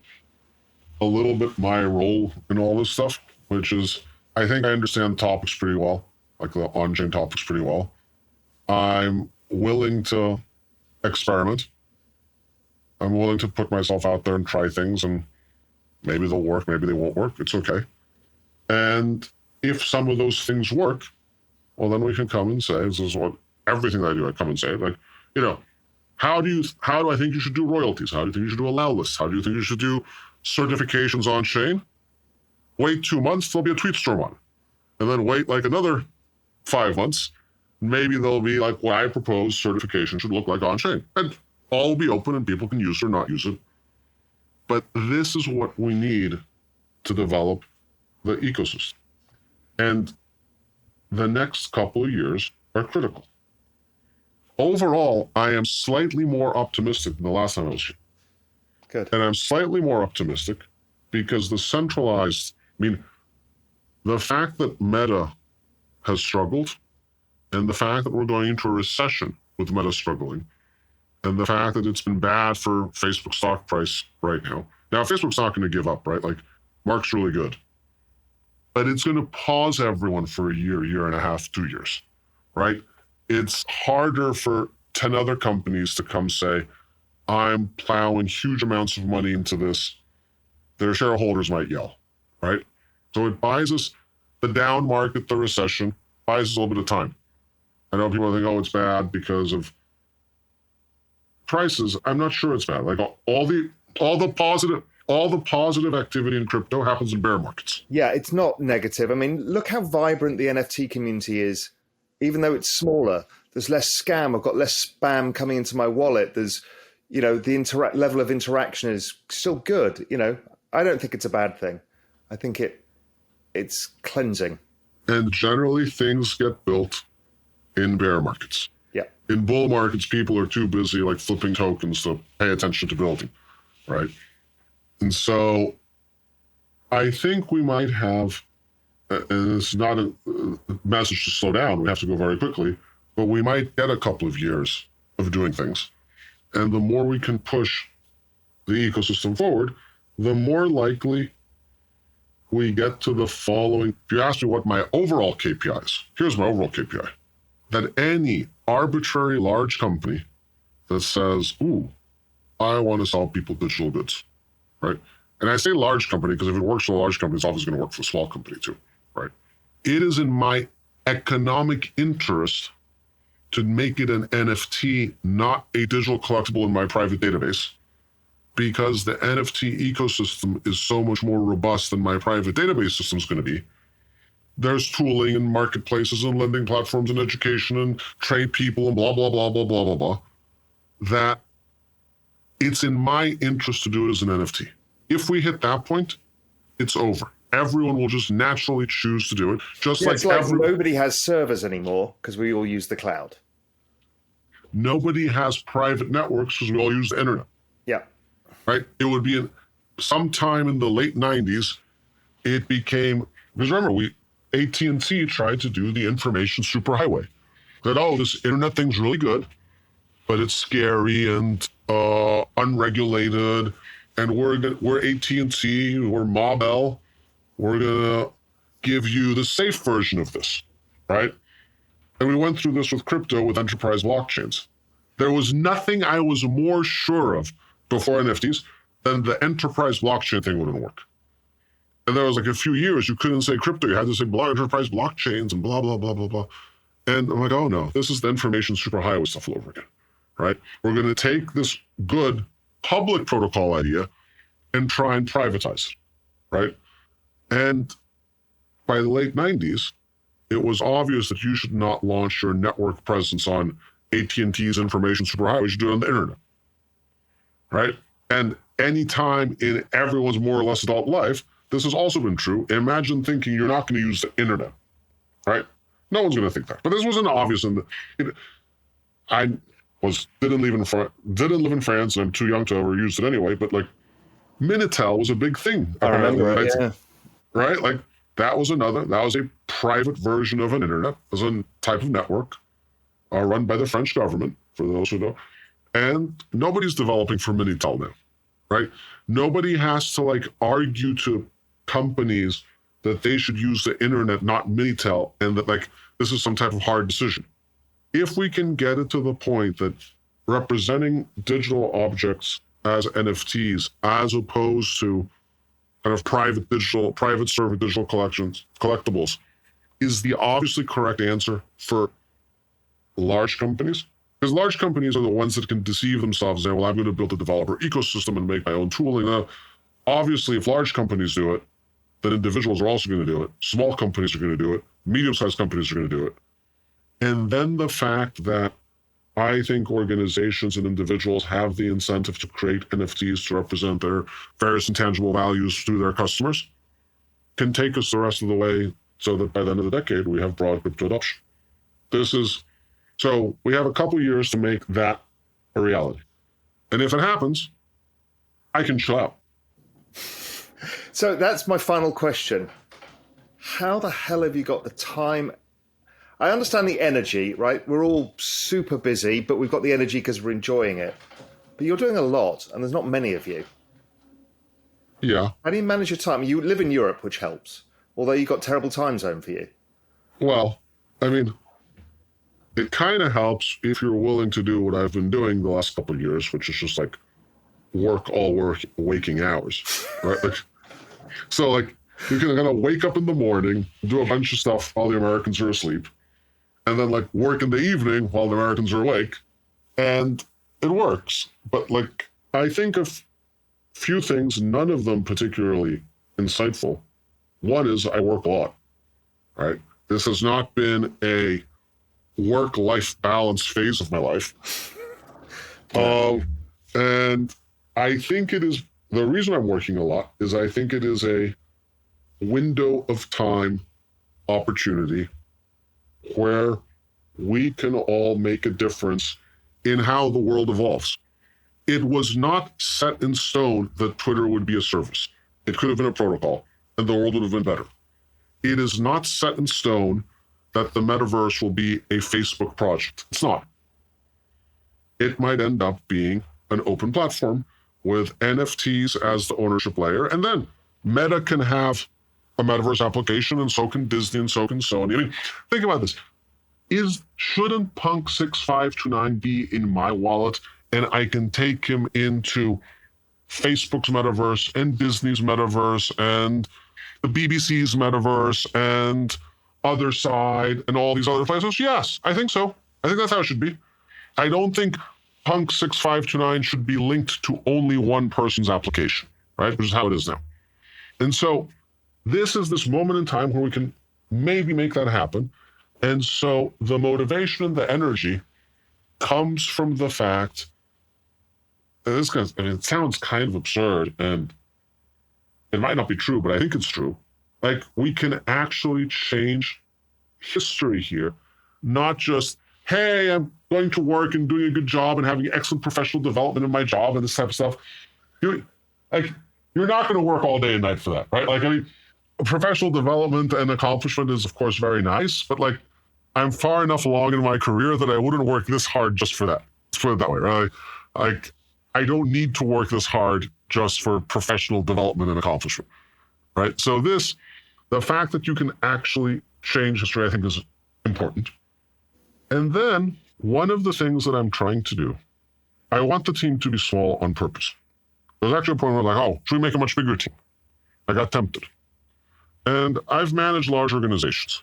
a little bit my role in all this stuff, which is, I think I understand topics pretty well, like the on-chain topics pretty well. I'm willing to experiment. I'm willing to put myself out there and try things, and maybe they'll work, maybe they won't work. It's okay. And if some of those things work, well, then we can come and say, this is what everything that I do, I come and say, like, how do I think you should do royalties? How do you think you should do allow lists? How do you think you should do certifications on chain? Wait 2 months, there'll be a Tweetstorm on. And then wait like another 5 months, maybe there'll be like what I propose certification should look like on chain. And all will be open and people can use it or not use it. But this is what we need to develop the ecosystem. And the next couple of years are critical. Overall, I am slightly more optimistic than the last time I was here. Good. And I'm slightly more optimistic because the fact that Meta has struggled, and the fact that we're going into a recession with Meta struggling, and the fact that it's been bad for Facebook stock price right now. Now, Facebook's not going to give up, right? Like, Mark's really good. But it's going to pause everyone for a year and a half, 2 years, right? It's harder for 10 other companies to come say, I'm plowing huge amounts of money into this. Their shareholders might yell, right? So it buys us the down market, the recession, buys us a little bit of time. I know people think, oh, it's bad because of prices. I'm not sure it's bad. Like all the positive activity in crypto happens in bear markets. Yeah, it's not negative. I mean, look how vibrant the NFT community is. Even though it's smaller, there's less scam. I've got less spam coming into my wallet. There's, the level of interaction is still good. I don't think it's a bad thing. I think it's cleansing. And generally things get built in bear markets. Yeah. In bull markets, people are too busy like flipping tokens to pay attention to building, right? And so I think we might have, and it's not a message to slow down, we have to go very quickly, but we might get a couple of years of doing things. And the more we can push the ecosystem forward, the more likely we get to the following. If you ask me what my overall KPI is, here's my overall KPI. That any arbitrary large company that says, ooh, I want to sell people digital goods, right? And I say large company because if it works for a large company, it's obviously going to work for a small company too, right? It is in my economic interest to make it an NFT, not a digital collectible in my private database, because the NFT ecosystem is so much more robust than my private database system is going to be. There's tooling and marketplaces and lending platforms and education and trade people and blah, blah, blah, blah, blah, blah, blah, that it's in my interest to do it as an NFT. If we hit that point, it's over. Everyone will just naturally choose to do it. Just it's like nobody has servers anymore because we all use the cloud. Nobody has private networks because we all use the internet. Yeah. Right? It would be sometime in the late 90s, it became, because remember, AT&T tried to do the information superhighway. That, oh, this internet thing's really good, but it's scary and unregulated, and we're AT&T, we're Mobile, we're gonna give you the safe version of this, right? And we went through this with crypto, with enterprise blockchains. There was nothing I was more sure of before NFTs than the enterprise blockchain thing wouldn't work. And there was like a few years, you couldn't say crypto, you had to say enterprise blockchains and blah, blah, blah, blah, blah. And I'm like, oh no, this is the information superhighway stuff all over again, right? We're going to take this good public protocol idea and try and privatize it, right? And by the late 90s, it was obvious that you should not launch your network presence on AT&T's information superhighway. You should do it on the internet, right? And anytime in everyone's more or less adult life, this has also been true. Imagine thinking you're not going to use the internet, right? No one's going to think that. But this wasn't obvious. I didn't live in France, and I'm too young to ever use it anyway. But like, Minitel was a big thing. I remember it, yeah. Right? Like, that was a private version of an internet, as a type of network run by the French government, for those who know. And nobody's developing for Minitel now, right? Nobody has to like argue to companies that they should use the internet, not Minitel, and that like this is some type of hard decision. If we can get it to the point that representing digital objects as NFTs, as opposed to kind of private server digital collectibles, is the obviously correct answer for large companies. Because large companies are the ones that can deceive themselves and say, well, I'm going to build a developer ecosystem and make my own tooling. Now, obviously, if large companies do it, then individuals are also going to do it. Small companies are going to do it. Medium-sized companies are going to do it. And then the fact that I think organizations and individuals have the incentive to create NFTs to represent their various intangible values to their customers can take us the rest of the way so that by the end of the decade, we have broad crypto adoption. So we have a couple years to make that a reality. And if it happens, I can chill out. So that's my final question. How the hell have you got the time? I understand the energy, right? We're all super busy, but we've got the energy because we're enjoying it. But you're doing a lot, and there's not many of you. Yeah. How do you manage your time? You live in Europe, which helps, although you've got terrible time zone for you. Well, I mean, it kind of helps if you're willing to do what I've been doing the last couple of years, which is just like work waking hours, right? So like you can kind of wake up in the morning, do a bunch of stuff while the Americans are asleep, and then like work in the evening while the Americans are awake, and it works. But like, I think of few things, none of them particularly insightful. One is I work a lot, right? This has not been a work-life balance phase of my life. And I think it is, the reason I'm working a lot is I think it is a window of time opportunity where we can all make a difference in how the world evolves. It was not set in stone that Twitter would be a service. It could have been a protocol, and the world would have been better. It is not set in stone that the metaverse will be a Facebook project. It's not. It might end up being an open platform with NFTs as the ownership layer, and then Meta can have a metaverse application, and so can Disney, and so can Sony. I mean, think about this. Shouldn't Punk6529 be in my wallet, and I can take him into Facebook's metaverse, and Disney's metaverse, and the BBC's metaverse, and Other Side and all these other places? Yes, I think so. I think that's how it should be. I don't think Punk6529 should be linked to only one person's application, right? Which is how it is now. And so this is this moment in time where we can maybe make that happen. And so the motivation and the energy comes from the fact that it sounds kind of absurd and it might not be true, but I think it's true. Like, we can actually change history here, not just, hey, I'm going to work and doing a good job and having excellent professional development in my job and this type of stuff. You're not going to work all day and night for that, right? Like, I mean, professional development and accomplishment is, of course, very nice, but like, I'm far enough along in my career that I wouldn't work this hard just for that. Let's put it that way, right? Like, I don't need to work this hard just for professional development and accomplishment, right? So the fact that you can actually change history, I think, is important. And then one of the things that I'm trying to do, I want the team to be small on purpose. There's actually a point where I'm like, oh, should we make a much bigger team? I got tempted. And I've managed large organizations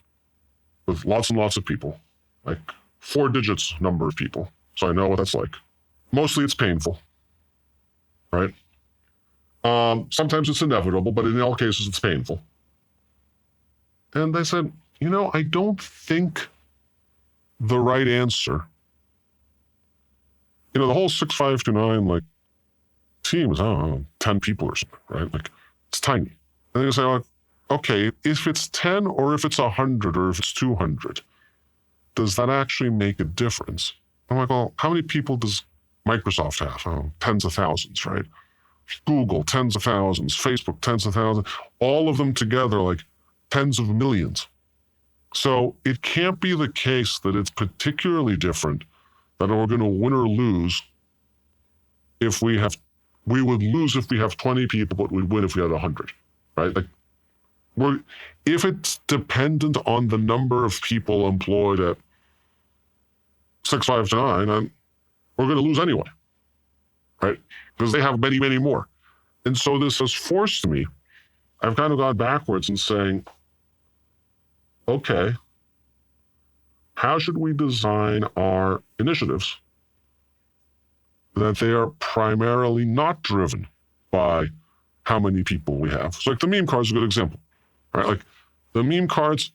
with lots and lots of people, like 4 digits number of people. So I know what that's like. Mostly it's painful, right? Sometimes it's inevitable, but in all cases it's painful. And they said, I don't think the right answer, the whole 6529 like team is, I don't know, 10 people or something, right? Like, it's tiny. And they say, like, okay, if it's 10 or if it's 100 or if it's 200, does that actually make a difference? I'm like, well, how many people does Microsoft have? Oh, tens of thousands, right? Google, tens of thousands. Facebook, tens of thousands. All of them together, like tens of millions. So it can't be the case that it's particularly different, that we're going to win or lose if we would lose if we have 20 people, but we'd win if we had 100, right? Like, if it's dependent on the number of people employed at 6529, we're going to lose anyway, right? Because they have many, many more. And so this has forced me, I've kind of gone backwards and saying, okay, how should we design our initiatives that they are primarily not driven by how many people we have? So like the meme card is a good example, right? Like, the meme cards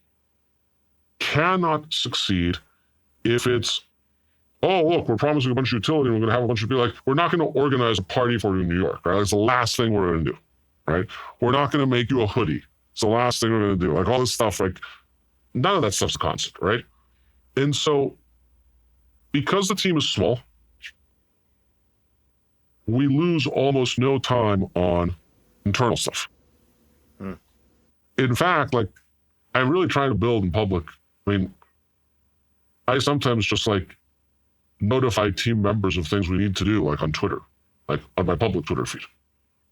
cannot succeed if it's, oh, look, we're promising a bunch of utility and we're going to have a bunch of people. Like, we're not going to organize a party for you in New York, right? That's the last thing we're going to do, right? We're not going to make you a hoodie. It's the last thing we're going to do. Like, all this stuff, like, none of that stuff's a concept, right? And so, because the team is small, we lose almost no time on internal stuff. In fact, like, I'm really trying to build in public. I mean, I sometimes just like notify team members of things we need to do, like on Twitter, like on my public Twitter feed,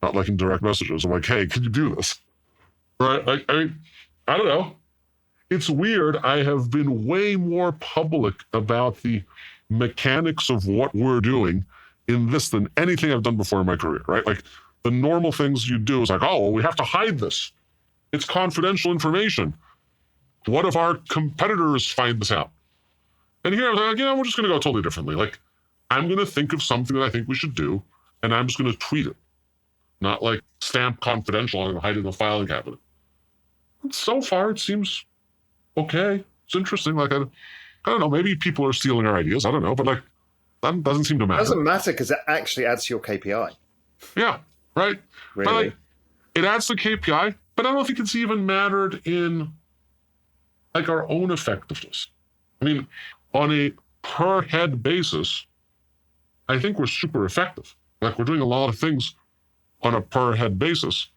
not like in direct messages. I'm like, hey, can you do this? Right? Like, I mean, I don't know. It's weird. I have been way more public about the mechanics of what we're doing in this than anything I've done before in my career, right? Like, the normal things you do is like, oh, well, we have to hide this. It's confidential information. What if our competitors find this out? And here I was like, we're just going to go totally differently. Like, I'm going to think of something that I think we should do, and I'm just going to tweet it. Not like stamp confidential and hide it in the filing cabinet. And so far, it seems okay. It's interesting. Like, I don't know, maybe people are stealing our ideas. I don't know, but like, that doesn't seem to matter. It doesn't matter because it actually adds to your KPI. Yeah, right? Really? But like, it adds to KPI, but I don't know if it's even mattered in like our own effectiveness. I mean, on a per head basis, I think we're super effective. Like, we're doing a lot of things on a per head basis.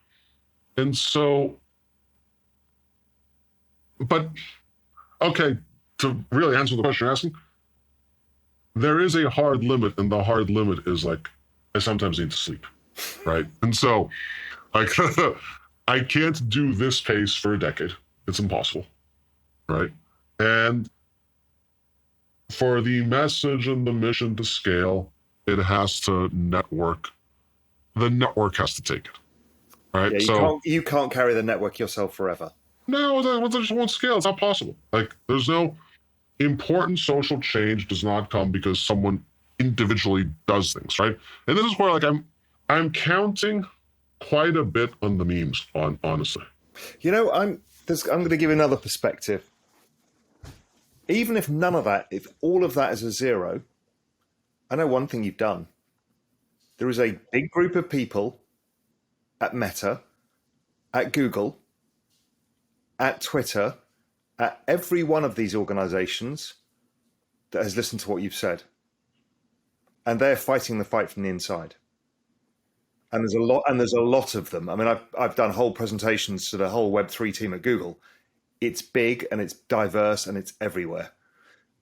And so, but okay, to really answer the question you're asking, there is a hard limit, and the hard limit is like, I sometimes need to sleep, right? And so, like, I can't do this pace for a decade. It's impossible, right? And for the message and the mission to scale, it has to network. The network has to take it, right? Yeah, you can't carry the network yourself forever. No, that just won't scale. It's not possible. Like, there's no important social change does not come because someone individually does things, right? And this is where, like, I'm counting quite a bit on the memes, honestly. You know, I'm going to give another perspective. Even if none of that, if all of that is a zero, I know one thing you've done. There is a big group of people at Meta, at Google, at Twitter, at every one of these organizations that has listened to what you've said. And they're fighting the fight from the inside. And there's a lot of them. I mean, I've done whole presentations to the whole Web3 team at Google. It's big and it's diverse and it's everywhere.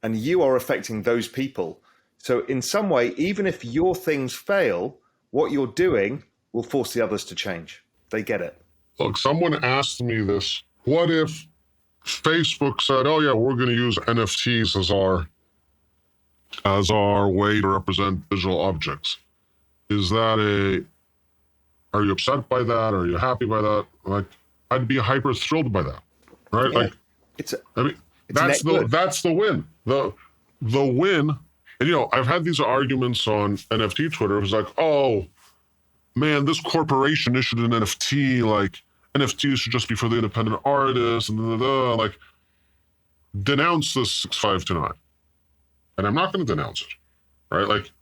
And you are affecting those people. So in some way, even if your things fail, what you're doing will force the others to change. They get it. Look, someone asked me this. What if Facebook said, oh yeah, we're going to use NFTs as our way to represent digital objects? Are you upset by that? Are you happy by that? Like, I'd be hyper thrilled by that, right? Yeah. Like, that's the win. The win. And, you know, I've had these arguments on NFT Twitter. It was like, oh, man, this corporation issued an NFT. Like, NFTs should just be for the independent artists. And like, denounce this 6529. And I'm not going to denounce it, right? Like,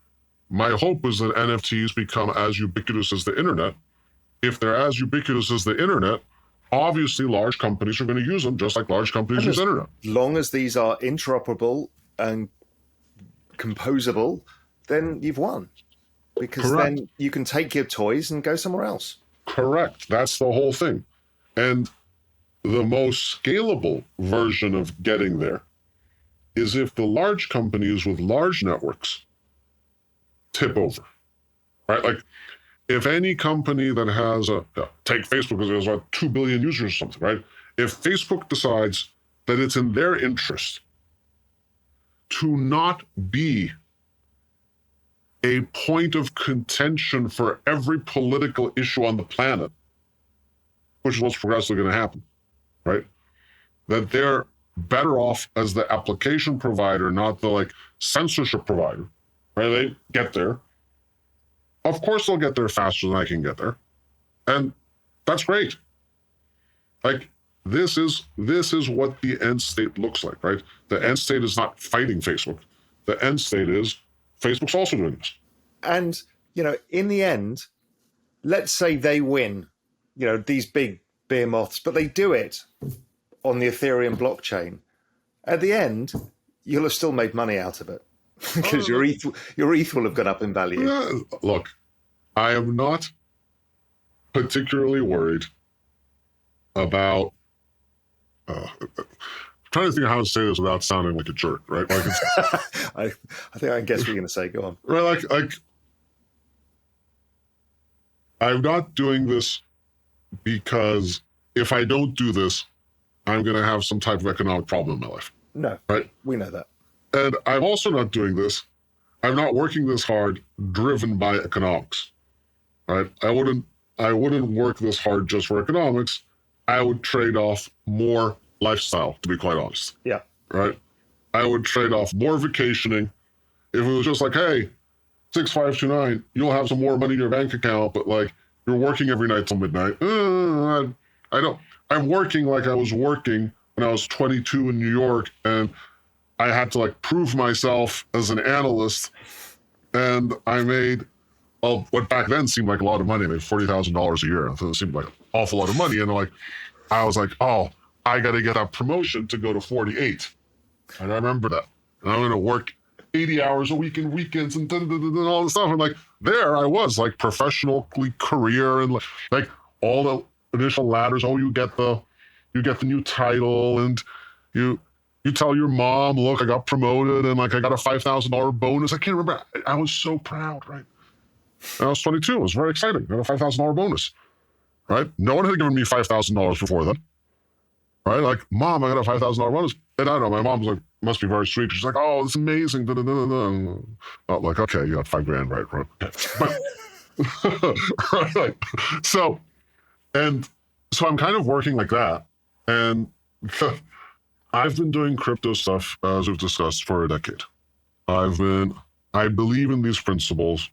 my hope is that NFTs become as ubiquitous as the internet. If they're as ubiquitous as the internet, obviously large companies are going to use them just like large companies use internet. As long as these are interoperable and composable, then you've won. Because Correct. Then you can take your toys and go somewhere else. Correct. That's the whole thing. And the most scalable version of getting there is if the large companies with large networks tip over, right? Like, if any company that has take Facebook because there's like 2 billion users or something, right? If Facebook decides that it's in their interest to not be a point of contention for every political issue on the planet, which is what's progressively going to happen, right? That they're better off as the application provider, not the like censorship provider, right? They get there. Of course they'll get there faster than I can get there. And that's great. Like, this is what the end state looks like, right? The end state is not fighting Facebook. The end state is Facebook's also doing this. And, you know, in the end, let's say they win, you know, these big behemoths, but they do it on the Ethereum blockchain. At the end, you'll have still made money out of it. Because your ETH will have gone up in value. Yeah, look, I am not particularly worried about. I'm trying to think of how to say this without sounding like a jerk, right? Like, I think I guess what you're going to say. Go on. Right, like I'm not doing this because if I don't do this, I'm going to have some type of economic problem in my life. No, right? We know that. And I'm also not doing this. I'm not working this hard driven by economics, right? I wouldn't work this hard just for economics. I would trade off more lifestyle, to be quite honest. Yeah. Right? I would trade off more vacationing. If it was just like, hey, 6529, you'll have some more money in your bank account, but like you're working every night till midnight. I'm working like I was working when I was 22 in New York, and I had to like prove myself as an analyst, and I made what back then seemed like a lot of money. I made $40,000 a year. So it seemed like an awful lot of money. And like, I was like, oh, I got to get that promotion to go to 48. And I remember that. And I'm going to work 80 hours a week and weekends and all this stuff. And like, there I was like professional career and like all the initial ladders. Oh, you get the new title, and you tell your mom, look, I got promoted and like I got a $5,000 bonus. I can't remember. I was so proud, right? And I was 22. It was very exciting. I got a $5,000 bonus, right? No one had given me $5,000 before then, right? Like, Mom, I got a $5,000 bonus. And I don't know, my mom was like, must be very sweet. She's like, oh, it's amazing. Da, da, da, da, da. Oh, like, okay, you got $5,000, right? But, right, like, so I'm kind of working like that. And I've been doing crypto stuff, as we've discussed, for a decade. I believe in these principles,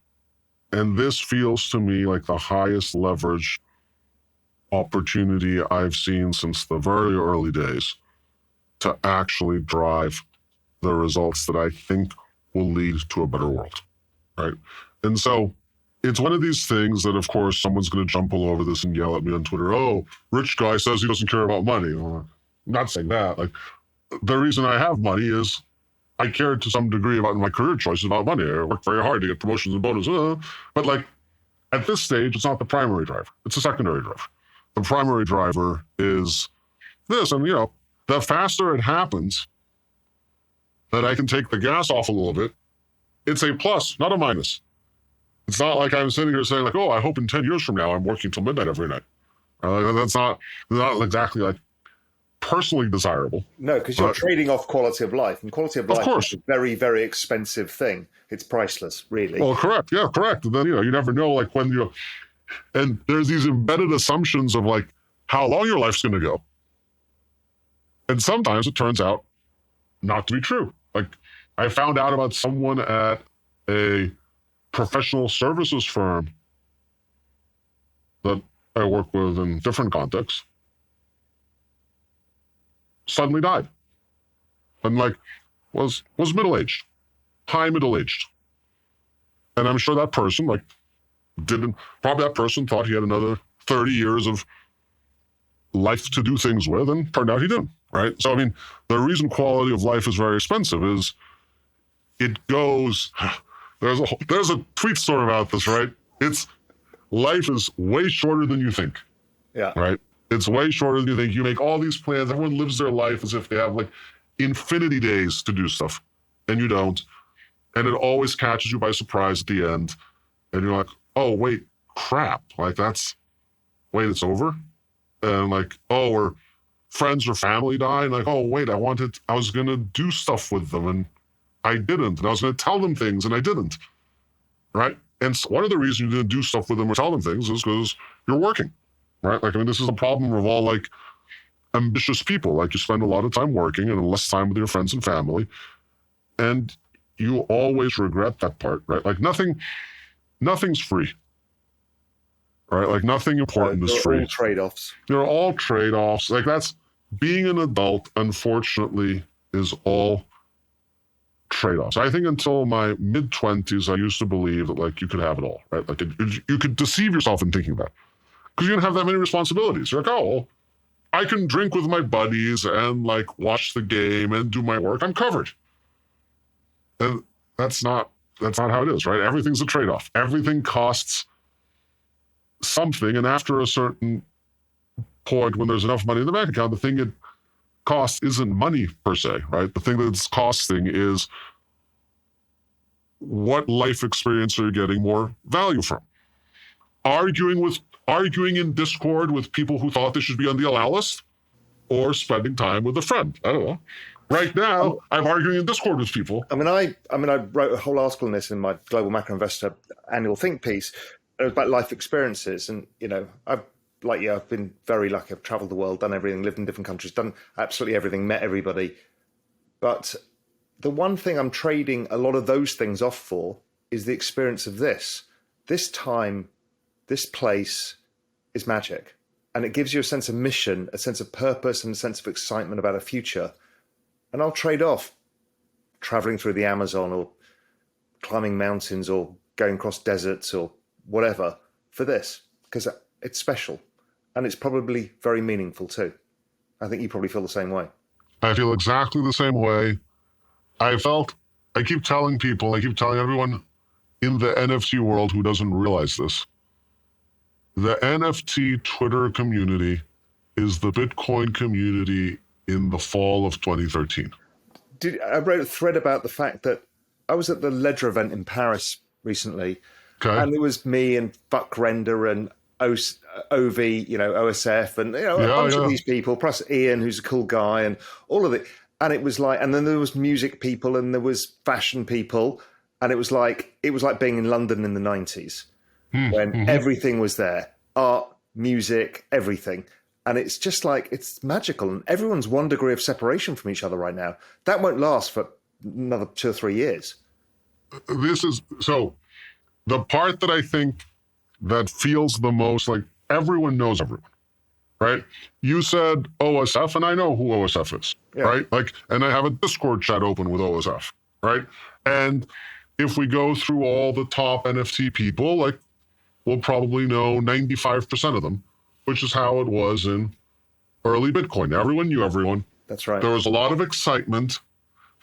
and this feels to me like the highest leverage opportunity I've seen since the very early days to actually drive the results that I think will lead to a better world, right? And so it's one of these things that, of course, someone's going to jump all over this and yell at me on Twitter, oh, rich guy says he doesn't care about money. Well, I'm not saying that. Like, the reason I have money is I care to some degree about my career choices about money. I work very hard to get promotions and bonuses. But like, at this stage, it's not the primary driver. It's a secondary driver. The primary driver is this. And, you know, the faster it happens that I can take the gas off a little bit, it's a plus, not a minus. It's not like I'm sitting here saying like, oh, I hope in 10 years from now I'm working till midnight every night. That's not exactly like personally desirable. No, because you're trading off quality of life, and quality of life is a very, very expensive thing. It's priceless, really. Well, correct. Yeah, correct. And then, you know, you never know, like, when you, and there's these embedded assumptions of like how long your life's going to go. And sometimes it turns out not to be true. Like, I found out about someone at a professional services firm that I work with in different contexts suddenly died, and like was middle-aged, high middle-aged. And I'm sure that person like probably that person thought he had another 30 years of life to do things with, and turned out he didn't, right? So I mean, the reason quality of life is very expensive is it goes, there's a tweet story about this, right? It's, life is way shorter than you think. Yeah. Right? It's way shorter than you think. You make all these plans. Everyone lives their life as if they have like infinity days to do stuff, and you don't. And it always catches you by surprise at the end. And you're like, oh, wait, crap. Like wait, it's over? And like, oh, or friends or family die. And like, oh, wait, I was going to do stuff with them and I didn't. And I was going to tell them things and I didn't. Right? And so one of the reasons you didn't do stuff with them or tell them things is because you're working. Right? Like, I mean, this is a problem of all like ambitious people. Like, you spend a lot of time working and less time with your friends and family. And you always regret that part, right? Like, nothing's free. Right? Like, nothing important is free. All trade-offs. They're all trade-offs. Like, that's being an adult, unfortunately, is all trade-offs. I think until my mid-20s, I used to believe that, like, you could have it all, right? Like, you could deceive yourself in thinking that. Because you didn't have that many responsibilities. You're like, oh, well, I can drink with my buddies and, like, watch the game and do my work. I'm covered. And that's not how it is, right? Everything's a trade-off. Everything costs something, and after a certain point, when there's enough money in the bank account, the thing it costs isn't money per se, right? The thing that's costing is what life experience are you getting more value from? Arguing in Discord with people who thought they should be on the allow list, or spending time with a friend. I don't know. Right now, I'm arguing in Discord with people. I wrote a whole article on this in my Global Macro Investor annual think piece. It was about life experiences. And, you know, I've been very lucky. I've traveled the world, done everything, lived in different countries, done absolutely everything, met everybody. But the one thing I'm trading a lot of those things off for is the experience of this. This time, this place is magic. And it gives you a sense of mission, a sense of purpose, and a sense of excitement about a future. And I'll trade off traveling through the Amazon or climbing mountains or going across deserts or whatever for this, because it's special and it's probably very meaningful too. I think you probably feel the same way. I feel exactly the same way. I keep telling everyone in the NFT world who doesn't realize this, the NFT Twitter community is the Bitcoin community in the fall of 2013. I wrote a thread about the fact that I was at the Ledger event in Paris recently, and it was me and Buck Render and OV, OSF, and a bunch of these people, plus Ian, who's a cool guy, and all of it. And it was like, and then there was music people, and there was fashion people, and it was like being in London in the 90s when everything was there, art, music, everything. And it's just like, it's magical. And everyone's one degree of separation from each other right now. That won't last for another 2 or 3 years. So the part that I think that feels the most like everyone knows everyone, right? You said OSF, and I know who OSF is, right? Like, and I have a Discord chat open with OSF, right? And if we go through all the top NFT people, like, we'll probably know 95% of them, which is how it was in early Bitcoin. Everyone knew everyone. That's right. There was a lot of excitement.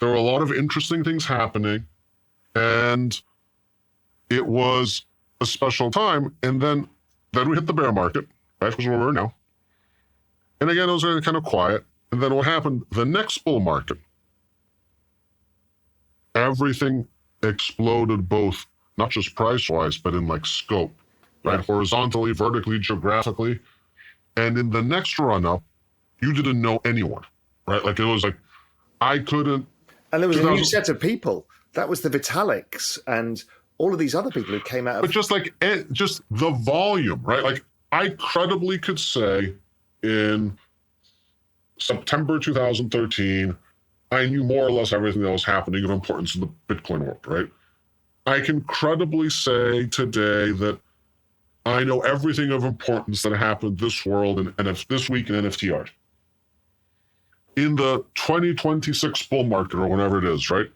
There were a lot of interesting things happening. And it was a special time. And then we hit the bear market, right? Which is where we are now. And again, it was kind of quiet. And then what happened? The next bull market, everything exploded, both not just price-wise, but in like scope, right? Horizontally, vertically, geographically. And in the next run-up, you didn't know anyone, right? Like, it was like, I couldn't. And there was a new set of people. That was the Vitaliks and all of these other people who came out of. But just the volume, right? Like, I credibly could say in September 2013, I knew more or less everything that was happening of importance in the Bitcoin world, right? I can credibly say today that I know everything of importance that happened this world and this week in NFT art. In the 2026 bull market or whatever it is, right?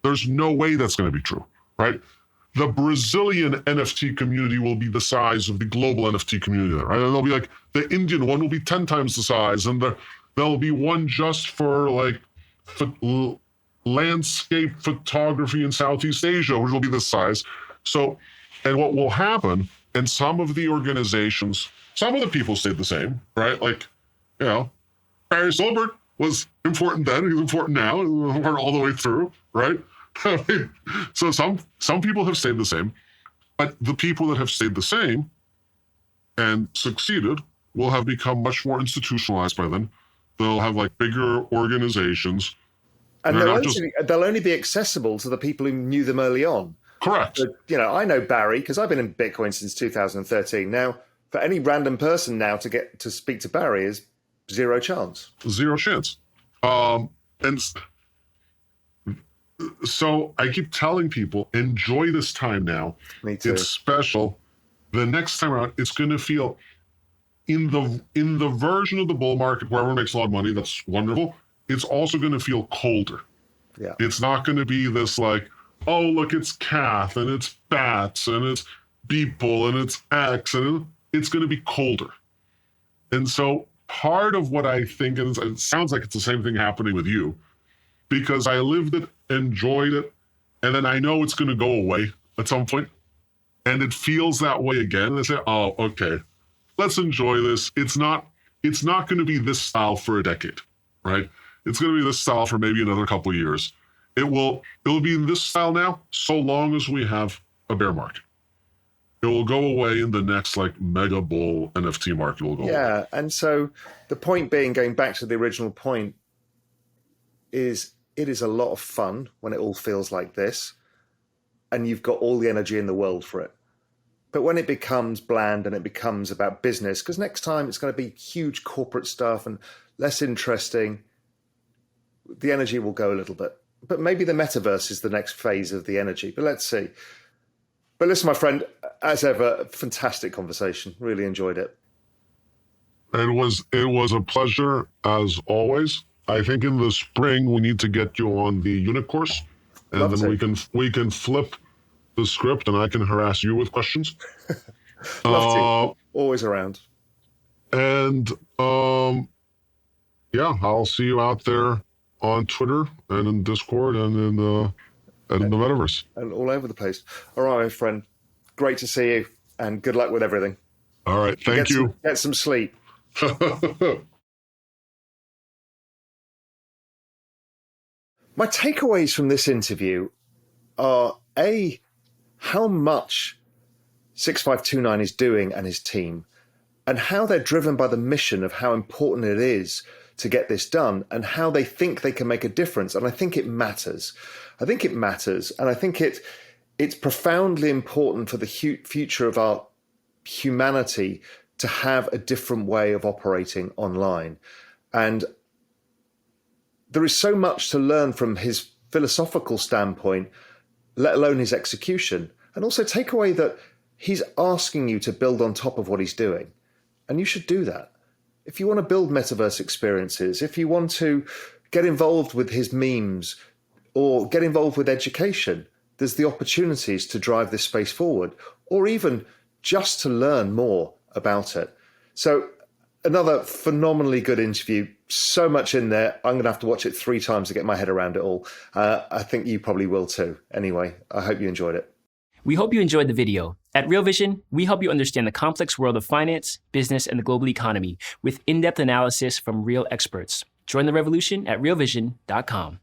There's no way that's going to be true, right? The Brazilian NFT community will be the size of the global NFT community, right? And there'll be like the Indian one will be 10 times the size, and there'll be one just for like landscape photography in Southeast Asia, which will be this size. So, and what will happen, and some of the organizations, some of the people stayed the same, right? Like, you know, Barry Silbert was important then, he's important now, he's important all the way through, right? I mean, so some people have stayed the same, but the people that have stayed the same and succeeded will have become much more institutionalized by then. They'll have like bigger organizations. And they'll only be accessible to the people who knew them early on. Correct. But, you know, I know Barry because I've been in Bitcoin since 2013. Now, for any random person now to get to speak to Barry is zero chance. Zero chance. And so I keep telling people, enjoy this time now. Me too. It's special. The next time around, it's going to feel in the version of the bull market where everyone makes a lot of money. That's wonderful. It's also going to feel colder. Yeah. It's not going to be this like, oh, look, it's Cath and it's Bats and it's Beeple and it's X, and it's going to be colder. And so part of what I think, and it sounds like it's the same thing happening with you, because I lived it, enjoyed it, and then I know it's going to go away at some point, and it feels that way again. And I say, oh, okay, let's enjoy this. It's not going to be this style for a decade, right? It's going to be this style for maybe another couple of years. It'll be in this style now, so long as we have a bear market. It will go away in the next like mega bull NFT market will go away. Yeah, and so the point being, going back to the original point, is it is a lot of fun when it all feels like this, and you've got all the energy in the world for it. But when it becomes bland and it becomes about business, because next time it's going to be huge corporate stuff and less interesting, the energy will go a little bit. But maybe the metaverse is the next phase of the energy. But let's see. But listen, my friend, as ever, fantastic conversation. Really enjoyed it. It was a pleasure as always. I think in the spring we need to get you on the unit course, and Love then we can flip the script and I can harass you with questions. Love to. Always around. And yeah, I'll see you out there on Twitter and in Discord and in the metaverse. And all over the place. All right, my friend. Great to see you, and good luck with everything. All right, thank you. Get some sleep. My takeaways from this interview are, A, how much 6529 is doing and his team, and how they're driven by the mission of how important it is to get this done, and how they think they can make a difference. And I think it matters. And I think it's profoundly important for the future of our humanity to have a different way of operating online. And there is so much to learn from his philosophical standpoint, let alone his execution. And also take away that he's asking you to build on top of what he's doing. And you should do that. If you want to build metaverse experiences, if you want to get involved with his memes or get involved with education, there's the opportunities to drive this space forward, or even just to learn more about it. So another phenomenally good interview, so much in there. I'm going to have to watch it 3 times to get my head around it all. I think you probably will too. Anyway, I hope you enjoyed it. We hope you enjoyed the video. At Real Vision, we help you understand the complex world of finance, business, and the global economy with in-depth analysis from real experts. Join the revolution at realvision.com.